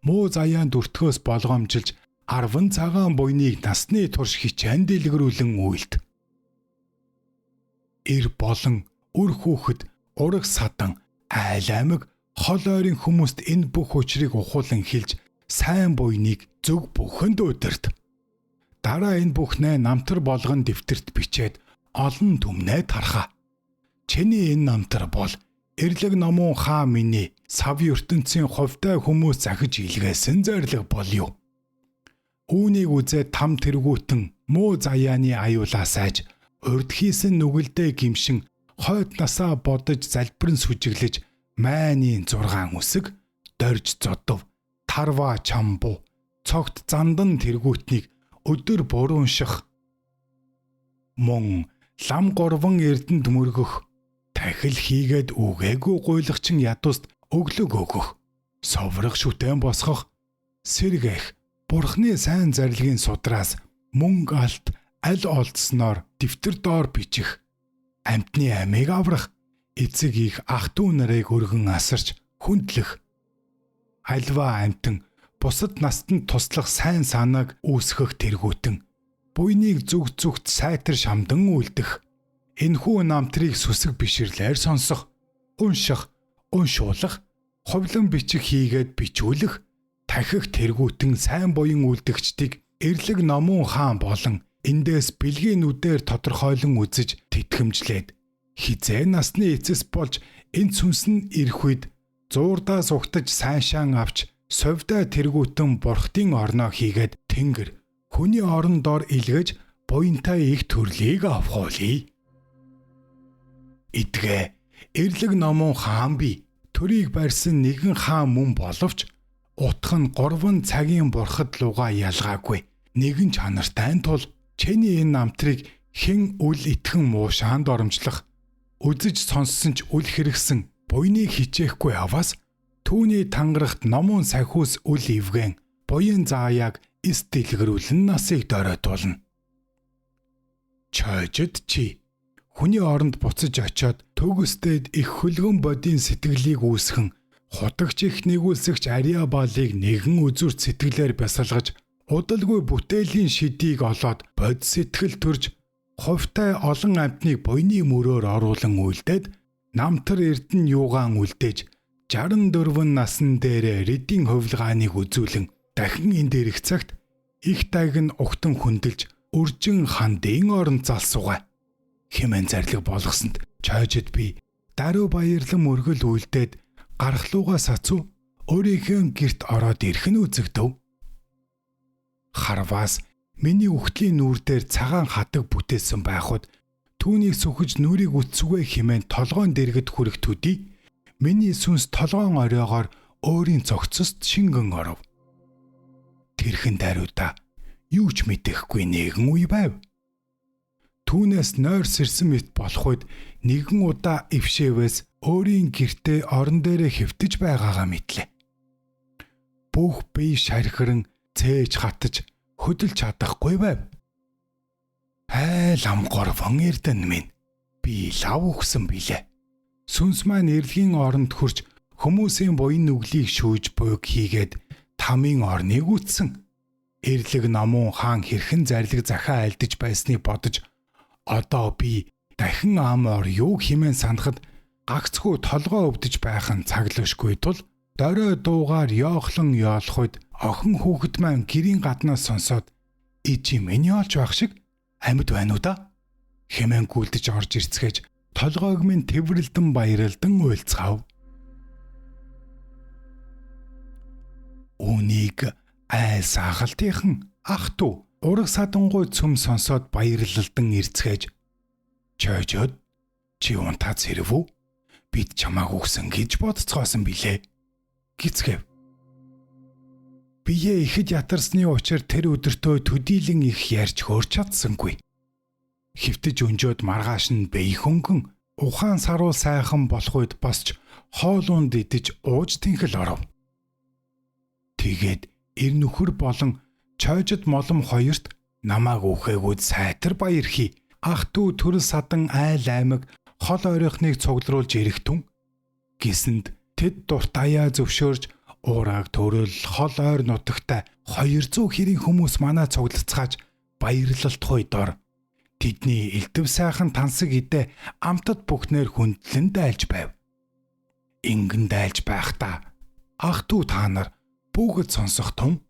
муу заяан дүртгөөс болгоомжилж 10 цагаан буйныг насны турш хичээн дэлгэрүүлэн үйлд. Ир болон үр хүүхэд, ураг садан, айл аймаг, хол ойрын хүмүүст энэ бүх учрыг ухуулан хэлж сайн буйныг зөв бүхэнд удирд. Дараа энэ бүхнээ намтар болгон дэвтэрт бичээд олон түмнээ тархаа. Чиний энэ намтар бол эрлэг номун хаан миний сав ертөнцийн ховтой хүмүүс захиж илгээсэн зориг бол юу? Үүнийг үзээд там тэргүүтэн муу заяаны аюулаас айж урд хийсэн нүгэлдээ гимшин хойд насаа бодож залбирэн сүжиглэж майны 6 үсэг дорж зодов тарва чамбу цогт зандан тэргүүтнийг өдөр буруунших мөн лам горвон эрдэнд мөргөх тахил хийгээд үгээгүй гуйлагчин ядуст өглөг өгөх соврох шүтэн босгох сэргэх бурхны сайн зарилгын судраас мөнгө алт аль олдсноор дэвтэр доор бичих амьтны амийг аврах эцэг их ах дүү нарыг өргөн асарч хүндлэх альва амьтан бусад настанд туслах сайн санааг үүсгэх тэргүүтэн буйныг зүг зүгт сайтар шамдан үлдэх энэхүү намтрыг сүсэг бишрлээр сонсох унших уншуулах ховлон бичих хийгээд бичүүлэх тахих тэргүүтэн сайн буян үлдэгчдийг эрлэг номун хаан болон эндээс бэлгийн нүдээр тодорхойлон үзэж тэтгэмжлээд хизээ насны эцэс болж энэ сүнс нь ирэх үед зуурдаас угтаж сайншаан авч совдаа тэргүүтэн бурхтын орноо хийгээд тэнгэр хүний орон доор илгэж буянтай их төрлийг авахуулъя. Идгээ эрлэг номун хаан би төрийг барьсан нэгэн хаан мөн боловч утх нь 3 цагийн бурхад луга ялгаагүй нэгэн чанартай тул чиний энэ намтрыг хэн үл итгэн муушаанд оромжлох үзэж сонссон ч үл хэрэгсэн буйныг хичээхгүй аваас түүний тангарахт номун сахиус үл ивгэн буян зааяаг эс дэлгэрүүлэн насыг доройтуулна. Чойжид чи хүний оронд буцаж очиод төгсдөөд их хөлгөн бодийн сэтгэлийг үүсгэн хутагч их нэгүүлсэгч Ариа Баалыг нэгэн үзүрт сэтгэлээр бясалгаж удалгүй бүтээлийн шидийг олоод бод сэтгэл төрж ховтой олон амьтныг буйны мөрөөр оруулан үйлдээд намтар эрдэн юугаан үлдээж 64 насн дээр редийн хувилгааныг үзүүлэн дахин энэ дээрх цагт их тайг нь угтан хүндэлж үржин хандын оронд залсуугаа хэмээн зарлиг болгосонд чойжид би даруй баярлан мөргөл үйлдээд гарахлуугаа сацуу өөрийнхөө герт ороод ирэх нь үзэгдэв. Харваас миний үхтлийн нүүр дээр цагаан хатаг бүтээсэн байхад түүнийг сүхэж нүрийг үтсвэ хэмээн толгоон дэргэд хүрэх төдий миний сүнс толгоон оройгоор өөрийн цогцост шингэн оров. Тэрхэн даруйда юу ч мэдэхгүй нэгэн үе байв. Түүнээс нойр сэрсэн мэт болох үед нэгэн удаа ившээвээс өөрийн гертээ орон дээрээ хэвтэж байгаагаа мэдлээ. Бүх бие шархиран цээж хатаж хөдөлж чадахгүй байв. Лам горвон эрдэн минь би лав өгсөн билээ. Сүнс маань эрлэгийн оронд хурж хүмүүсийн буян нүглийг шүүж буйг хийгээд тамийн орныг үтсэн. Эрлэг номун хаан хэрхэн зарлиг захаа альдаж байсныг бодож одоо би дахин ам ор юу хэмээн санахад гагцхүү толгоо өвдөж байх нь цаглашгүй тул дорой дуугаар ёохлон ёолох үед охин хүүхэд маань гэрийн гаднаас сонсоод ичи миний олж байх шиг амьд байна уу да хэмээн гүйлдэж орж ирцгээж толгойг минь тэврэлдэн баярлдан уйлцгаав. Үнийг айл сахалтынхан ах トゥ ураг садангуй цөм сонсоод баярлалдан ирцгээж чойжод чи унтаа зэрвүү бид чамааг өгсөн гэж бодцгоосон билээ гисгэв. Бие ихэд ятарсны учир тэр өдөртөө төдийлэн их ярьж хөөрч чадсангүй. Хөвтөж өнжөөд маргааш нь бэй хөнгөн ухаан саруул сайхан болох үед босч хоолунд идэж ууж тэнхэл оров. Тэгээд эр нөхөр болон Чойжид молом хоёрт намааг үхээгүүд сайтар баяр хий. Ах дүү төрөл садан айл аймаг хол ойрхоныг цуглуулж ирэхтэн гэсэнд тэд дуртаяа зөвшөөрж уураг төрөл хол ойр нутагта 200 хэрийн хүмүүс манаа цуглацгааж баярлалтгүй дор тэдний элдв сайхан тансаг идэ амтад бүхнээр хүндлэн дайлж байв. Ингэн дайлж байхдаа ах дүү та нар бүгд сонсох тун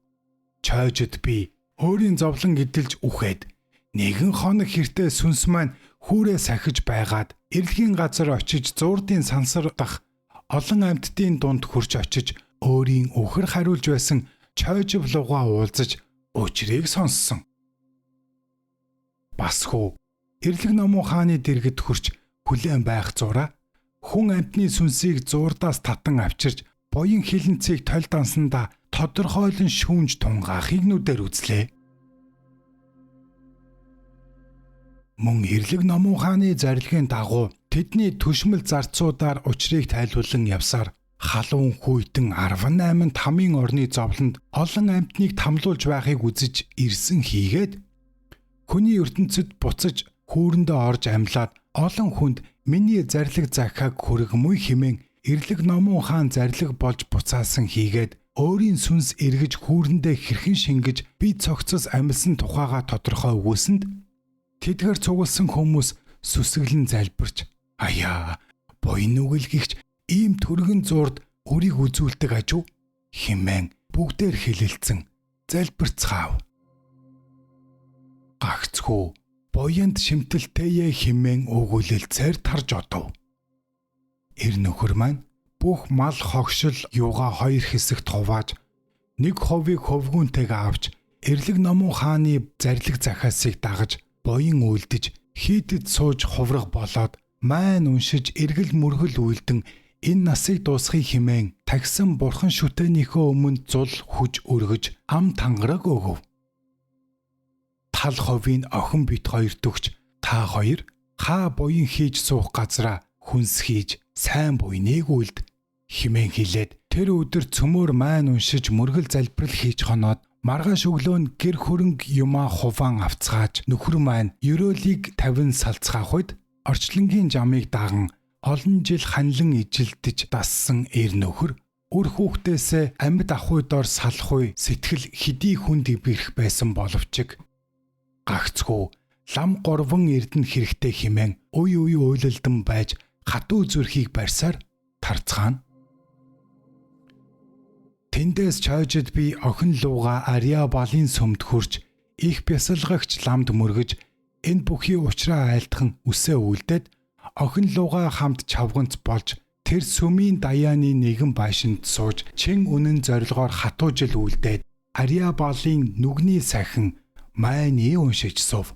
чойжид би өөрийн зовлон эдэлж үхээд нэгэн хоног хэртээ сүнс маань хүүрээ сахиж байгаад эрэлхийн газар очиж зуурдын сансар дах олон амьтдын дунд хурж очиж өөрийн үхэр хариулж байсан чойжив лугаа уулзаж учрыг сонссон. Басхуу эрлэг номон хааны дэргэд хурч хүлээн байх зураа хүн амьтны сүнсийг зуурдаас татан авчирж буян хилэнцгийг толь дансандаа тодорхойлон шүүнж тунгаахыг нүдээр үзлээ. Мөн эрлэг номон хааны зарилгын дагуу тэдний түшмэл зарцуудаар учрыг тайлбарлан явсаар халуун хүйтэн 18 тамийн орны зовлонд олон амьтныг тамлуулж байхыг үзэж ирсэн хийгээд хүний ертөнцид буцаж хүүрэндээ орж амьлаад олон хүнд миний зарлиг захиаг хүргэмүй хэмээн эрлэг номон хаан зарлиг болж буцаасан хийгээд өөрийн сүнс эргэж хүүрэндээ хэрхэн шингэж бие цогцос амьсан тухайга тодорхой өгүүлсэнд тэдгээр цугласан хүмүүс сүсгэлэн залбирч аяа буян нүгэлгийгч ийм төргөн зурд өрийг үзүүлдэг ажуу хэмээн бүгдээр хэлэлцэн залбирцгаав. Гагцхүү буянд шимтэлтэйе хэмээн өгүүлэлцээр тарж одов. Эр нөхөр маань бүх мал хогшил юугаа хоёр хэсэгт хувааж нэг ховыг хөвгүүнтэйгээ авч эрлэг номон хааны зарлиг захиасыг дагаж буян үйлдэж хийдэд сууж хуврах болоод маань уншиж эргэл мөргөл үйлдэн энэ насыг дуусгахыг хэмээн тагсан бурхан шүтээнийхөө өмнө зул хүж өргөж ам тангараг өгөв. Тал ховийн охин бит хоёр төгч та хоёр хаа буян хийж суух газраа хүнс хийж сайн буйныг үлд хэмээн хэлээд тэр өдөр цөмөр маань уншиж мөргөл залбирал хийж хоноод маргааш өглөө гэр хөрөнгө юмаа хуваан авцгааж нөхөр маань ерөөлийг 50 салцгаах үед орчлонгийн жамыг даган олон жил ханлан ижилдэж дассан эр нөхөр үр хүүхдээсээ амьд ахуй дор салахуй сэтгэл хэдий хүнд ибэрх байсан боловч гагцхүү лам горвон эрдэнэ хэрэгтэй хэмээн уй уйлалдан байж хатуу зүрхийг барьсаар тарцгаана. Тэндээс чойжид би охин лууга Ариа балын сүмд хурж их бясалгагч ламд мөргөж энэ бүхий учраа айлтхан үсээ үлдээд охин лууга хамт чавганц болж тэр сүмийн даяаны нэгэн байшинд сууж чин үнэн зорилгоор хатуу жил үлдээд Ариа балын нүгний сахин майны уншиж сув.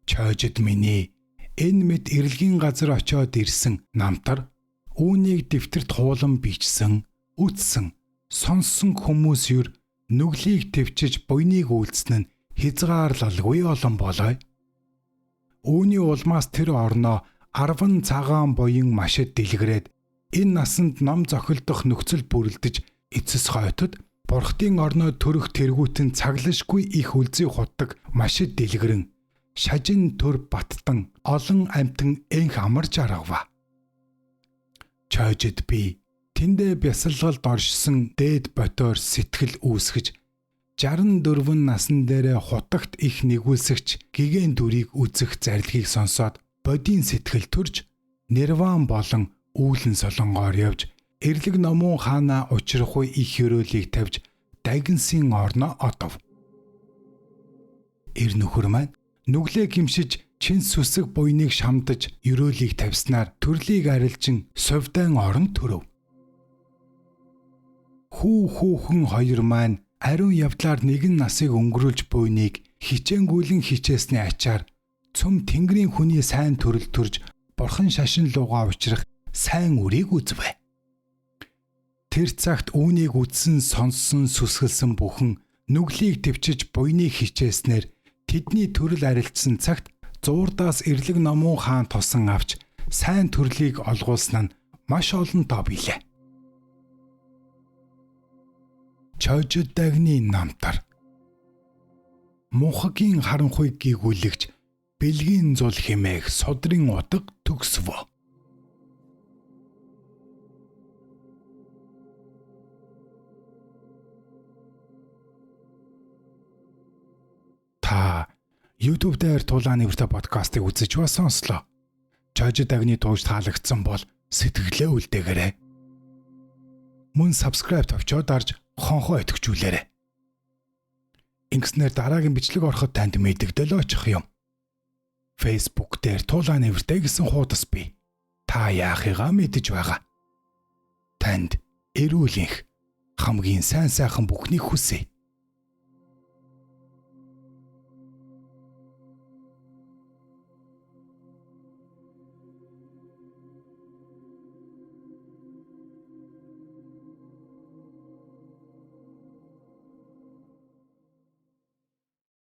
Чойжид миний энэ мэд эрэлгийн газар очиод ирсэн намтар үүнийг дэвтэрт хуулан бичсэн үтсэн сонссон хүмүүс юр нүглийг төвчж буйныг үйлдсэн нь хязгаарлалгүй олон болой. Үүний улмаас тэр орноо 10 цагаан буян машид дэлгэрээд энэ насанд ном зохилдох нөхцөл бүрэлдэж эцэс хойтод бурхтын орноо төрөх тэргүүтэн цаглашгүй их үлзий хутдаг машид дэлгэрэн шажин төр баттан олон амьтан энх амарч аргава. Чойжид би тэндээ бясалгалд оршсон дээд ботоор сэтгэл үүсгэж 64 насан дээрээ хутагт их нэгүүлсэгч гигэн дүрийг үзэх зарлигийг сонсоод бодийн сэтгэл төрж нирван болон үүлэн солонгоор явж эрлэг номон хаана учрахгүй их хөрөөлийг тавьж дагнсын орноо одов. Эр нөхөр маань нүглээ гимшиж чин сүсэг буйныг шамдаж ерөөлийг тавьснаар төрлийг арилжин совдан орон төрөв. Хүүхэн хоёр маань ариун явдлаар нэгэн насыг өнгөрүүлж буйныг хичээнгүйлэн хичээсний ачаар цөм тэнгэрийн хүний сайн төрөл төрж бурхан шашин лугаа учрах сайн үрийг үзвэ. Тэр цагт үүнийг үдсэн сонссон сүсгэлсэн бүхэн нүглийг төвчж буйныг хичээснээр тэдний төрөл арилжсан цагт зуурдаас эрлэг номон хаан тосон авч сайн төрлийг олгуулсан нь маш олон тоо билээ. Чожид дагны намтар. Мунхагийн харанхуйг гүйгүүлэгч бэлгийн зул хэмээх содрын утга төгсөв. Та YouTube дээр Тулааны Нэртэй подкастыг үзэж ба сонслоо. Чожид дагны тууж таалагдсан бол сэтгэлээ үлдээгээрэй. Мөн subscribe тавьчаад дарж хонхоо итгэжүүлээрэй. Ингэснээр дараагийн бичлэг ороход танд мэдэгдэл очих юм. Facebook дээр Тулааны Нэртэй гэсэн хуудас бий. Та яахыгаа мэдэж байгаа. Танд эрүүл энх хамгийн сайн сайхан бүхнийг хүсье.